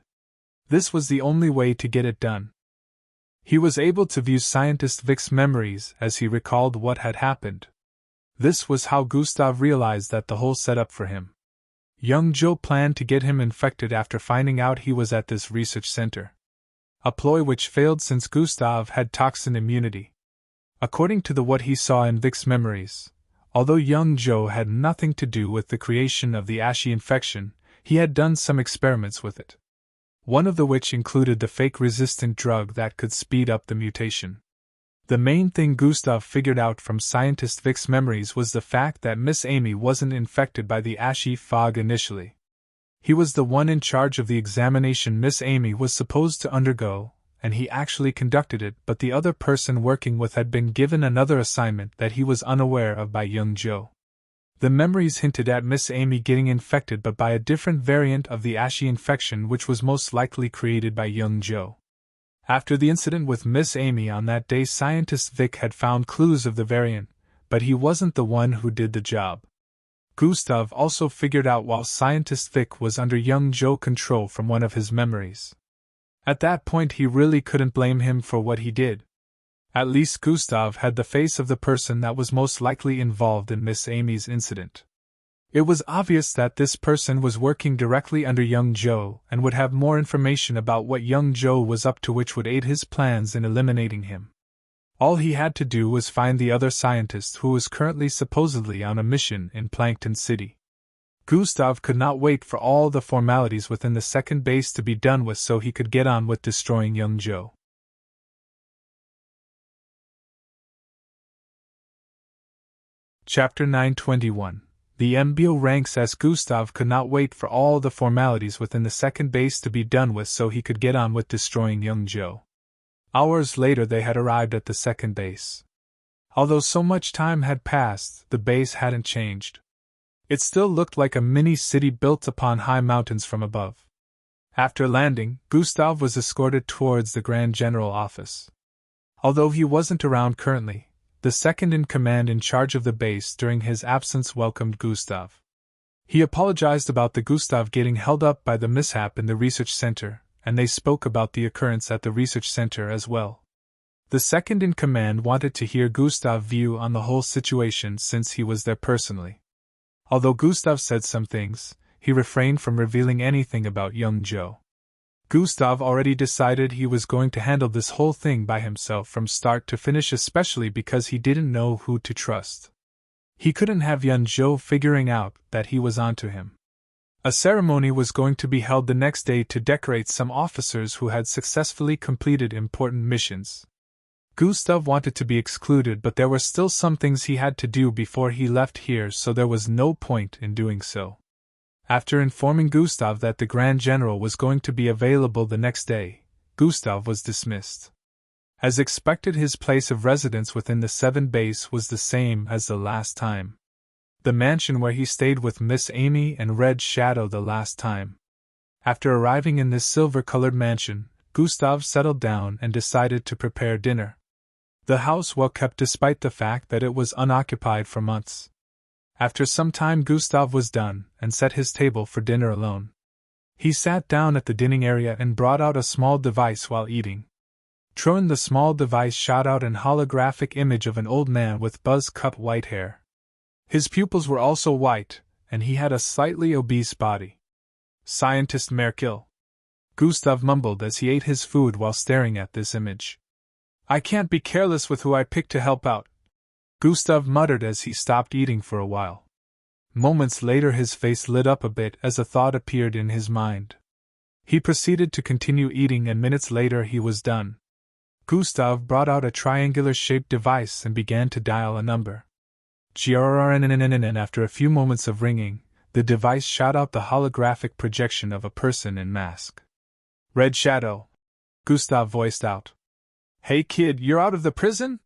This was the only way to get it done. He was able to view scientist Vic's memories as he recalled what had happened. This was how Gustav realized that the whole setup for him. Young Joe planned to get him infected after finding out he was at this research center. A ploy which failed since Gustav had toxin immunity. According to what he saw in Vic's memories, although young Joe had nothing to do with the creation of the ashy infection, he had done some experiments with it. One of which included the fake resistant drug that could speed up the mutation. The main thing Gustav figured out from scientist Vic's memories was the fact that Miss Amy wasn't infected by the ashy fog initially. He was the one in charge of the examination Miss Amy was supposed to undergo, and he actually conducted it, but the other person working with had been given another assignment that he was unaware of by young Joe. The memories hinted at Miss Amy getting infected, but by a different variant of the ashy infection which was most likely created by young Joe. After the incident with Miss Amy on that day, scientist Vic had found clues of the variant, but he wasn't the one who did the job. Gustav also figured out while scientist Vic was under young Joe control from one of his memories. At that point he really couldn't blame him for what he did. At least Gustav had the face of the person that was most likely involved in Miss Amy's incident. It was obvious that this person was working directly under young Joe and would have more information about what young Joe was up to, which would aid his plans in eliminating him. All he had to do was find the other scientist who was currently supposedly on a mission in Plankton City. Gustav could not wait for all the formalities within the second base to be done with so he could get on with destroying young Joe. Chapter 921. The MBO ranks. As Gustav could not wait for all the formalities within the second base to be done with so he could get on with destroying young Joe. Hours later they had arrived at the second base. Although so much time had passed, the base hadn't changed. It still looked like a mini-city built upon high mountains from above. After landing, Gustav was escorted towards the Grand General office. Although he wasn't around currently, the second-in-command in charge of the base during his absence welcomed Gustav. He apologized about the Gustav getting held up by the mishap in the research center, and they spoke about the occurrence at the research center as well. The second in command wanted to hear Gustav's view on the whole situation since he was there personally. Although Gustav said some things, he refrained from revealing anything about young Joe. Gustav already decided he was going to handle this whole thing by himself from start to finish, especially because he didn't know who to trust. He couldn't have young Joe figuring out that he was onto him. A ceremony was going to be held the next day to decorate some officers who had successfully completed important missions. Gustav wanted to be excluded, but there were still some things he had to do before he left here, so there was no point in doing so. After informing Gustav that the Grand General was going to be available the next day, Gustav was dismissed. As expected, his place of residence within the 7 base was the same as the last time. The mansion where he stayed with Miss Amy and Red Shadow the last time. After arriving in this silver-colored mansion, Gustav settled down and decided to prepare dinner. The house well kept despite the fact that it was unoccupied for months. After some time, Gustav was done and set his table for dinner alone. He sat down at the dining area and brought out a small device while eating. Throwing the small device shot out an holographic image of an old man with buzz-cut white hair. His pupils were also white, and he had a slightly obese body. Scientist Merkill. Gustav mumbled as he ate his food while staring at this image. I can't be careless with who I pick to help out, Gustav muttered as he stopped eating for a while. Moments later his face lit up a bit as a thought appeared in his mind. He proceeded to continue eating, and minutes later he was done. Gustav brought out a triangular-shaped device and began to dial a number. And after a few moments of ringing, the device shot out the holographic projection of a person in mask. Red Shadow, Gustav voiced out. Hey kid, you're out of the prison?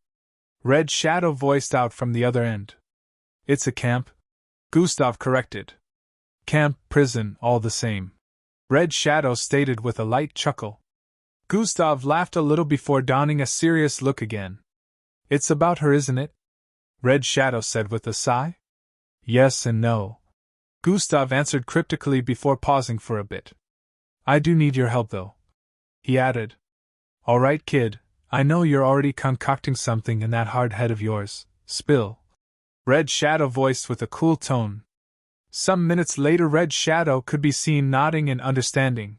Red Shadow voiced out from the other end. It's a camp, Gustav corrected. Camp, prison, all the same, Red Shadow stated with a light chuckle. Gustav laughed a little before donning a serious look again. It's about her, isn't it? Red Shadow said with a sigh. Yes and no, Gustav answered cryptically before pausing for a bit. I do need your help though, he added. All right kid, I know you're already concocting something in that hard head of yours. Spill, Red Shadow voiced with a cool tone. Some minutes later Red Shadow could be seen nodding in understanding.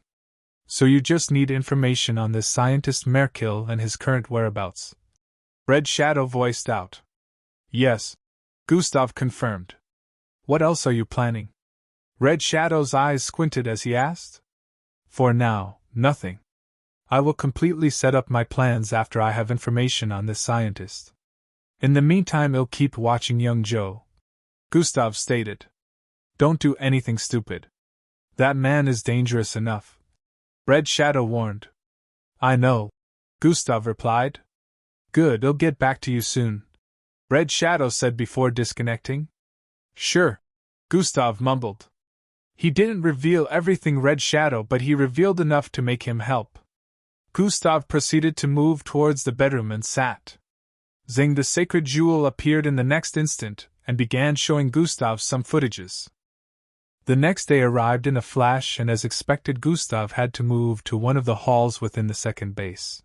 So you just need information on this scientist Merkill and his current whereabouts? Red Shadow voiced out. Yes, Gustav confirmed. What else are you planning? Red Shadow's eyes squinted as he asked. For now, nothing. I will completely set up my plans after I have information on this scientist. In the meantime, I'll keep watching young Joe, Gustav stated. Don't do anything stupid. That man is dangerous enough, Red Shadow warned. I know, Gustav replied. Good, I'll get back to you soon, Red Shadow said before disconnecting. Sure, Gustav mumbled. He didn't reveal everything Red Shadow, but he revealed enough to make him help. Gustav proceeded to move towards the bedroom and sat. Zing, the sacred jewel appeared in the next instant and began showing Gustav some footages. The next day arrived in a flash, and as expected Gustav had to move to one of the halls within the 2nd base.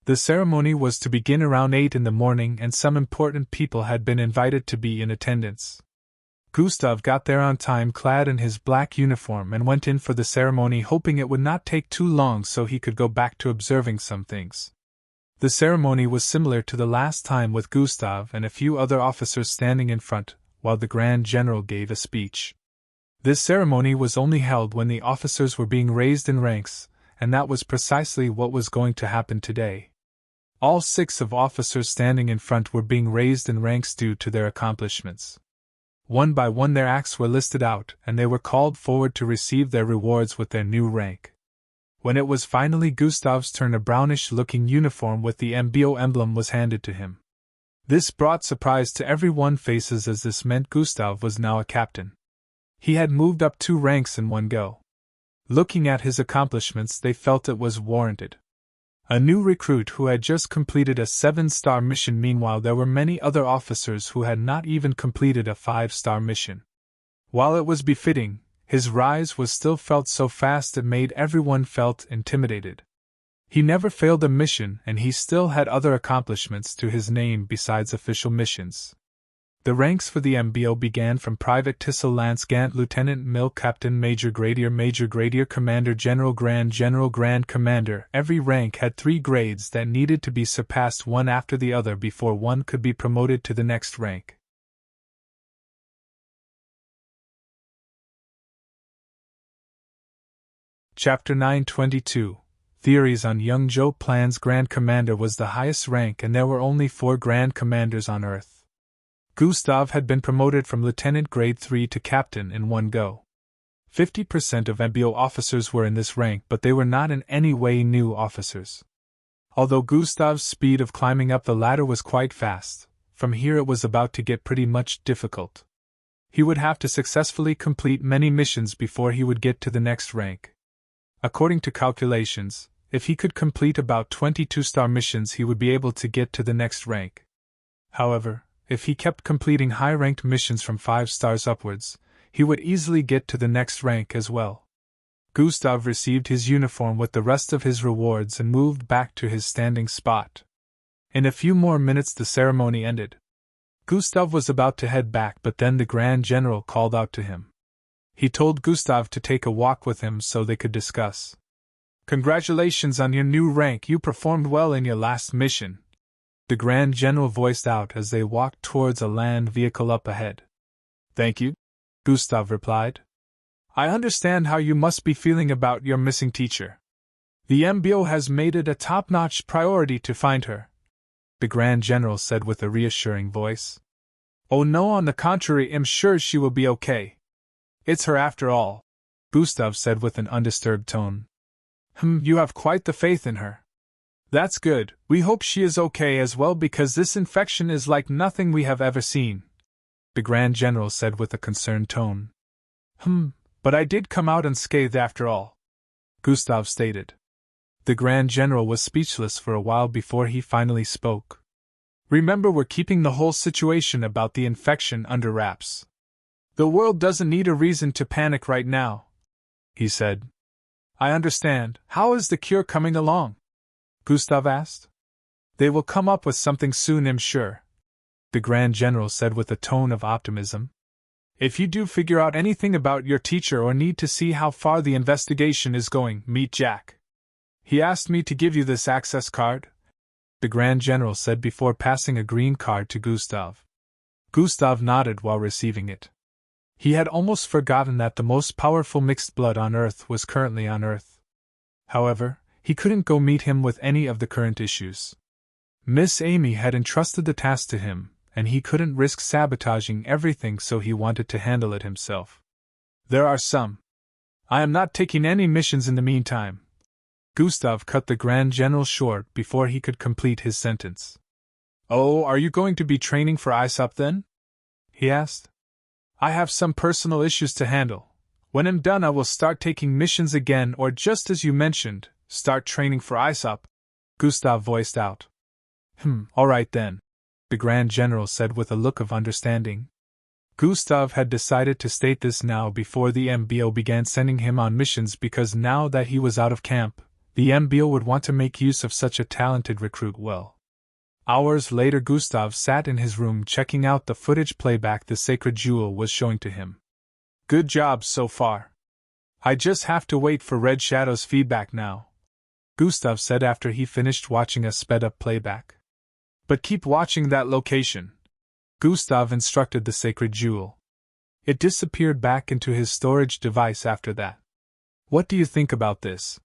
The ceremony was to begin around 8 in the morning, and some important people had been invited to be in attendance. Gustav got there on time clad in his black uniform and went in for the ceremony, hoping it would not take too long so he could go back to observing some things. The ceremony was similar to the last time, with Gustav and a few other officers standing in front, while the Grand General gave a speech. This ceremony was only held when the officers were being raised in ranks, and that was precisely what was going to happen today. All 6 of officers standing in front were being raised in ranks due to their accomplishments. One by one their acts were listed out, and they were called forward to receive their rewards with their new rank. When it was finally Gustav's turn, a brownish-looking uniform with the MBO emblem was handed to him. This brought surprise to everyone's faces, as this meant Gustav was now a captain. He had moved up 2 ranks in one go. Looking at his accomplishments, they felt it was warranted. A new recruit who had just completed a 7-star mission. Meanwhile, there were many other officers who had not even completed a 5-star mission. While it was befitting, His rise was still felt so fast it made everyone felt intimidated. He never failed a mission, and he still had other accomplishments to his name besides official missions. The ranks for the MBO began from Private Tissel, Lance Gant, Lieutenant Mill, Captain, Major Gradier, Commander, General, Grand Commander. Every rank had 3 grades that needed to be surpassed one after the other before one could be promoted to the next rank. Chapter 922. Theories on Young Joe Plans. Grand Commander was the highest rank, and there were only 4 Grand Commanders on Earth. Gustav had been promoted from Lieutenant Grade 3 to Captain in one go. 50% of MBO officers were in this rank, but they were not in any way new officers. Although Gustav's speed of climbing up the ladder was quite fast, from here it was about to get pretty much difficult. He would have to successfully complete many missions before he would get to the next rank. According to calculations, if he could complete about 22-star missions, he would be able to get to the next rank. However, if he kept completing high-ranked missions from 5 stars upwards, he would easily get to the next rank as well. Gustav received his uniform with the rest of his rewards and moved back to his standing spot. In a few more minutes the ceremony ended. Gustav was about to head back, but then the Grand General called out to him. He told Gustav to take a walk with him so they could discuss. "Congratulations on your new rank, you performed well in your last mission," the Grand General voiced out as they walked towards a land vehicle up ahead. "Thank you," Gustav replied. "I understand how you must be feeling about your missing teacher. The MBO has made it a top-notch priority to find her," the Grand General said with a reassuring voice. "Oh no, on the contrary, I'm sure she will be okay. It's her after all," Gustav said with an undisturbed tone. You have quite the faith in her. That's good, we hope she is okay as well because this infection is like nothing we have ever seen," the Grand General said with a concerned tone. But I did come out unscathed after all," Gustav stated. The Grand General was speechless for a while before he finally spoke. "Remember, we're keeping the whole situation about the infection under wraps. The world doesn't need a reason to panic right now," he said. "I understand. How is the cure coming along?" Gustav asked. "They will come up with something soon, I'm sure," the Grand General said with a tone of optimism. "If you do figure out anything about your teacher or need to see how far the investigation is going, meet Jack. He asked me to give you this access card," the Grand General said before passing a green card to Gustav. Gustav nodded while receiving it. He had almost forgotten that the most powerful mixed blood on Earth was currently on Earth. However, he couldn't go meet him with any of the current issues. Miss Amy had entrusted the task to him, and he couldn't risk sabotaging everything, so he wanted to handle it himself. "There are some. I am not taking any missions in the meantime." Gustav cut the Grand General short before he could complete his sentence. "Oh, are you going to be training for ISOP then?" he asked. "I have some personal issues to handle. When I'm done I will start taking missions again, or just as you mentioned, start training for ISOP," Gustav voiced out. All right then," the Grand General said with a look of understanding. Gustav had decided to state this now before the MBO began sending him on missions because now that he was out of camp, the MBO would want to make use of such a talented recruit well. Hours later Gustav sat in his room checking out the footage playback the Sacred Jewel was showing to him. "Good job so far. I just have to wait for Red Shadow's feedback now," Gustav said after he finished watching a sped-up playback. "But keep watching that location," Gustav instructed the Sacred Jewel. It disappeared back into his storage device after that. "What do you think about this?"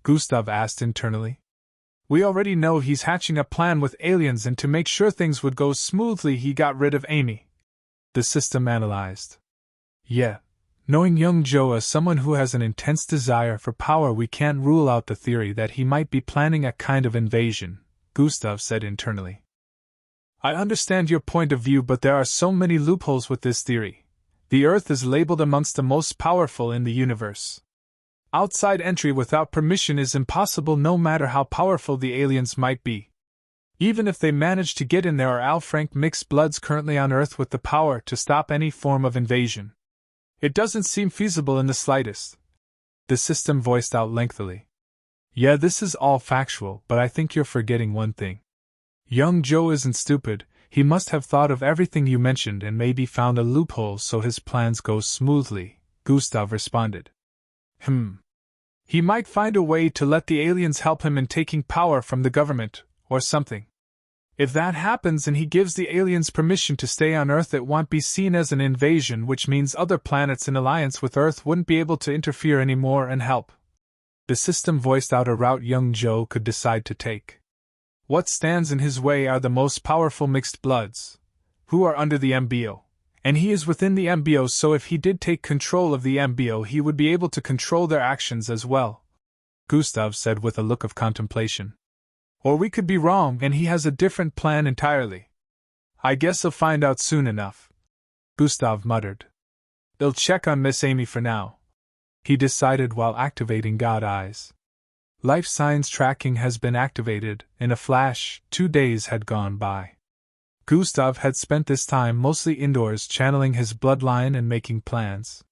Gustav asked internally. "We already know he's hatching a plan with aliens, and to make sure things would go smoothly he got rid of Amy," the system analyzed. "Yeah. Knowing young Joe as someone who has an intense desire for power, we can't rule out the theory that he might be planning a kind of invasion," Gustav said internally. "I understand your point of view, but there are so many loopholes with this theory. The Earth is labeled amongst the most powerful in the universe. Outside entry without permission is impossible no matter how powerful the aliens might be. Even if they manage to get in, there are Alfrank mixed bloods currently on Earth with the power to stop any form of invasion. It doesn't seem feasible in the slightest. The system voiced out lengthily. Yeah, this is all factual, but I think you're forgetting one thing. Young Joe isn't stupid. He must have thought of everything you mentioned and maybe found a loophole so his plans go smoothly, Gustav responded. He might find a way to let the aliens help him in taking power from the government, or something. If that happens and he gives the aliens permission to stay on Earth, it won't be seen as an invasion, which means other planets in alliance with Earth wouldn't be able to interfere anymore and help. The system voiced out a route young Joe could decide to take. What stands in his way are the most powerful mixed bloods, who are under the MBO, and he is within the MBO, so if he did take control of the MBO, he would be able to control their actions as well, Gustav said with a look of contemplation. Or we could be wrong and he has a different plan entirely. I guess he'll find out soon enough, Gustav muttered. They'll check on Miss Amy for now, he decided while activating God Eyes. Life signs tracking has been activated. In a flash, 2 days had gone by. Gustav had spent this time mostly indoors channeling his bloodline and making plans.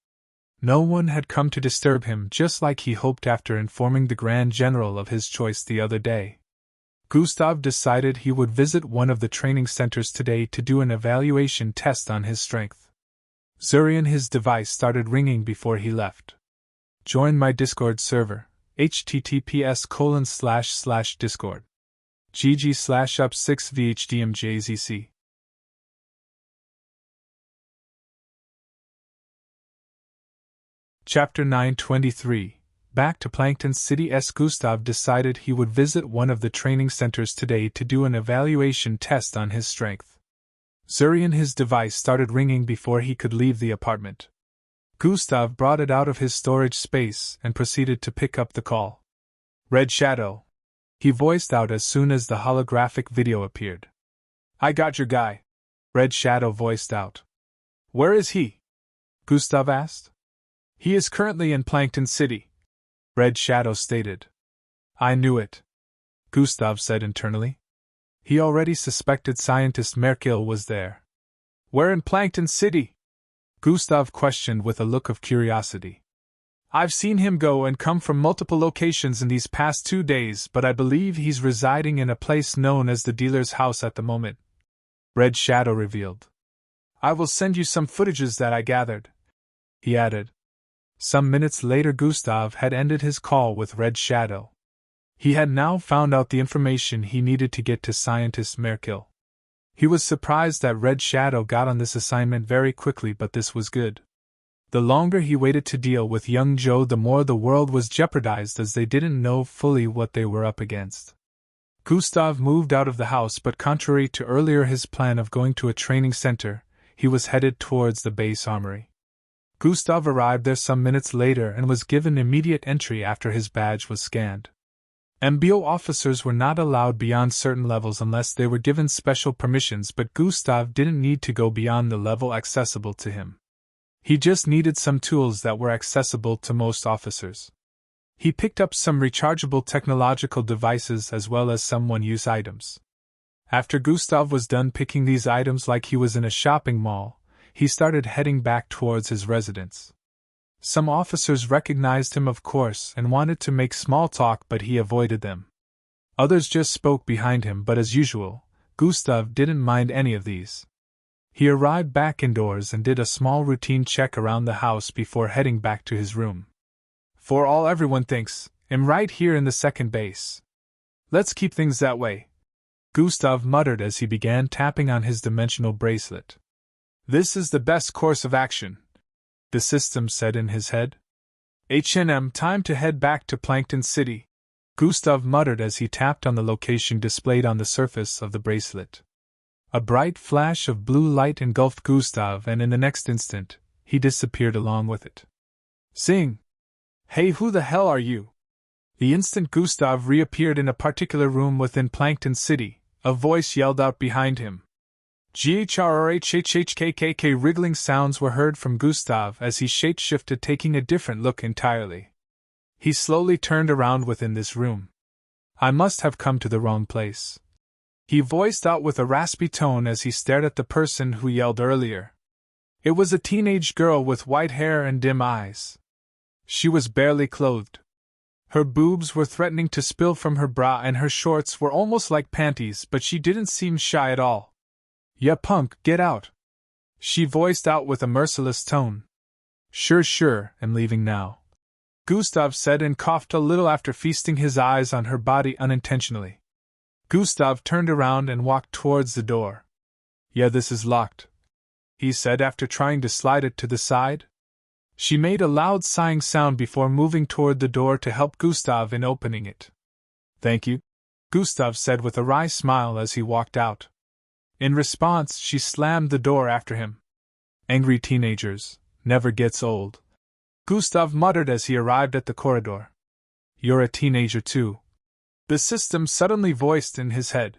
No one had come to disturb him, just like he hoped after informing the Grand General of his choice the other day. Gustav decided he would visit one of the training centers today to do an evaluation test on his strength. Serene, his device started ringing before he left. Join my Discord server. https://discord. gg/up6vhdmjzc. Chapter 923. Back to Plankton City. Gustav decided he would visit one of the training centers today to do an evaluation test on his strength. Serene, his device started ringing before he could leave the apartment. Gustav brought it out of his storage space and proceeded to pick up the call. Red Shadow, he voiced out as soon as the holographic video appeared. I got your guy, Red Shadow voiced out. Where is he? Gustav asked. He is currently in Plankton City, Red Shadow stated. I knew it, Gustav said internally. He already suspected scientist Merkel was there. Where in Plankton City? Gustav questioned with a look of curiosity. I've seen him go and come from multiple locations in these past 2 days, but I believe he's residing in a place known as the dealer's house at the moment, Red Shadow revealed. I will send you some footages that I gathered, he added. Some minutes later, Gustav had ended his call with Red Shadow. He had now found out the information he needed to get to scientist Merkel. He was surprised that Red Shadow got on this assignment very quickly, but this was good. The longer he waited to deal with young Joe, the more the world was jeopardized, as they didn't know fully what they were up against. Gustav moved out of the house, but contrary to earlier his plan of going to a training center, he was headed towards the base armory. Gustav arrived there some minutes later and was given immediate entry after his badge was scanned. MBO officers were not allowed beyond certain levels unless they were given special permissions, but Gustav didn't need to go beyond the level accessible to him. He just needed some tools that were accessible to most officers. He picked up some rechargeable technological devices as well as some one-use items. After Gustav was done picking these items like he was in a shopping mall, he started heading back towards his residence. Some officers recognized him, of course, and wanted to make small talk, but he avoided them. Others just spoke behind him, but as usual, Gustav didn't mind any of these. He arrived back indoors and did a small routine check around the house before heading back to his room. For all everyone thinks, I'm right here in the second base. Let's keep things that way, Gustav muttered as he began tapping on his dimensional bracelet. This is the best course of action, the system said in his head. Time to head back to Plankton City, Gustav muttered as he tapped on the location displayed on the surface of the bracelet. A bright flash of blue light engulfed Gustav, and in the next instant, he disappeared along with it. Sing! Hey, who the hell are you? The instant Gustav reappeared in a particular room within Plankton City, a voice yelled out behind him. GHRHHHKKK. Wriggling sounds were heard from Gustav as he shape-shifted, taking a different look entirely. He slowly turned around within this room. I must have come to the wrong place, he voiced out with a raspy tone as he stared at the person who yelled earlier. It was a teenage girl with white hair and dim eyes. She was barely clothed. Her boobs were threatening to spill from her bra and her shorts were almost like panties, but she didn't seem shy at all. "Ya punk, get out!" she voiced out with a merciless tone. Sure, I'm leaving now," Gustav said and coughed a little after feasting his eyes on her body unintentionally. Gustav turned around and walked towards the door. "Yeah, this is locked," he said after trying to slide it to the side. She made a loud sighing sound before moving toward the door to help Gustav in opening it. "Thank you," Gustav said with a wry smile as he walked out. In response, she slammed the door after him. "Angry teenagers, never gets old," Gustav muttered as he arrived at the corridor. "You're a teenager too," the system suddenly voiced in his head.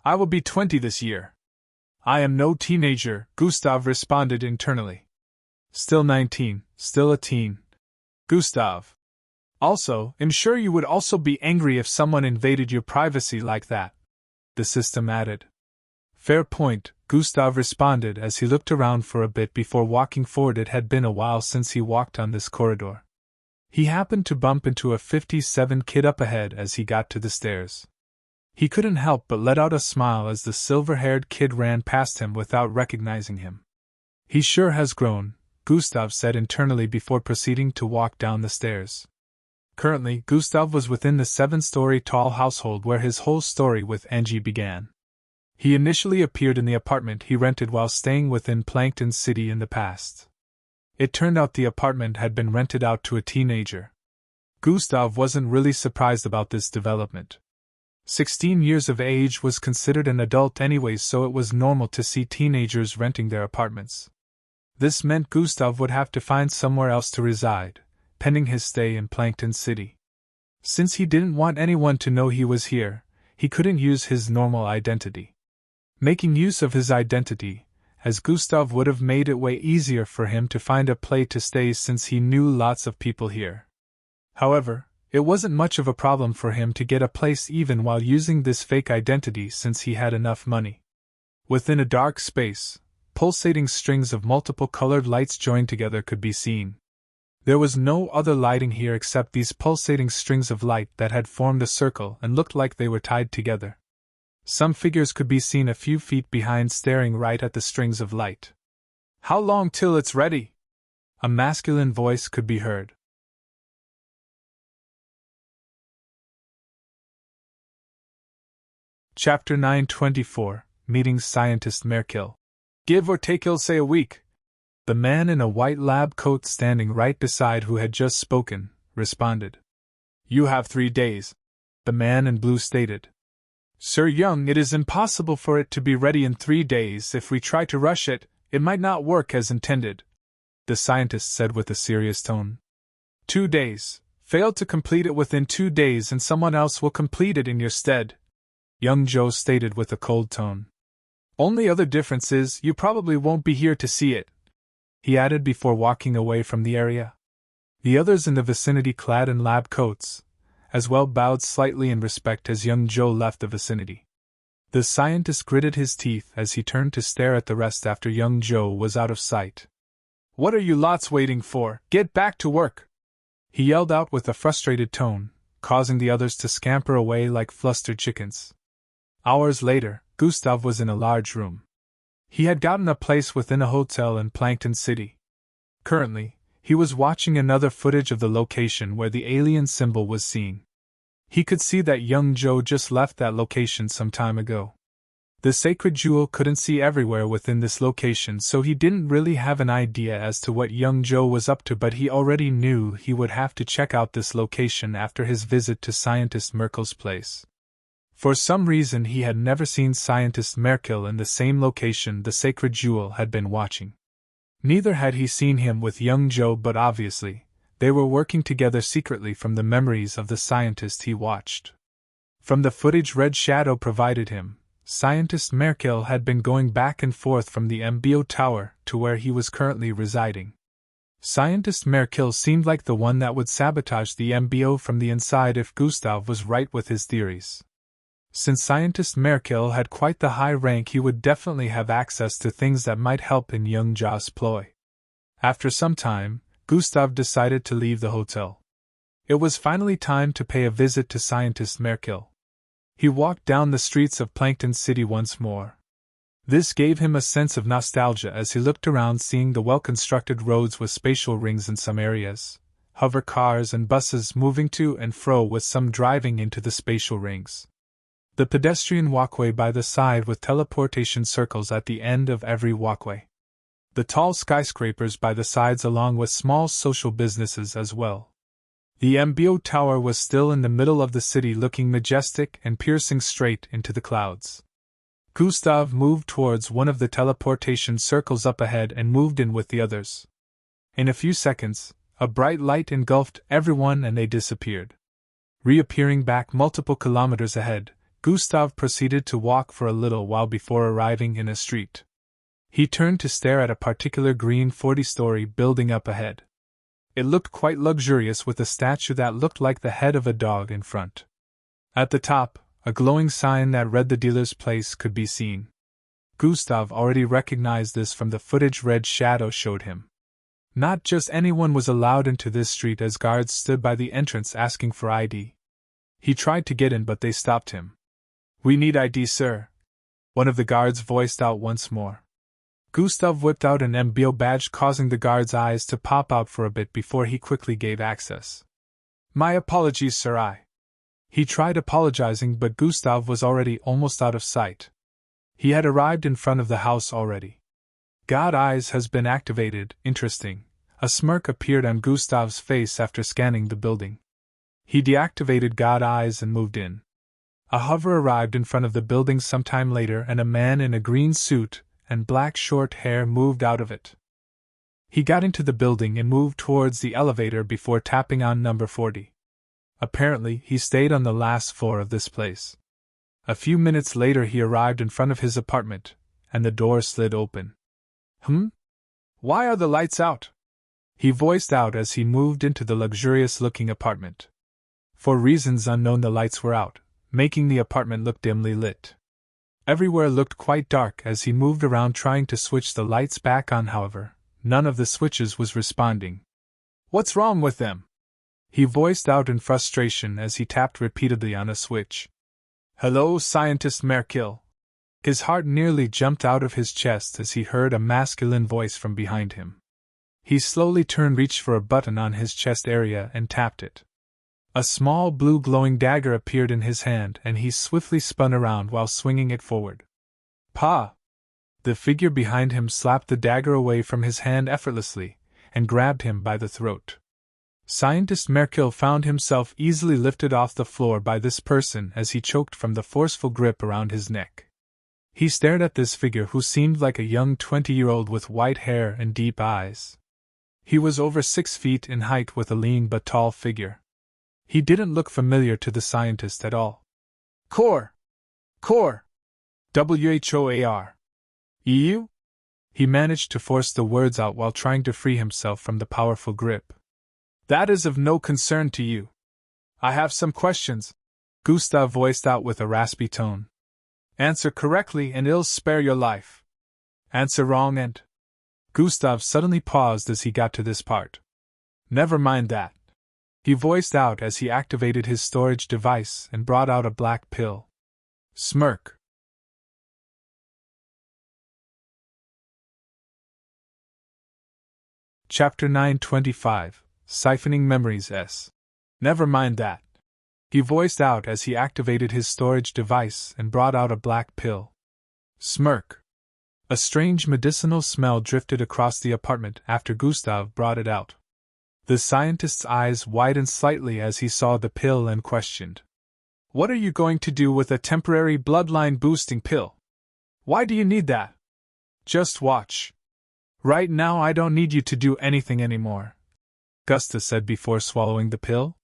"I will be 20 this year." "I am no teenager," Gustav responded internally. "Still 19, still a teen." "Gustav. Also, I'm sure you would also be angry if someone invaded your privacy like that," the system added. "Fair point," Gustav responded as he looked around for a bit before walking forward. It had been a while since he walked on this corridor. He happened to bump into a 57 kid up ahead as he got to the stairs. He couldn't help but let out a smile as the silver-haired kid ran past him without recognizing him. "He sure has grown," Gustav said internally before proceeding to walk down the stairs. Currently, Gustav was within the 7-story tall household where his whole story with Angie began. He initially appeared in the apartment he rented while staying within Plankton City in the past. It turned out the apartment had been rented out to a teenager. Gustav wasn't really surprised about this development. 16 years of age was considered an adult anyways, so it was normal to see teenagers renting their apartments. This meant Gustav would have to find somewhere else to reside, pending his stay in Plankton City. Since he didn't want anyone to know he was here, he couldn't use his normal identity. Making use of his identity, as Gustav would have made it way easier for him to find a place to stay since he knew lots of people here. However, it wasn't much of a problem for him to get a place even while using this fake identity since he had enough money. Within a dark space, pulsating strings of multiple colored lights joined together could be seen. There was no other lighting here except these pulsating strings of light that had formed a circle and looked like they were tied together. Some figures could be seen a few feet behind staring right at the strings of light. "How long till it's ready?" a masculine voice could be heard. Chapter 924, Meeting Scientist Merkel. "Give or take, he'll say a week." The man in a white lab coat standing right beside who had just spoken, responded. "You have 3 days," the man in blue stated. "Sir Young, it is impossible for it to be ready in 3 days. If we try to rush it, it might not work as intended," the scientist said with a serious tone. 2 days. Fail to complete it within 2 days and someone else will complete it in your stead," young Joe stated with a cold tone. "Only other difference is you probably won't be here to see it," he added before walking away from the area. The others in the vicinity, clad in lab coats, as well, bowed slightly in respect as young Joe left the vicinity. The scientist gritted his teeth as he turned to stare at the rest after young Joe was out of sight. "What are you lots waiting for? Get back to work!" he yelled out with a frustrated tone, causing the others to scamper away like flustered chickens. Hours later, Gustav was in a large room. He had gotten a place within a hotel in Plankton City. Currently, he was watching another footage of the location where the alien symbol was seen. He could see that young Joe just left that location some time ago. The sacred jewel couldn't see everywhere within this location, so he didn't really have an idea as to what young Joe was up to, but he already knew he would have to check out this location after his visit to Scientist Merkel's place. For some reason he had never seen Scientist Merkel in the same location the sacred jewel had been watching. Neither had he seen him with young Joe, but obviously, they were working together secretly from the memories of the scientist he watched. From the footage Red Shadow provided him, Scientist Merkel had been going back and forth from the MBO tower to where he was currently residing. Scientist Merkel seemed like the one that would sabotage the MBO from the inside if Gustav was right with his theories. Since scientist Merkel had quite the high rank, he would definitely have access to things that might help in young Ja's ploy. After some time, Gustav decided to leave the hotel. It was finally time to pay a visit to scientist Merkel. He walked down the streets of Plankton City once more. This gave him a sense of nostalgia as he looked around, seeing the well-constructed roads with spatial rings in some areas, hover cars and buses moving to and fro with some driving into the spatial rings. The pedestrian walkway by the side with teleportation circles at the end of every walkway. The tall skyscrapers by the sides along with small social businesses as well. The MBO tower was still in the middle of the city, looking majestic and piercing straight into the clouds. Gustav moved towards one of the teleportation circles up ahead and moved in with the others. In a few seconds, a bright light engulfed everyone and they disappeared. Reappearing back multiple kilometers ahead, Gustav proceeded to walk for a little while before arriving in a street. He turned to stare at a particular green 40-story building up ahead. It looked quite luxurious, with a statue that looked like the head of a dog in front. At the top, a glowing sign that read the dealer's place could be seen. Gustav already recognized this from the footage Red Shadow showed him. Not just anyone was allowed into this street, as guards stood by the entrance asking for ID. He tried to get in, but they stopped him. "We need ID, sir," one of the guards voiced out once more. Gustav whipped out an MBO badge, causing the guard's eyes to pop out for a bit before he quickly gave access. "My apologies, sir, He tried apologizing, but Gustav was already almost out of sight. He had arrived in front of the house already. God Eyes has been activated. Interesting. A smirk appeared on Gustav's face after scanning the building. He deactivated God Eyes and moved in. A hover arrived in front of the building sometime later, and a man in a green suit and black short hair moved out of it. He got into the building and moved towards the elevator before tapping on number 40. Apparently, he stayed on the last floor of this place. A few minutes later he arrived in front of his apartment, and the door slid open. Why are the lights out?" he voiced out as he moved into the luxurious-looking apartment. For reasons unknown, the lights were out, making the apartment look dimly lit. Everywhere looked quite dark as he moved around trying to switch the lights back on. However, none of the switches was responding. "What's wrong with them?" he voiced out in frustration as he tapped repeatedly on a switch. "Hello, Scientist Merkel." His heart nearly jumped out of his chest as he heard a masculine voice from behind him. He slowly turned, reached for a button on his chest area and tapped it. A small blue glowing dagger appeared in his hand and he swiftly spun around while swinging it forward. "Pa!" The figure behind him slapped the dagger away from his hand effortlessly and grabbed him by the throat. Scientist Merkel found himself easily lifted off the floor by this person as he choked from the forceful grip around his neck. He stared at this figure, who seemed like a young 20-year-old with white hair and deep eyes. He was over 6 feet in height with a lean but tall figure. He didn't look familiar to the scientist at all. Core! WHOAR! EU? He managed to force the words out while trying to free himself from the powerful grip. "That is of no concern to you. I have some questions," Gustav voiced out with a raspy tone. "Answer correctly and it'll spare your life. Answer wrong and—" Gustav suddenly paused as he got to this part. "Never mind that," he voiced out as he activated his storage device and brought out a black pill. Smirk. Chapter 925. Siphoning Memories S. "Never mind that," he voiced out as he activated his storage device and brought out a black pill. Smirk. A strange medicinal smell drifted across the apartment after Gustav brought it out. The scientist's eyes widened slightly as he saw the pill and questioned. "What are you going to do with a temporary bloodline-boosting pill? Why do you need that?" "Just watch. Right now I don't need you to do anything anymore," Gusta said before swallowing the pill.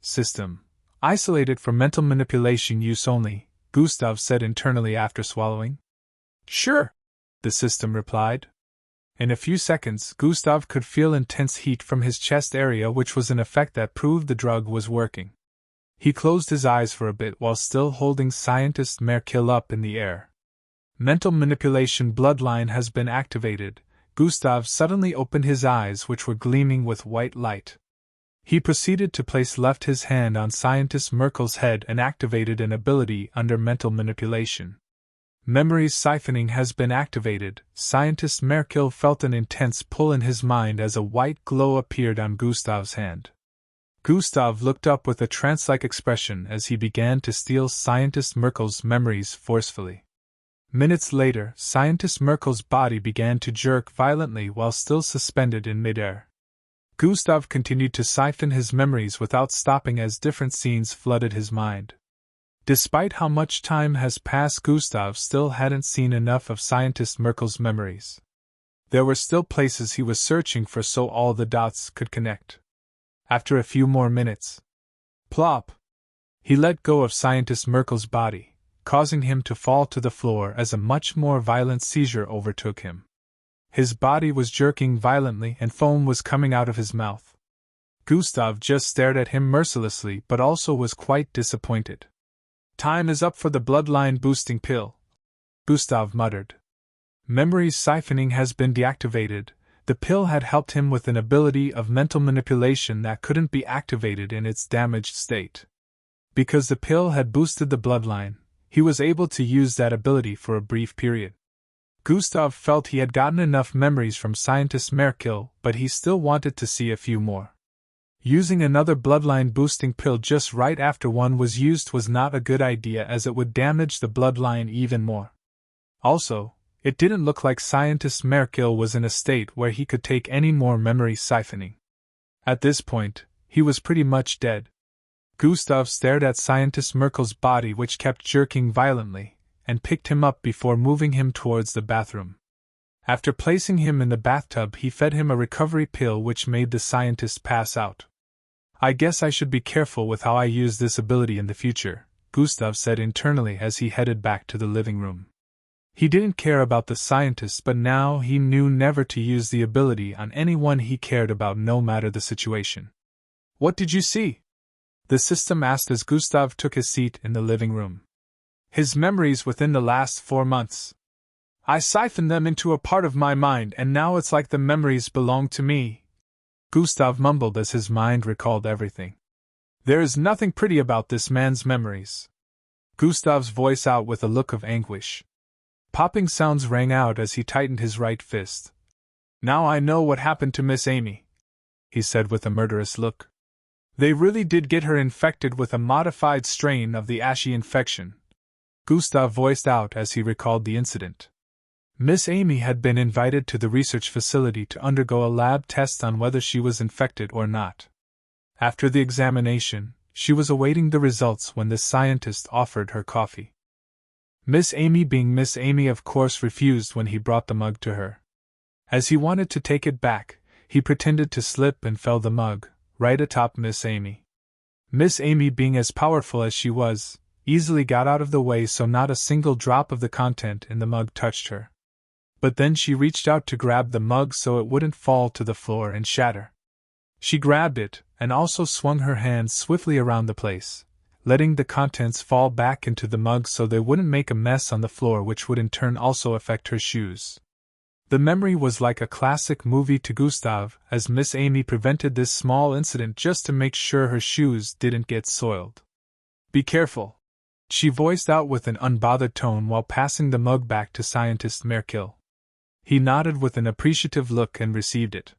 "System. Isolated for mental manipulation use only," Gustav said internally after swallowing. "Sure," the system replied. In a few seconds, Gustav could feel intense heat from his chest area, which was an effect that proved the drug was working. He closed his eyes for a bit while still holding Scientist Merkill up in the air. Mental manipulation bloodline has been activated. Gustav suddenly opened his eyes, which were gleaming with white light. He proceeded to place his hand on Scientist Merkill's head and activated an ability under mental manipulation. Memories siphoning has been activated. Scientist Merkill felt an intense pull in his mind as a white glow appeared on Gustav's hand. Gustav looked up with a trance-like expression as he began to steal Scientist Merkill's memories forcefully. Minutes later, Scientist Merkill's body began to jerk violently while still suspended in midair. Gustav continued to siphon his memories without stopping as different scenes flooded his mind. Despite how much time has passed, Gustav still hadn't seen enough of Scientist Merkill's memories. There were still places he was searching for so all the dots could connect. After a few more minutes, plop! He let go of Scientist Merkill's body, causing him to fall to the floor as a much more violent seizure overtook him. His body was jerking violently and foam was coming out of his mouth. Gustav just stared at him mercilessly but also was quite disappointed. "Time is up for the bloodline boosting pill," Gustav muttered. Memory siphoning has been deactivated. The pill had helped him with an ability of mental manipulation that couldn't be activated in its damaged state. Because the pill had boosted the bloodline, he was able to use that ability for a brief period. Gustav felt he had gotten enough memories from Scientist Merkill, but he still wanted to see a few more. Using another bloodline boosting pill just right after one was used was not a good idea as it would damage the bloodline even more. Also, it didn't look like Scientist Merkill was in a state where he could take any more memory siphoning. At this point, he was pretty much dead. Gustav stared at Scientist Merkill's body, which kept jerking violently, and picked him up before moving him towards the bathroom. After placing him in the bathtub, he fed him a recovery pill which made the scientist pass out. "I guess I should be careful with how I use this ability in the future," Gustav said internally as he headed back to the living room. He didn't care about the scientist, but now he knew never to use the ability on anyone he cared about, no matter the situation. "What did you see?" the system asked as Gustav took his seat in the living room. "His memories within the last 4 months. I siphoned them into a part of my mind and now it's like the memories belong to me," Gustav mumbled as his mind recalled everything. "There is nothing pretty about this man's memories." Gustav's voice out with a look of anguish. Popping sounds rang out as he tightened his right fist. "Now I know what happened to Miss Amy," he said with a murderous look. "They really did get her infected with a modified strain of the ashy infection," Gustav voiced out as he recalled the incident. Miss Amy had been invited to the research facility to undergo a lab test on whether she was infected or not. After the examination, she was awaiting the results when the scientist offered her coffee. Miss Amy, being Miss Amy, of course refused when he brought the mug to her. As he wanted to take it back, he pretended to slip and fell the mug, right atop Miss Amy. Miss Amy, being as powerful as she was, easily got out of the way so not a single drop of the content in the mug touched her. But then she reached out to grab the mug so it wouldn't fall to the floor and shatter. She grabbed it, and also swung her hands swiftly around the place, letting the contents fall back into the mug so they wouldn't make a mess on the floor, which would in turn also affect her shoes. The memory was like a classic movie to Gustav, as Miss Amy prevented this small incident just to make sure her shoes didn't get soiled. "Be careful," she voiced out with an unbothered tone while passing the mug back to Scientist Merkill. He nodded with an appreciative look and received it.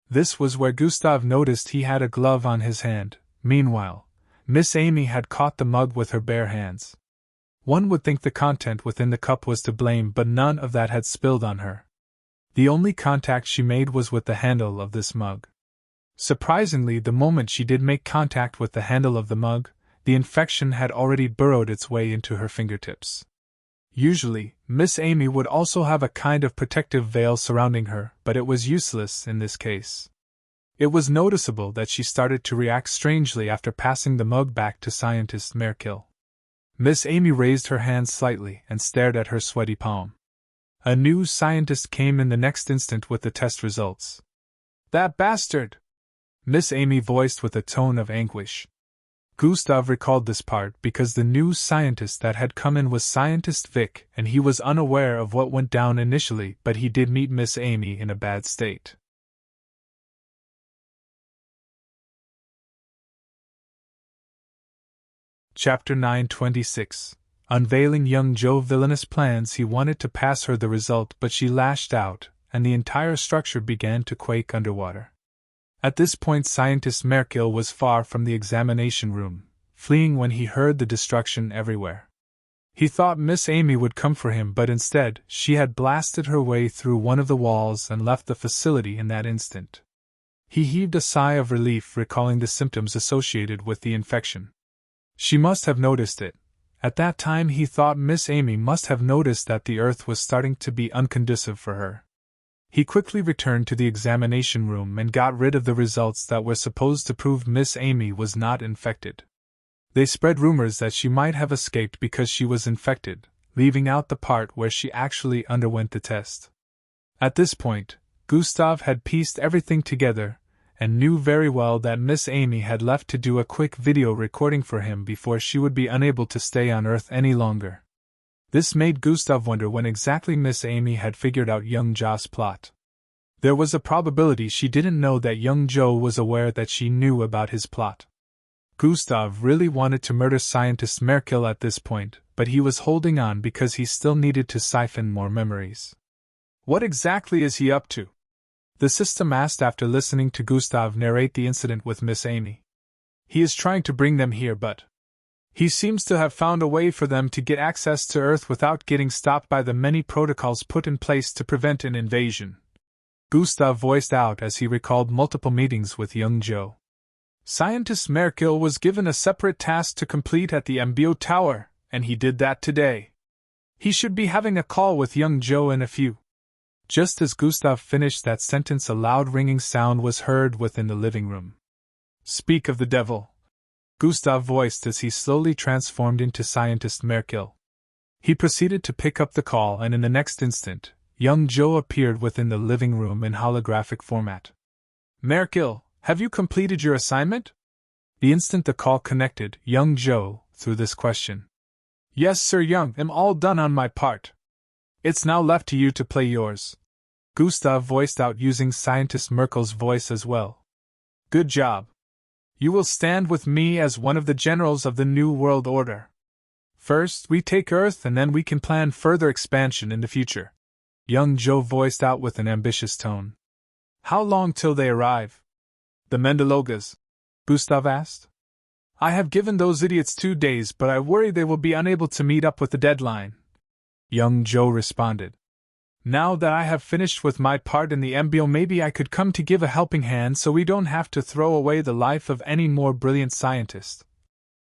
This was where Gustav noticed he had a glove on his hand. Meanwhile, Miss Amy had caught the mug with her bare hands. One would think the content within the cup was to blame, but none of that had spilled on her. The only contact she made was with the handle of this mug. Surprisingly, the moment she did make contact with the handle of the mug, the infection had already burrowed its way into her fingertips. Usually, Miss Amy would also have a kind of protective veil surrounding her, but it was useless in this case. It was noticeable that she started to react strangely after passing the mug back to Scientist Merkill. Miss Amy raised her hand slightly and stared at her sweaty palm. A new scientist came in the next instant with the test results. "That bastard!" Miss Amy voiced with a tone of anguish. Gustav recalled this part because the new scientist that had come in was Scientist Vic, and he was unaware of what went down initially, but he did meet Miss Amy in a bad state. Chapter 926. Unveiling young Joe villainous plans. He wanted to pass her the result, but she lashed out, and the entire structure began to quake underwater. At this point, Scientist Merkel was far from the examination room, fleeing when he heard the destruction everywhere. He thought Miss Amy would come for him, but instead, she had blasted her way through one of the walls and left the facility in that instant. He heaved a sigh of relief, recalling the symptoms associated with the infection. She must have noticed it. At that time, he thought Miss Amy must have noticed that the earth was starting to be unconducive for her. He quickly returned to the examination room and got rid of the results that were supposed to prove Miss Amy was not infected. They spread rumors that she might have escaped because she was infected, leaving out the part where she actually underwent the test. At this point, Gustav had pieced everything together, and knew very well that Miss Amy had left to do a quick video recording for him before she would be unable to stay on Earth any longer. This made Gustav wonder when exactly Miss Amy had figured out young Joe's plot. There was a probability she didn't know that young Joe was aware that she knew about his plot. Gustav really wanted to murder Scientist Merkel at this point, but he was holding on because he still needed to siphon more memories. What exactly is he up to? The system asked after listening to Gustav narrate the incident with Miss Amy. He is trying to bring them here, but he seems to have found a way for them to get access to Earth without getting stopped by the many protocols put in place to prevent an invasion. Gustav voiced out as he recalled multiple meetings with young Joe. Scientist Merkel was given a separate task to complete at the Embark Tower, and he did that today. He should be having a call with young Joe in a few. Just as Gustav finished that sentence, a loud ringing sound was heard within the living room. Speak of the devil, Gustav voiced as he slowly transformed into Scientist Merkel. He proceeded to pick up the call, and in the next instant, young Joe appeared within the living room in holographic format. Merkel, have you completed your assignment? The instant the call connected, young Joe threw this question. Yes, Sir Young, am all done on my part. It's now left to you to play yours. Gustav voiced out using Scientist Merkel's voice as well. Good job. You will stand with me as one of the generals of the New World Order. First, we take Earth, and then we can plan further expansion in the future. Young Joe voiced out with an ambitious tone. How long till they arrive? The Mendologas? Gustav asked. I have given those idiots 2 days, but I worry they will be unable to meet up with the deadline. Young Joe responded. Now that I have finished with my part in the embryo, maybe I could come to give a helping hand so we don't have to throw away the life of any more brilliant scientist.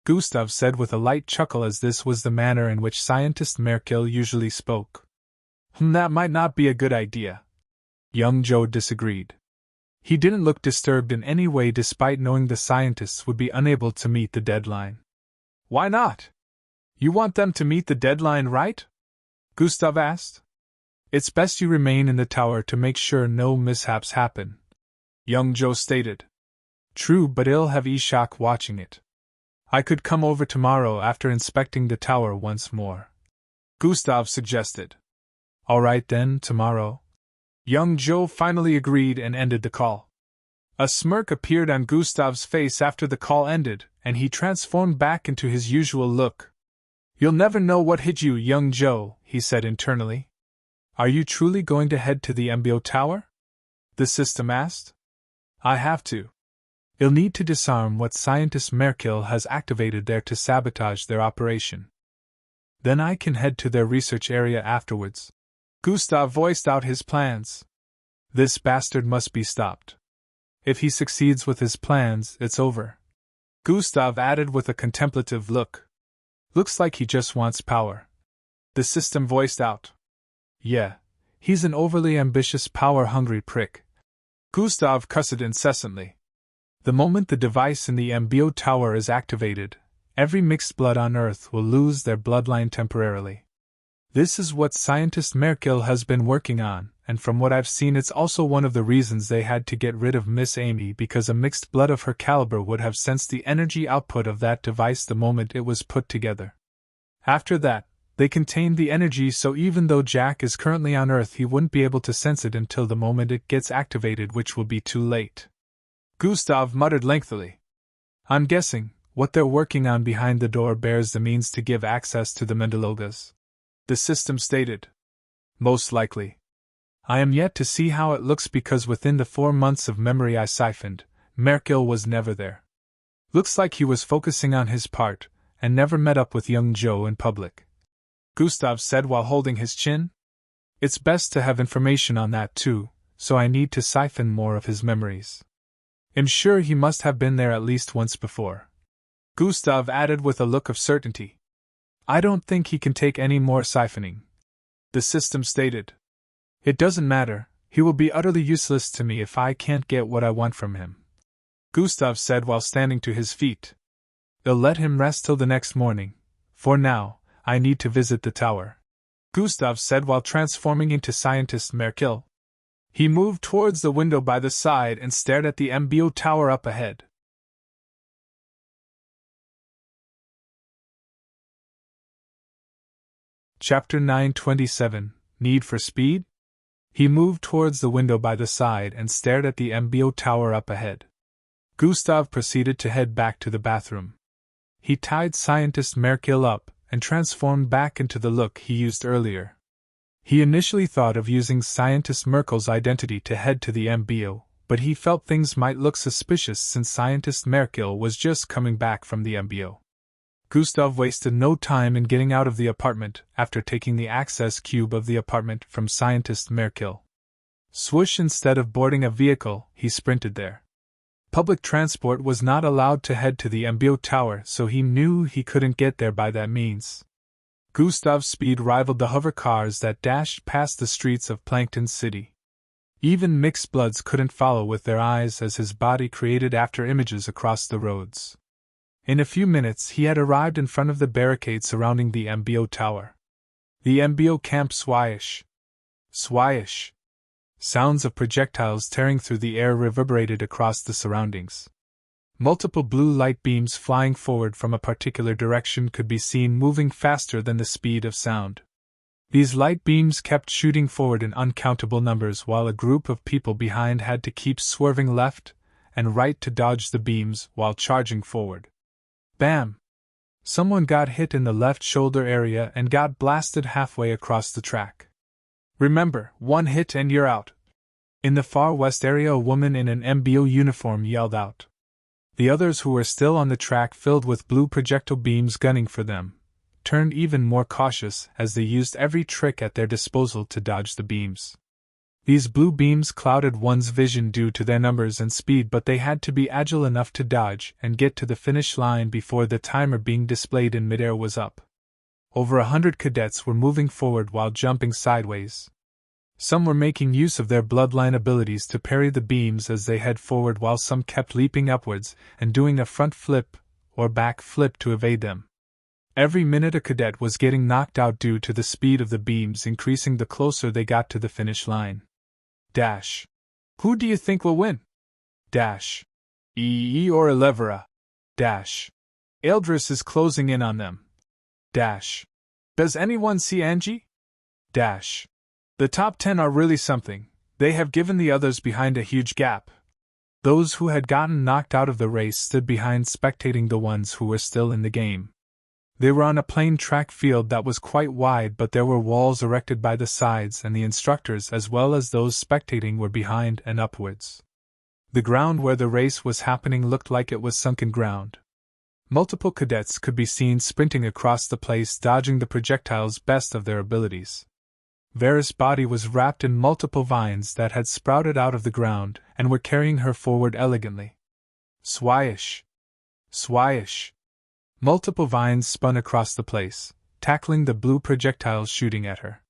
Gustav said with a light chuckle, as this was the manner in which Scientist Merkel usually spoke. That might not be a good idea. Young Joe disagreed. He didn't look disturbed in any way despite knowing the scientists would be unable to meet the deadline. Why not? You want them to meet the deadline, right? Gustav asked. It's best you remain in the tower to make sure no mishaps happen, young Joe stated. True, but I'll have Ishak watching it. I could come over tomorrow after inspecting the tower once more, Gustav suggested. All right then, tomorrow. Young Joe finally agreed and ended the call. A smirk appeared on Gustav's face after the call ended, and he transformed back into his usual look. You'll never know what hit you, young Joe, he said internally. Are you truly going to head to the Embark Tower? The system asked. I have to. I'll need to disarm what Scientist Merkel has activated there to sabotage their operation. Then I can head to their research area afterwards. Gustav voiced out his plans. This bastard must be stopped. If he succeeds with his plans, it's over. Gustav added with a contemplative look. Looks like he just wants power. The system voiced out. Yeah, he's an overly ambitious, power-hungry prick. Gustav cussed incessantly. The moment the device in the Embark Tower is activated, every mixed blood on Earth will lose their bloodline temporarily. This is what scientist Merkel has been working on, and from what I've seen it's also one of the reasons they had to get rid of Miss Amy, because a mixed blood of her caliber would have sensed the energy output of that device the moment it was put together. After that, they contained the energy, so even though Jack is currently on Earth he wouldn't be able to sense it until the moment it gets activated, which will be too late. Gustav muttered lengthily. I'm guessing what they're working on behind the door bears the means to give access to the Mandalogas. The system stated. Most likely. I am yet to see how it looks because within the 4 months of memory I siphoned, Merkel was never there. Looks like he was focusing on his part, and never met up with young Joe in public. Gustav said while holding his chin. It's best to have information on that too, so I need to siphon more of his memories. I'm sure he must have been there at least once before. Gustav added with a look of certainty. I don't think he can take any more siphoning. The system stated. It doesn't matter, he will be utterly useless to me if I can't get what I want from him. Gustav said while standing to his feet. They'll let him rest till the next morning. For now, I need to visit the tower. Gustav said while transforming into scientist Merkel. He moved towards the window by the side and stared at the MBO tower up ahead. Chapter 927, Need for Speed? He moved towards the window by the side and stared at the MBO tower up ahead. Gustav proceeded to head back to the bathroom. He tied scientist Merkel up and transformed back into the look he used earlier. He initially thought of using scientist Merkel's identity to head to the MBO, but he felt things might look suspicious since scientist Merkel was just coming back from the MBO. Gustav wasted no time in getting out of the apartment after taking the access cube of the apartment from scientist Merkel. Swoosh, instead of boarding a vehicle, he sprinted there. Public transport was not allowed to head to the MBO tower, so he knew he couldn't get there by that means. Gustav's speed rivaled the hover cars that dashed past the streets of Plankton City. Even mixed bloods couldn't follow with their eyes as his body created after images across the roads. In a few minutes he had arrived in front of the barricade surrounding the MBO tower. The MBO camp swish. Swish. Sounds of projectiles tearing through the air reverberated across the surroundings. Multiple blue light beams flying forward from a particular direction could be seen moving faster than the speed of sound. These light beams kept shooting forward in uncountable numbers while a group of people behind had to keep swerving left and right to dodge the beams while charging forward. Bam! Someone got hit in the left shoulder area and got blasted halfway across the track. Remember, one hit and you're out. In the far west area, a woman in an MBO uniform yelled out. The others, who were still on the track filled with blue projectile beams gunning for them, turned even more cautious as they used every trick at their disposal to dodge the beams. These blue beams clouded one's vision due to their numbers and speed, but they had to be agile enough to dodge and get to the finish line before the timer being displayed in midair was up. Over 100 cadets were moving forward while jumping sideways. Some were making use of their bloodline abilities to parry the beams as they head forward, while some kept leaping upwards and doing a front flip or back flip to evade them. Every minute a cadet was getting knocked out due to the speed of the beams increasing the closer they got to the finish line. Dash. Who do you think will win? Dash. EE or Elevera? Dash. Eldris is closing in on them. Dash. Does anyone see Angie? Dash. The top 10 are really something. They have given the others behind a huge gap. Those who had gotten knocked out of the race stood behind, spectating the ones who were still in the game. They were on a plain track field that was quite wide, but there were walls erected by the sides, and the instructors as well as those spectating were behind and upwards. The ground where the race was happening looked like it was sunken ground. Multiple cadets could be seen sprinting across the place, dodging the projectiles best of their abilities. Vera's body was wrapped in multiple vines that had sprouted out of the ground and were carrying her forward elegantly. Swish! Swish! Multiple vines spun across the place, tackling the blue projectiles shooting at her.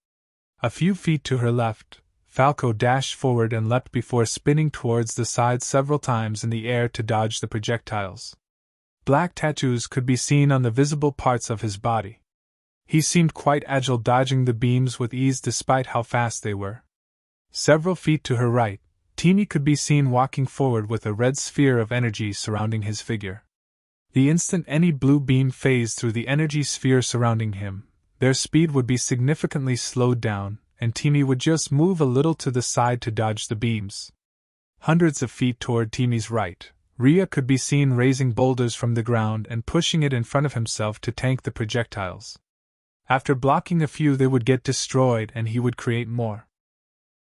A few feet to her left, Falco dashed forward and leapt before spinning towards the side several times in the air to dodge the projectiles. Black tattoos could be seen on the visible parts of his body. He seemed quite agile, dodging the beams with ease despite how fast they were. Several feet to her right, Timmy could be seen walking forward with a red sphere of energy surrounding his figure. The instant any blue beam phased through the energy sphere surrounding him, their speed would be significantly slowed down, and Timmy would just move a little to the side to dodge the beams. Hundreds of feet toward Timmy's right, Rhea could be seen raising boulders from the ground and pushing it in front of himself to tank the projectiles. After blocking a few, they would get destroyed and he would create more.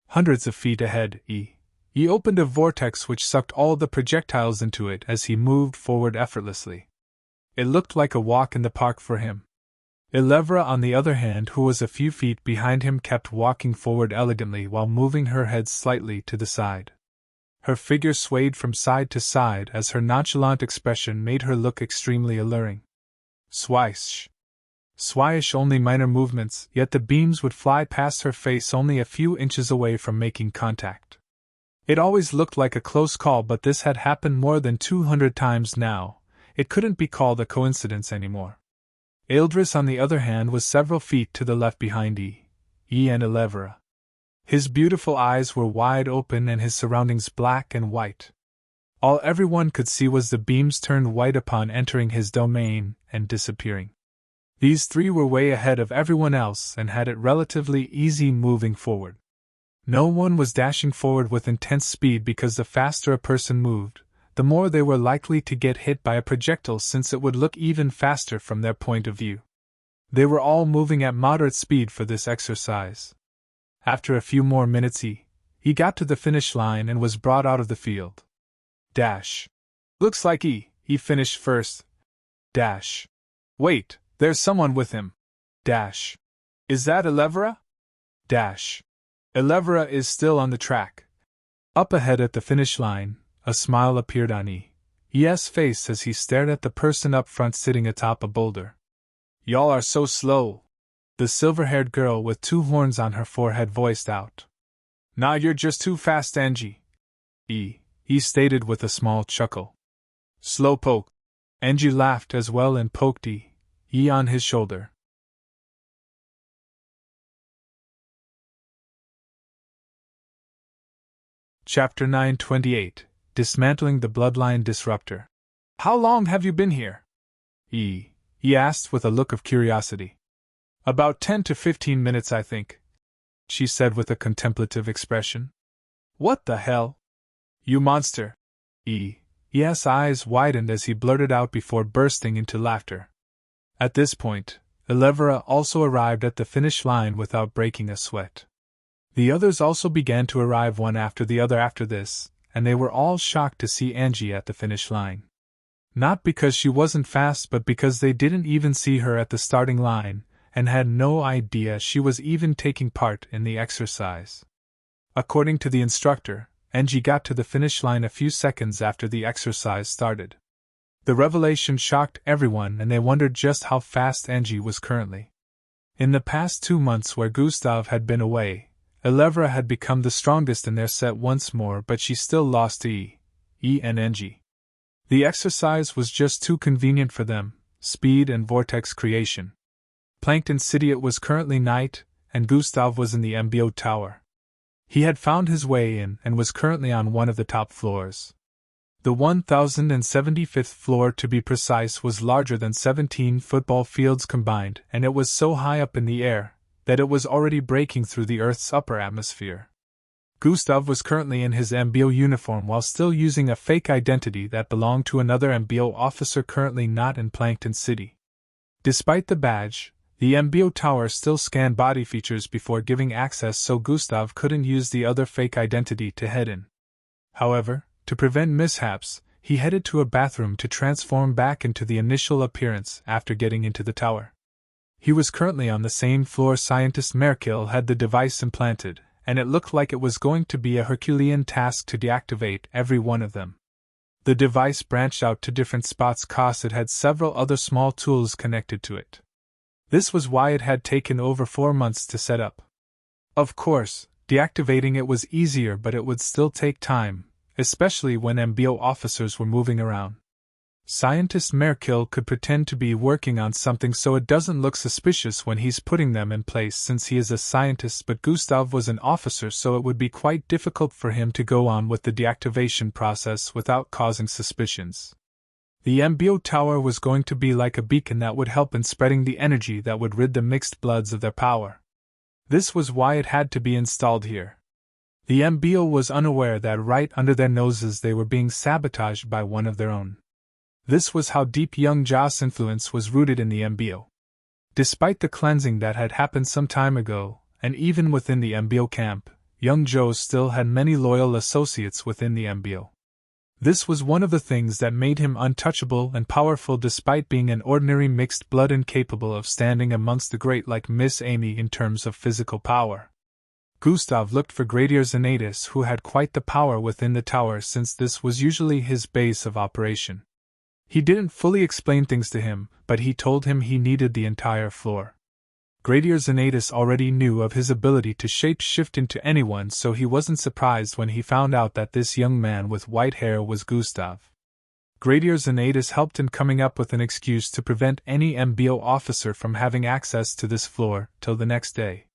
Hundreds of feet ahead, he opened a vortex which sucked all the projectiles into it as he moved forward effortlessly. It looked like a walk in the park for him. Elevra, on the other hand, who was a few feet behind him, kept walking forward elegantly while moving her head slightly to the side. Her figure swayed from side to side as her nonchalant expression made her look extremely alluring. Swish! Swish, only minor movements, yet the beams would fly past her face only a few inches away from making contact. It always looked like a close call, but this had happened more than 200 times now. It couldn't be called a coincidence anymore. Eldris, on the other hand, was several feet to the left behind E and Elevra. His beautiful eyes were wide open and his surroundings black and white. All everyone could see was the beams turned white upon entering his domain and disappearing. These three were way ahead of everyone else and had it relatively easy moving forward. No one was dashing forward with intense speed because the faster a person moved, the more they were likely to get hit by a projectile, since it would look even faster from their point of view. They were all moving at moderate speed for this exercise. After a few more minutes he got to the finish line and was brought out of the field. Dash. Looks like he finished first. Dash. Wait, there's someone with him. Dash. Is that Elevra? Dash. Elevra is still on the track. Up ahead at the finish line, a smile appeared on E's face as he stared at the person up front sitting atop a boulder. Y'all are so slow, the silver-haired girl with two horns on her forehead voiced out. Nah, you're just too fast, Angie. He stated with a small chuckle. Slowpoke. Angie laughed as well and poked E on his shoulder. Chapter 928, Dismantling the Bloodline Disruptor. How long have you been here? He asked with a look of curiosity. About 10 to 15 minutes, I think, she said with a contemplative expression. What the hell? You monster. E's eyes widened as he blurted out before bursting into laughter. At this point, Elevra also arrived at the finish line without breaking a sweat. The others also began to arrive one after the other after this, and they were all shocked to see Angie at the finish line. Not because she wasn't fast, but because they didn't even see her at the starting line, and had no idea she was even taking part in the exercise. According to the instructor, Angie got to the finish line a few seconds after the exercise started. The revelation shocked everyone, and they wondered just how fast Angie was currently. In the past 2 months where Gustav had been away, Elevra had become the strongest in their set once more, but she still lost to E and Angie. The exercise was just too convenient for them, speed and vortex creation. Plankton City, it was currently night, and Gustav was in the MBO tower. He had found his way in and was currently on one of the top floors. The 1075th floor, to be precise, was larger than 17 football fields combined, and it was so high up in the air that it was already breaking through the Earth's upper atmosphere. Gustav was currently in his MBO uniform while still using a fake identity that belonged to another MBO officer currently not in Plankton City. Despite the badge, the MBO tower still scanned body features before giving access, so Gustav couldn't use the other fake identity to head in. However, to prevent mishaps, he headed to a bathroom to transform back into the initial appearance after getting into the tower. He was currently on the same floor scientist Merkill had the device implanted, and it looked like it was going to be a Herculean task to deactivate every one of them. The device branched out to different spots cause it had several other small tools connected to it. This was why it had taken over 4 months to set up. Of course, deactivating it was easier, but it would still take time, especially when MBO officers were moving around. Scientist Merkill could pretend to be working on something so it doesn't look suspicious when he's putting them in place since he is a scientist, but Gustav was an officer, so it would be quite difficult for him to go on with the deactivation process without causing suspicions. The MBO tower was going to be like a beacon that would help in spreading the energy that would rid the mixed bloods of their power. This was why it had to be installed here. The MBO was unaware that right under their noses they were being sabotaged by one of their own. This was how deep young Joss' influence was rooted in the MBO. Despite the cleansing that had happened some time ago, and even within the MBO camp, young Joe still had many loyal associates within the MBO. This was one of the things that made him untouchable and powerful despite being an ordinary mixed blood and capable of standing amongst the great like Miss Amy in terms of physical power. Gustav looked for Gradier Xanatus, who had quite the power within the tower since this was usually his base of operation. He didn't fully explain things to him, but he told him he needed the entire floor. Gradier Xanatus already knew of his ability to shape-shift into anyone, so he wasn't surprised when he found out that this young man with white hair was Gustav. Gradier Xanatus helped in coming up with an excuse to prevent any MBO officer from having access to this floor till the next day.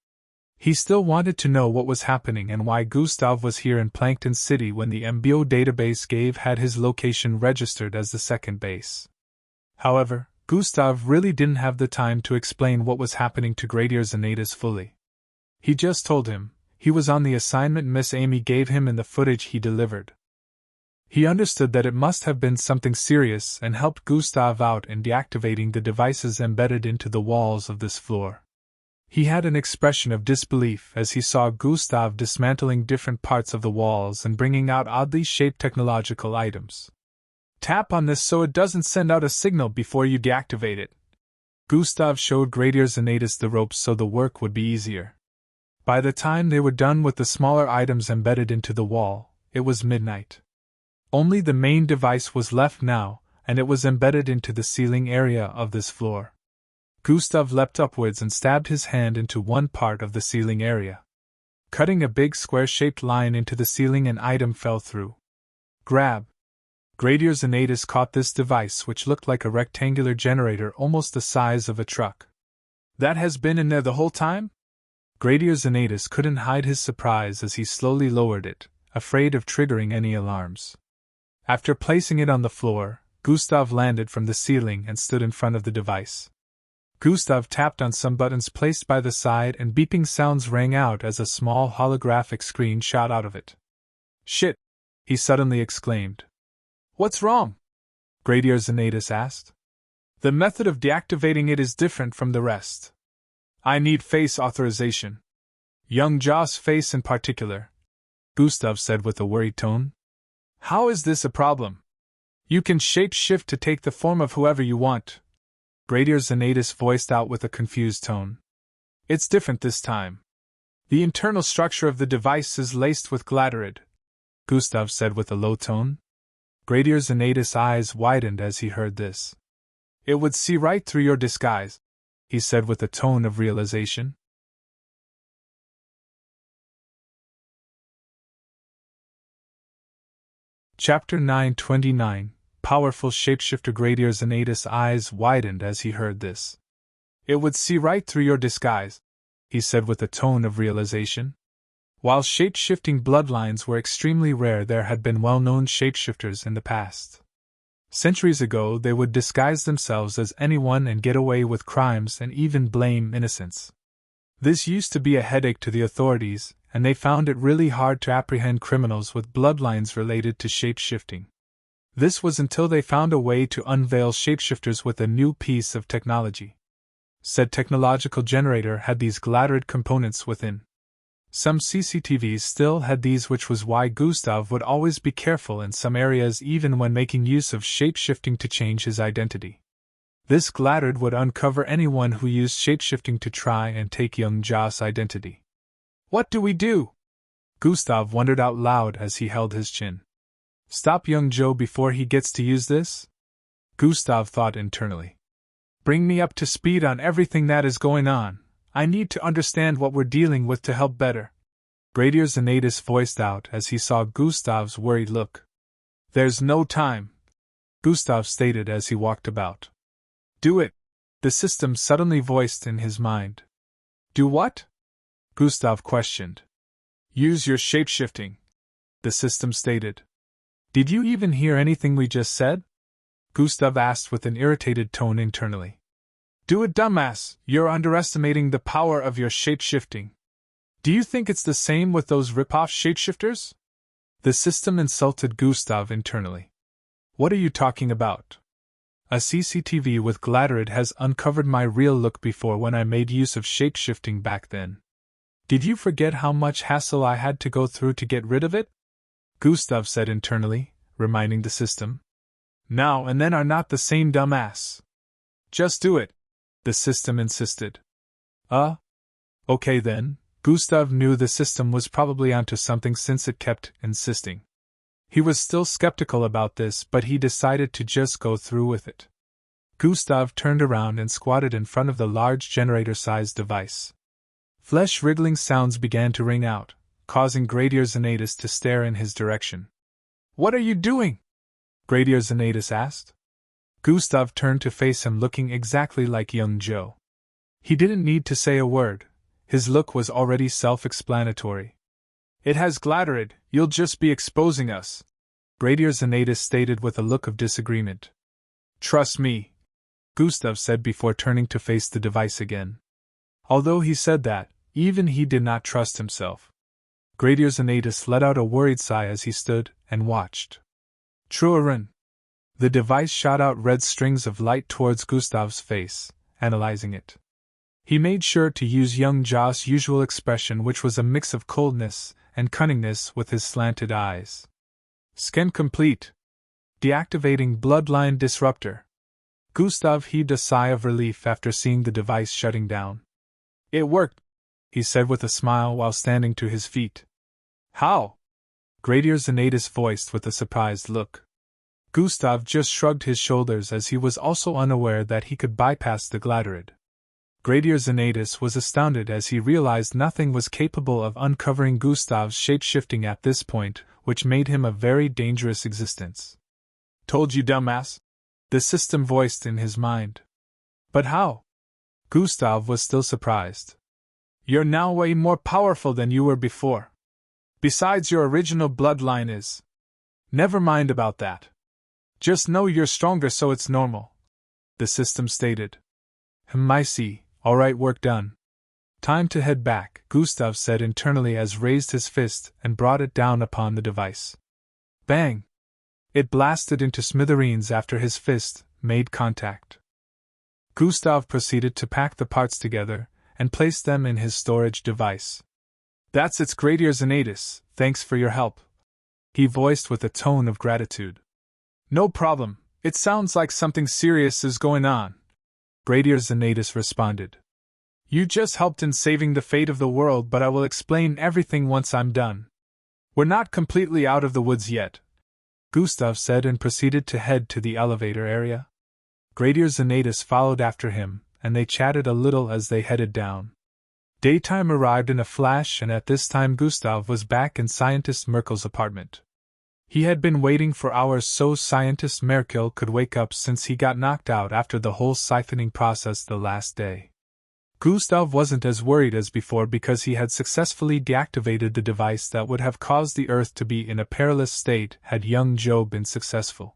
He still wanted to know what was happening and why Gustav was here in Plankton City when the MBO database had his location registered as the second base. However, Gustav really didn't have the time to explain what was happening to Gradier Xanatus fully. He just told him he was on the assignment Miss Amy gave him in the footage he delivered. He understood that it must have been something serious and helped Gustav out in deactivating the devices embedded into the walls of this floor. He had an expression of disbelief as he saw Gustav dismantling different parts of the walls and bringing out oddly shaped technological items. Tap on this so it doesn't send out a signal before you deactivate it. Gustav showed Gradier Xanatus the ropes so the work would be easier. By the time they were done with the smaller items embedded into the wall, it was midnight. Only the main device was left now, and it was embedded into the ceiling area of this floor. Gustav leapt upwards and stabbed his hand into one part of the ceiling area. Cutting a big square-shaped line into the ceiling, an item fell through. Grab! Gradier Xanatus caught this device, which looked like a rectangular generator almost the size of a truck. That has been in there the whole time? Gradier Xanatus couldn't hide his surprise as he slowly lowered it, afraid of triggering any alarms. After placing it on the floor, Gustav landed from the ceiling and stood in front of the device. Gustav tapped on some buttons placed by the side and beeping sounds rang out as a small holographic screen shot out of it. Shit! He suddenly exclaimed. What's wrong? Gradier Xanatus asked. The method of deactivating it is different from the rest. I need face authorization. Young Joss' face in particular, Gustav said with a worried tone. How is this a problem? You can shape-shift to take the form of whoever you want, Gradier Xanatus voiced out with a confused tone. It's different this time. The internal structure of the device is laced with gladderid, Gustav said with a low tone. Gradier Xanatus' eyes widened as he heard this. It would see right through your disguise, he said with a tone of realization. Chapter 929. Powerful shapeshifter. Gradier Xanatus' eyes widened as he heard this. It would see right through your disguise, he said with a tone of realization. While shape-shifting bloodlines were extremely rare, there had been well-known shapeshifters in the past. Centuries ago, they would disguise themselves as anyone and get away with crimes and even blame innocents. This used to be a headache to the authorities, and they found it really hard to apprehend criminals with bloodlines related to shape-shifting. This was until they found a way to unveil shapeshifters with a new piece of technology. Said technological generator had these gladderid components within. Some CCTVs still had these, which was why Gustav would always be careful in some areas even when making use of shapeshifting to change his identity. This gladderid would uncover anyone who used shapeshifting to try and take young Joss' identity. What do we do? Gustav wondered out loud as he held his chin. Stop young Joe before he gets to use this? Gustav thought internally. Bring me up to speed on everything that is going on. I need to understand what we're dealing with to help better. Gradier Xanatus voiced out as he saw Gustav's worried look. There's no time. Gustav stated as he walked about. Do it, the system suddenly voiced in his mind. Do what? Gustav questioned. Use your shape-shifting, the system stated. Did you even hear anything we just said? Gustav asked with an irritated tone internally. Do it, dumbass, you're underestimating the power of your shape-shifting. Do you think it's the same with those rip-off shapeshifters? The system insulted Gustav internally. What are you talking about? A CCTV with Gladrid has uncovered my real look before when I made use of shape-shifting back then. Did you forget how much hassle I had to go through to get rid of it? Gustav said internally, reminding the system. Now and then are not the same, dumbass. Just do it, the system insisted. Okay then. Gustav knew the system was probably onto something since it kept insisting. He was still skeptical about this, but he decided to just go through with it. Gustav turned around and squatted in front of the large generator-sized device. Flesh-wriggling sounds began to ring out, causing Gradier Xanatus to stare in his direction. What are you doing? Gradier Xanatus asked. Gustav turned to face him looking exactly like young Joe. He didn't need to say a word. His look was already self-explanatory. It has Gladrid, you'll just be exposing us, Gradier Xanatus stated with a look of disagreement. Trust me, Gustav said before turning to face the device again. Although he said that, even he did not trust himself. Gradier Xanatus let out a worried sigh as he stood and watched. Truaren. The device shot out red strings of light towards Gustav's face, analyzing it. He made sure to use young Jo's usual expression, which was a mix of coldness and cunningness with his slanted eyes. Scan complete. Deactivating bloodline disruptor. Gustav heaved a sigh of relief after seeing the device shutting down. It worked, he said with a smile while standing to his feet. How? Gradier Xanatus voiced with a surprised look. Gustav just shrugged his shoulders as he was also unaware that he could bypass the Gladrid. Gradier Xanatus was astounded as he realized nothing was capable of uncovering Gustav's shape-shifting at this point, which made him a very dangerous existence. Told you, dumbass, the system voiced in his mind. But how? Gustav was still surprised. You're now way more powerful than you were before. Besides, your original bloodline is. Never mind about that. Just know you're stronger, so it's normal, the system stated. I see. All right, work done. Time to head back, Gustav said internally as raised his fist and brought it down upon the device. Bang! It blasted into smithereens after his fist made contact. Gustav proceeded to pack the parts together and place them in his storage device. That's it, Gradier Xanatus, thanks for your help, he voiced with a tone of gratitude. No problem, it sounds like something serious is going on, Gradier Xanatus responded. You just helped in saving the fate of the world, but I will explain everything once I'm done. We're not completely out of the woods yet, Gustav said and proceeded to head to the elevator area. Gradier Xanatus followed after him, and they chatted a little as they headed down. Daytime arrived in a flash, and at this time Gustav was back in Scientist Merkel's apartment. He had been waiting for hours so Scientist Merkel could wake up since he got knocked out after the whole siphoning process the last day. Gustav wasn't as worried as before because he had successfully deactivated the device that would have caused the Earth to be in a perilous state had young Joe been successful.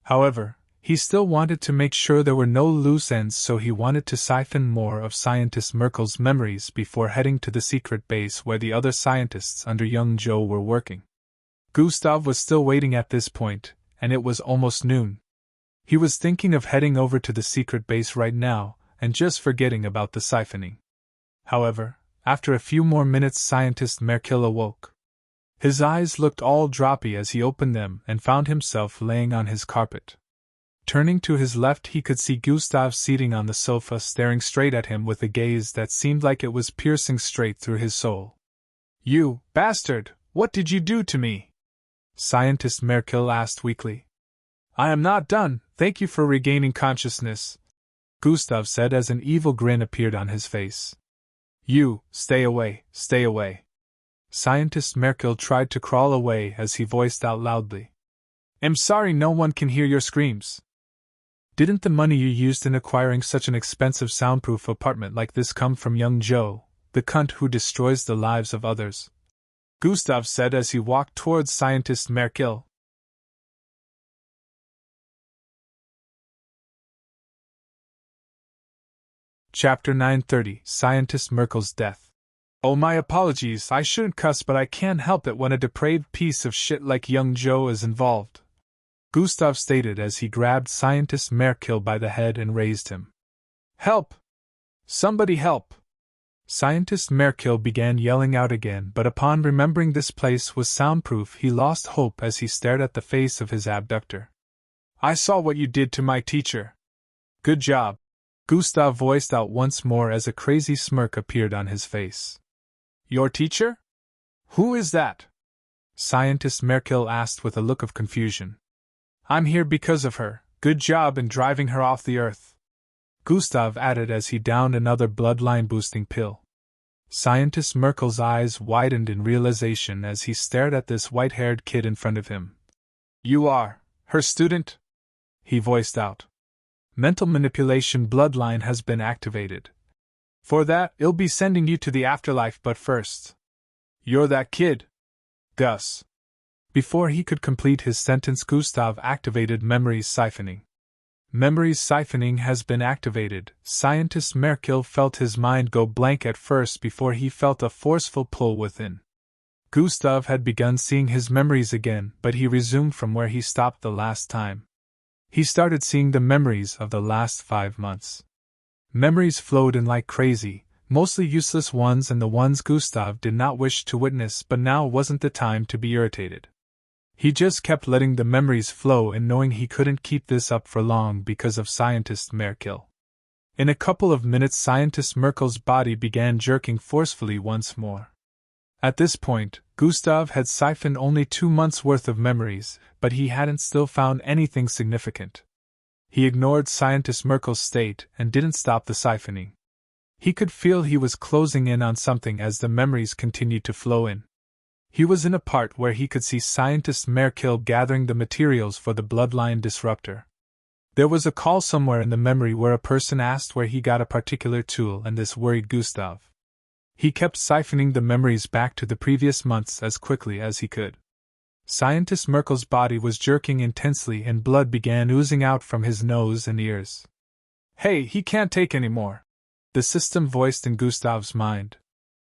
However, he still wanted to make sure there were no loose ends, so he wanted to siphon more of Scientist Merkel's memories before heading to the secret base where the other scientists under young Joe were working. Gustav was still waiting at this point, and it was almost noon. He was thinking of heading over to the secret base right now, and just forgetting about the siphoning. However, after a few more minutes Scientist Merkel awoke. His eyes looked all droppy as he opened them and found himself laying on his carpet. Turning to his left he could see Gustav sitting on the sofa staring straight at him with a gaze that seemed like it was piercing straight through his soul. You bastard, what did you do to me? Scientist Merkel asked weakly. I am not done, thank you for regaining consciousness, Gustav said as an evil grin appeared on his face. You, stay away, stay away. Scientist Merkel tried to crawl away as he voiced out loudly. I'm sorry no one can hear your screams. Didn't the money you used in acquiring such an expensive soundproof apartment like this come from young Joe, the cunt who destroys the lives of others? Gustav said as he walked towards scientist Merkel. Chapter 930 Scientist Merkel's Death. Oh, my apologies, I shouldn't cuss, but I can't help it when a depraved piece of shit like young Joe is involved, Gustav stated as he grabbed scientist Merkel by the head and raised him. Help! Somebody help! Scientist Merkel began yelling out again, but upon remembering this place was soundproof, he lost hope as he stared at the face of his abductor. I saw what you did to my teacher. Good job, Gustav voiced out once more as a crazy smirk appeared on his face. Your teacher? Who is that? Scientist Merkel asked with a look of confusion. I'm here because of her. Good job in driving her off the earth, Gustav added as he downed another bloodline-boosting pill. Scientist Merkel's eyes widened in realization as he stared at this white-haired kid in front of him. You are her student? He voiced out. Mental manipulation bloodline has been activated. For that, I'll be sending you to the afterlife, but first. You're that kid? Gus. Before he could complete his sentence, Gustav activated memories siphoning. Memories siphoning has been activated. Scientist Merkel felt his mind go blank at first before he felt a forceful pull within. Gustav had begun seeing his memories again, but he resumed from where he stopped the last time. He started seeing the memories of the last 5 months. Memories flowed in like crazy, mostly useless ones and the ones Gustav did not wish to witness, but now wasn't the time to be irritated. He just kept letting the memories flow and knowing he couldn't keep this up for long because of Scientist Merkel. In a couple of minutes, Scientist Merkel's body began jerking forcefully once more. At this point, Gustav had siphoned only 2 months' worth of memories, but he hadn't still found anything significant. He ignored Scientist Merkel's state and didn't stop the siphoning. He could feel he was closing in on something as the memories continued to flow in. He was in a part where he could see Scientist Merkel gathering the materials for the bloodline disruptor. There was a call somewhere in the memory where a person asked where he got a particular tool, and this worried Gustav. He kept siphoning the memories back to the previous months as quickly as he could. Scientist Merkel's body was jerking intensely and blood began oozing out from his nose and ears. Hey, he can't take any more, the system voiced in Gustav's mind.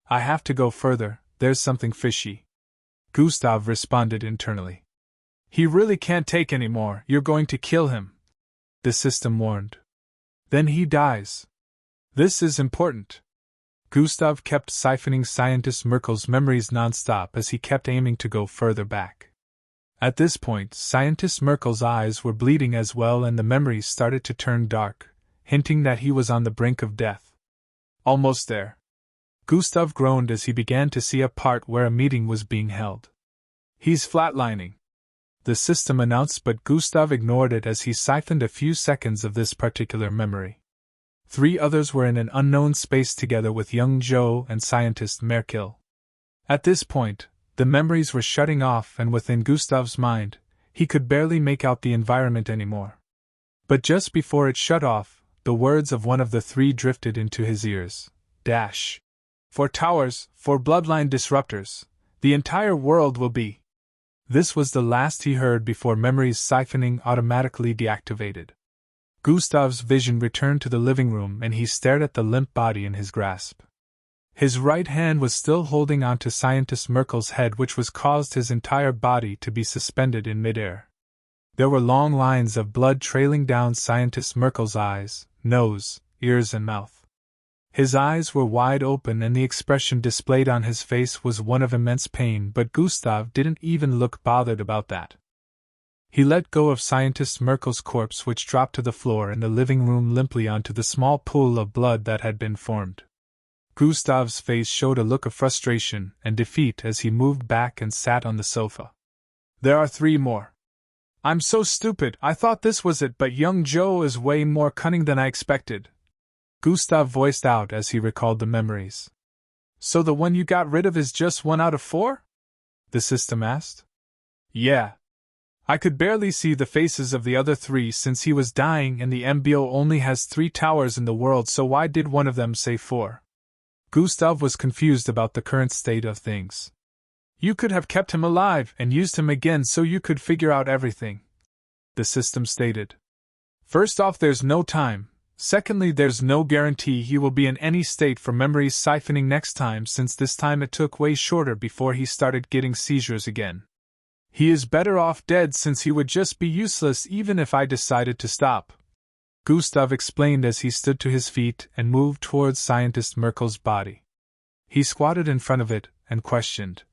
I have to go further, there's something fishy, Gustav responded internally. He really can't take any more, you're going to kill him, the system warned. Then he dies. This is important. Gustav kept siphoning Scientist Merkel's memories non-stop as he kept aiming to go further back. At this point, Scientist Merkel's eyes were bleeding as well and the memories started to turn dark, hinting that he was on the brink of death. Almost there. Gustav groaned as he began to see a part where a meeting was being held. He's flatlining, the system announced, but Gustav ignored it as he siphoned a few seconds of this particular memory. 3 others were in an unknown space together with young Joe and Scientist Merkel. At this point, the memories were shutting off, and within Gustav's mind, he could barely make out the environment anymore. But just before it shut off, the words of one of the 3 drifted into his ears. Dash. For towers, for bloodline disruptors, the entire world will be. This was the last he heard before memories siphoning automatically deactivated. Gustav's vision returned to the living room and he stared at the limp body in his grasp. His right hand was still holding onto Scientist Merkel's head, which was caused his entire body to be suspended in midair. There were long lines of blood trailing down Scientist Merkel's eyes, nose, ears and mouth. His eyes were wide open and the expression displayed on his face was one of immense pain, but Gustav didn't even look bothered about that. He let go of Scientist Merkel's corpse, which dropped to the floor in the living room limply onto the small pool of blood that had been formed. Gustav's face showed a look of frustration and defeat as he moved back and sat on the sofa. There are 3 more. I'm so stupid, I thought this was it, but young Joe is way more cunning than I expected, Gustav voiced out as he recalled the memories. So the one you got rid of is just 1 out of 4? The system asked. Yeah. I could barely see the faces of the other three since he was dying and the MBO only has 3 towers in the world, so why did one of them say 4? Gustav was confused about the current state of things. You could have kept him alive and used him again so you could figure out everything, the system stated. First off, there's no time. Secondly, there's no guarantee he will be in any state for memory siphoning next time, since this time it took way shorter before he started getting seizures again. He is better off dead since he would just be useless even if I decided to stop, Gustav explained as he stood to his feet and moved towards Scientist Merkel's body. He squatted in front of it and questioned,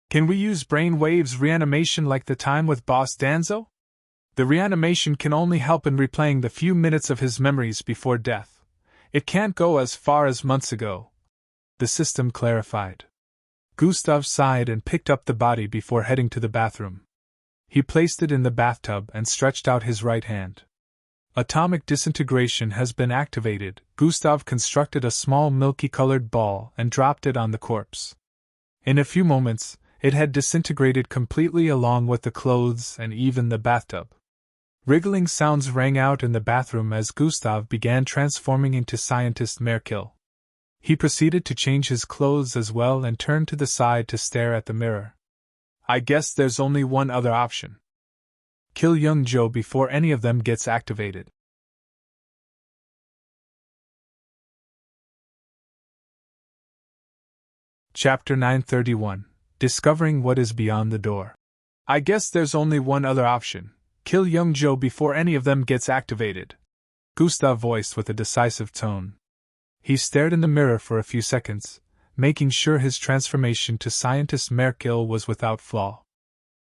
"Can we use brain waves reanimation like the time with Boss Danzo? The reanimation can only help in replaying the few minutes of his memories before death. It can't go as far as months ago," the system clarified. Gustav sighed and picked up the body before heading to the bathroom. He placed it in the bathtub and stretched out his right hand. Atomic disintegration has been activated. Gustav constructed a small milky-colored ball and dropped it on the corpse. In a few moments, it had disintegrated completely along with the clothes and even the bathtub. Wriggling sounds rang out in the bathroom as Gustav began transforming into Scientist Merkel. He proceeded to change his clothes as well and turned to the side to stare at the mirror. "I guess there's only one other option. Kill young Joe before any of them gets activated." Chapter 931. Discovering what is beyond the door. "I guess there's only one other option. Kill young Joe before any of them gets activated," Gustav voiced with a decisive tone. He stared in the mirror for a few seconds, making sure his transformation to Scientist Merkel was without flaw.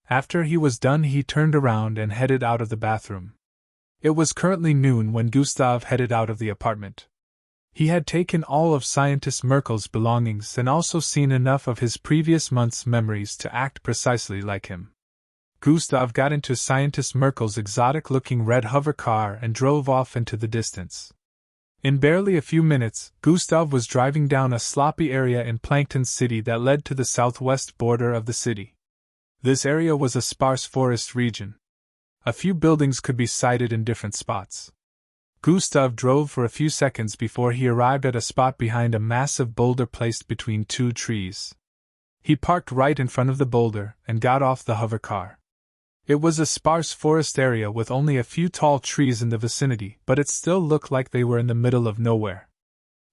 After he was done, he turned around and headed out of the bathroom. It was currently noon when Gustav headed out of the apartment. He had taken all of Scientist Merkel's belongings and also seen enough of his previous month's memories to act precisely like him. Gustav got into Scientist Merkel's exotic-looking red hover car and drove off into the distance. In barely a few minutes, Gustav was driving down a sloppy area in Plankton City that led to the southwest border of the city. This area was a sparse forest region. A few buildings could be sighted in different spots. Gustav drove for a few seconds before he arrived at a spot behind a massive boulder placed between 2 trees. He parked right in front of the boulder and got off the hover car. It was a sparse forest area with only a few tall trees in the vicinity, but it still looked like they were in the middle of nowhere.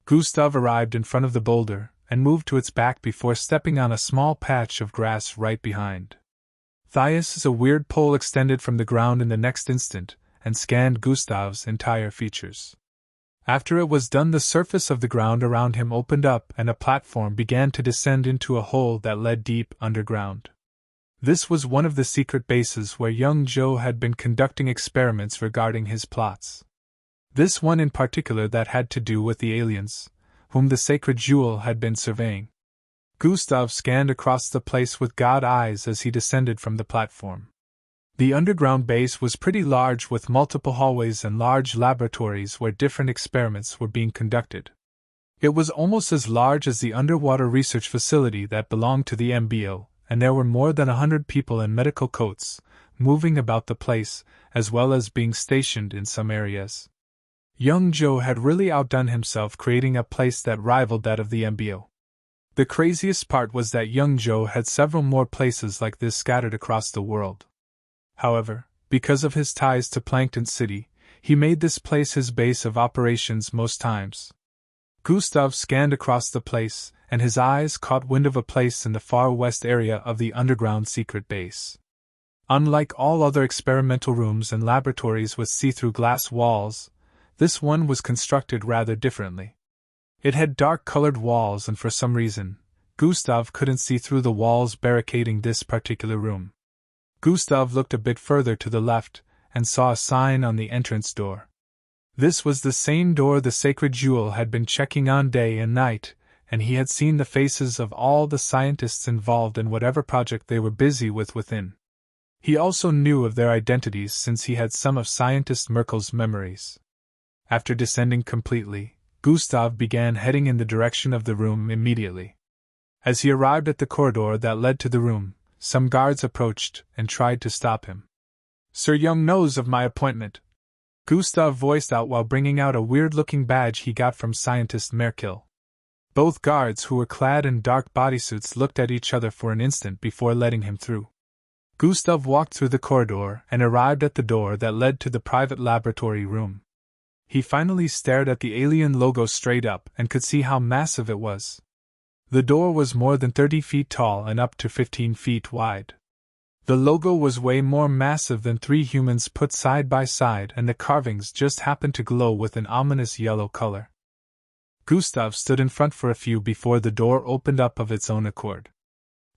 Gustav arrived in front of the boulder and moved to its back before stepping on a small patch of grass right behind. Thias, a weird pole extended from the ground in the next instant and scanned Gustav's entire features. After it was done, the surface of the ground around him opened up and a platform began to descend into a hole that led deep underground. This was one of the secret bases where young Joe had been conducting experiments regarding his plots. This one in particular that had to do with the aliens, whom the sacred jewel had been surveying. Gustav scanned across the place with god eyes as he descended from the platform. The underground base was pretty large with multiple hallways and large laboratories where different experiments were being conducted. It was almost as large as the underwater research facility that belonged to the MBO, and there were more than 100 people in medical coats, moving about the place, as well as being stationed in some areas. Young Joe had really outdone himself creating a place that rivaled that of the MBO. The craziest part was that young Joe had several more places like this scattered across the world. However, because of his ties to Plankton City, he made this place his base of operations most times. Gustav scanned across the place, and his eyes caught wind of a place in the far west area of the underground secret base. Unlike all other experimental rooms and laboratories with see-through glass walls, this one was constructed rather differently. It had dark-colored walls, and for some reason, Gustav couldn't see through the walls barricading this particular room. Gustav looked a bit further to the left and saw a sign on the entrance door. This was the same door the sacred jewel had been checking on day and night, and he had seen the faces of all the scientists involved in whatever project they were busy with within. He also knew of their identities since he had some of Scientist Merkel's memories. After descending completely, Gustav began heading in the direction of the room immediately. As he arrived at the corridor that led to the room, some guards approached and tried to stop him. Sir Young knows of my appointment, Gustav voiced out while bringing out a weird-looking badge he got from scientist Merkel. Both guards, who were clad in dark bodysuits, looked at each other for an instant before letting him through. Gustav walked through the corridor and arrived at the door that led to the private laboratory room. He finally stared at the alien logo straight up and could see how massive it was. The door was more than 30 feet tall and up to 15 feet wide. The logo was way more massive than 3 humans put side by side, and the carvings just happened to glow with an ominous yellow color. Gustav stood in front for a few before the door opened up of its own accord.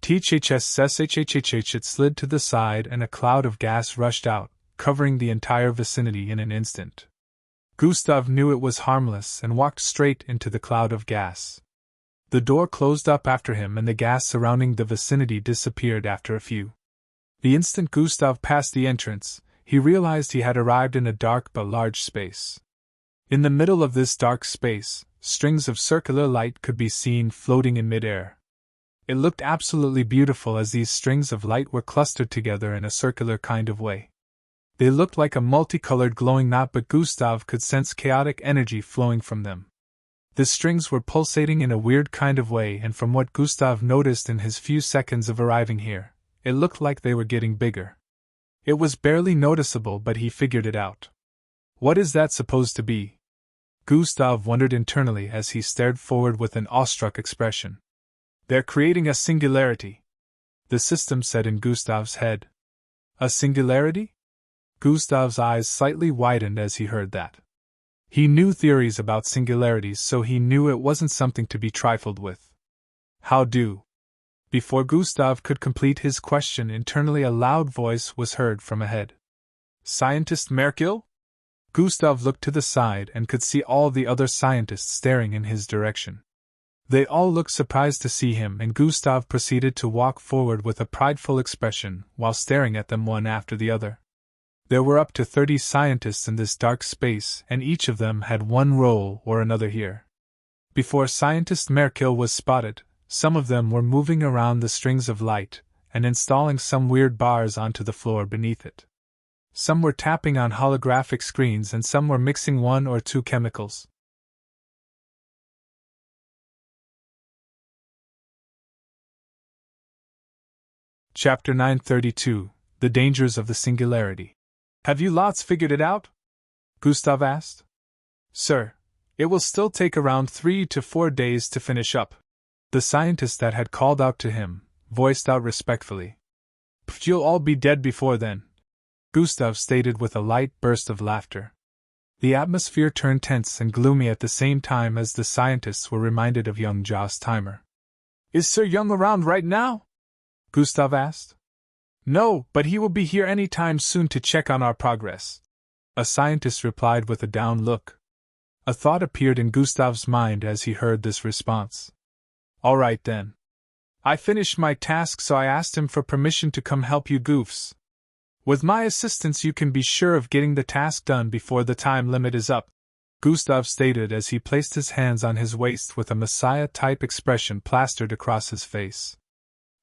Tchhhhhhh, it slid to the side and a cloud of gas rushed out, covering the entire vicinity in an instant. Gustav knew it was harmless and walked straight into the cloud of gas. The door closed up after him and the gas surrounding the vicinity disappeared after a few. The instant Gustav passed the entrance, he realized he had arrived in a dark but large space. In the middle of this dark space, strings of circular light could be seen floating in midair. It looked absolutely beautiful as these strings of light were clustered together in a circular kind of way. They looked like a multicolored glowing knot, but Gustav could sense chaotic energy flowing from them. The strings were pulsating in a weird kind of way, and from what Gustav noticed in his few seconds of arriving here, it looked like they were getting bigger. It was barely noticeable, but he figured it out. What is that supposed to be? Gustav wondered internally as he stared forward with an awestruck expression. They're creating a singularity, the system said in Gustav's head. A singularity? Gustav's eyes slightly widened as he heard that. He knew theories about singularities, so he knew it wasn't something to be trifled with. How do? Before Gustav could complete his question, internally a loud voice was heard from ahead. Scientist Merkel? Gustav looked to the side and could see all the other scientists staring in his direction. They all looked surprised to see him, and Gustav proceeded to walk forward with a prideful expression while staring at them one after the other. There were up to 30 scientists in this dark space, and each of them had one role or another here. Before scientist Merkel was spotted, some of them were moving around the strings of light and installing some weird bars onto the floor beneath it. Some were tapping on holographic screens and some were mixing 1 or 2 chemicals. Chapter 932: The Dangers of the Singularity. Have you lots figured it out? Gustav asked. Sir, it will still take around 3 to 4 days to finish up. The scientist that had called out to him voiced out respectfully. Pfft, you'll all be dead before then, Gustav stated with a light burst of laughter. The atmosphere turned tense and gloomy at the same time as the scientists were reminded of young Joss Timer. Is Sir Young around right now? Gustav asked. No, but he will be here any time soon to check on our progress, a scientist replied with a down look. A thought appeared in Gustav's mind as he heard this response. All right then. I finished my task, so I asked him for permission to come help you goofs. With my assistance you can be sure of getting the task done before the time limit is up, Gustav stated as he placed his hands on his waist with a messiah-type expression plastered across his face.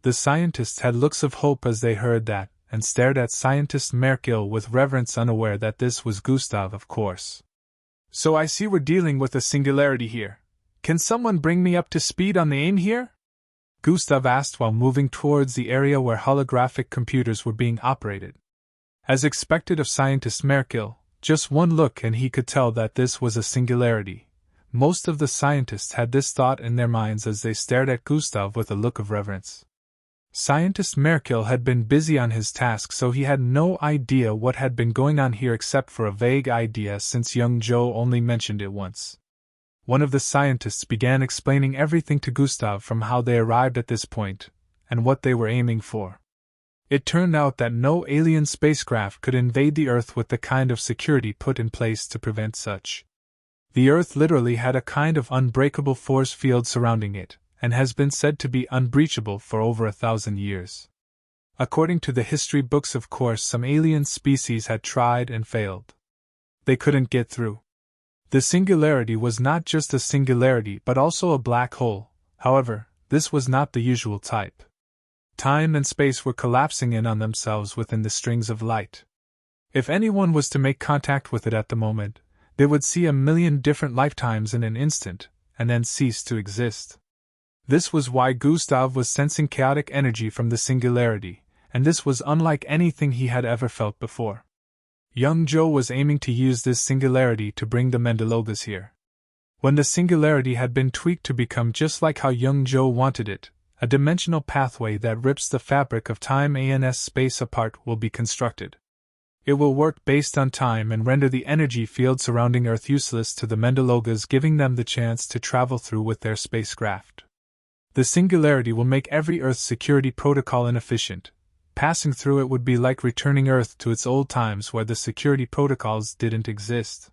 The scientists had looks of hope as they heard that, and stared at scientist Merkel with reverence, unaware that this was Gustav, of course. So I see we're dealing with a singularity here. Can someone bring me up to speed on the aim here? Gustav asked while moving towards the area where holographic computers were being operated. As expected of scientist Merkel, just one look and he could tell that this was a singularity. Most of the scientists had this thought in their minds as they stared at Gustav with a look of reverence. Scientist Merkel had been busy on his task, so he had no idea what had been going on here except for a vague idea since young Joe only mentioned it once. One of the scientists began explaining everything to Gustav, from how they arrived at this point, and what they were aiming for. It turned out that no alien spacecraft could invade the Earth with the kind of security put in place to prevent such. The Earth literally had a kind of unbreakable force field surrounding it, and has been said to be unbreachable for over 1,000 years. According to the history books, of course, some alien species had tried and failed. They couldn't get through. The singularity was not just a singularity but also a black hole. However, this was not the usual type. Time and space were collapsing in on themselves within the strings of light. If anyone was to make contact with it at the moment, they would see a million different lifetimes in an instant, and then cease to exist. This was why Gustav was sensing chaotic energy from the singularity, and this was unlike anything he had ever felt before. Young Joe was aiming to use this singularity to bring the Mandalogas here. When the singularity had been tweaked to become just like how young Joe wanted it, a dimensional pathway that rips the fabric of time and space apart will be constructed. It will work based on time and render the energy field surrounding Earth useless to the Mandalogas, giving them the chance to travel through with their spacecraft. The singularity will make every Earth security protocol inefficient. Passing through it would be like returning Earth to its old times where the security protocols didn't exist.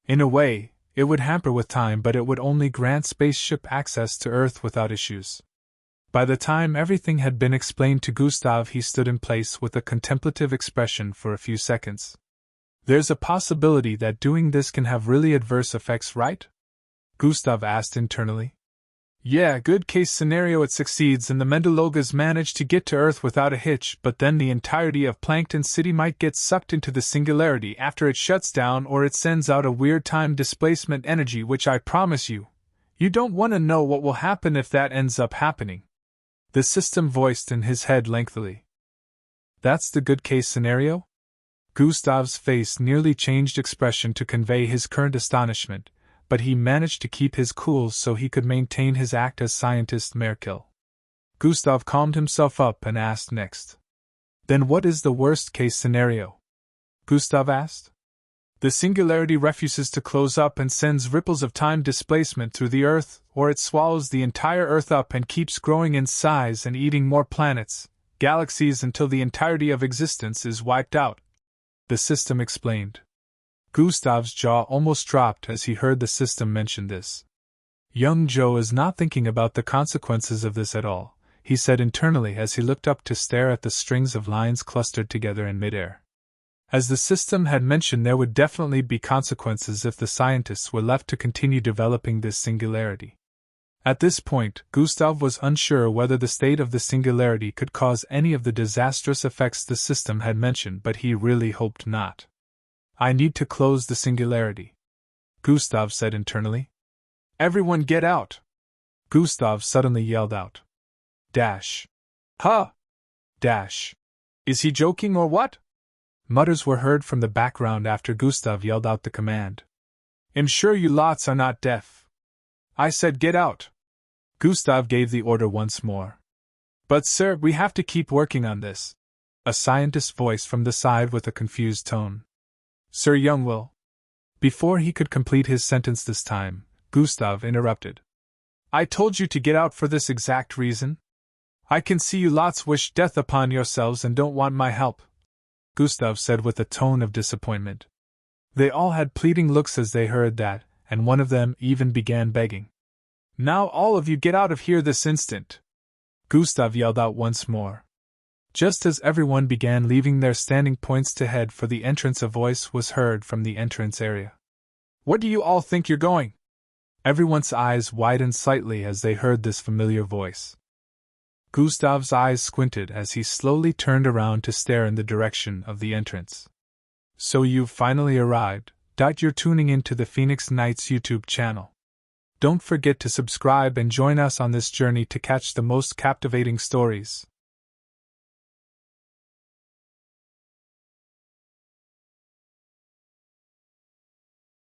In a way, it would hamper with time, but it would only grant spaceship access to Earth without issues. By the time everything had been explained to Gustav, he stood in place with a contemplative expression for a few seconds. There's a possibility that doing this can have really adverse effects, right? Gustav asked internally. Yeah, good case scenario it succeeds and the Mandalogas manage to get to Earth without a hitch, but then the entirety of Plankton City might get sucked into the singularity after it shuts down, or it sends out a weird time displacement energy, which I promise you don't want to know what will happen if that ends up happening. The system voiced in his head lengthily. That's the good case scenario? Gustav's face nearly changed expression to convey his current astonishment, but he managed to keep his cool so he could maintain his act as scientist Merkel. Gustav calmed himself up and asked next. Then what is the worst-case scenario? Gustav asked. The singularity refuses to close up and sends ripples of time displacement through the Earth, or it swallows the entire Earth up and keeps growing in size and eating more planets, galaxies until the entirety of existence is wiped out. The system explained. Gustav's jaw almost dropped as he heard the system mention this. Young Joe is not thinking about the consequences of this at all, he said internally as he looked up to stare at the strings of lines clustered together in midair. As the system had mentioned, there would definitely be consequences if the scientists were left to continue developing this singularity. At this point, Gustav was unsure whether the state of the singularity could cause any of the disastrous effects the system had mentioned, but he really hoped not. I need to close the singularity, Gustav said internally. Everyone get out! Gustav suddenly yelled out. Dash. Huh! Dash. Is he joking or what? Mutters were heard from the background after Gustav yelled out the command. I'm sure you lots are not deaf. I said get out. Gustav gave the order once more. But sir, we have to keep working on this. A scientist's voice from the side with a confused tone. Sir Youngwill. Before he could complete his sentence this time, Gustav interrupted. I told you to get out for this exact reason. I can see you lots wish death upon yourselves and don't want my help, Gustav said with a tone of disappointment. They all had pleading looks as they heard that, and one of them even began begging. Now all of you get out of here this instant! Gustav yelled out once more. Just as everyone began leaving their standing points to head for the entrance, a voice was heard from the entrance area. Where do you all think you're going? Everyone's eyes widened slightly as they heard this familiar voice. Gustav's eyes squinted as he slowly turned around to stare in the direction of the entrance. So you've finally arrived. You're tuning in to the Phoenix Nights YouTube channel. Don't forget to subscribe and join us on this journey to catch the most captivating stories.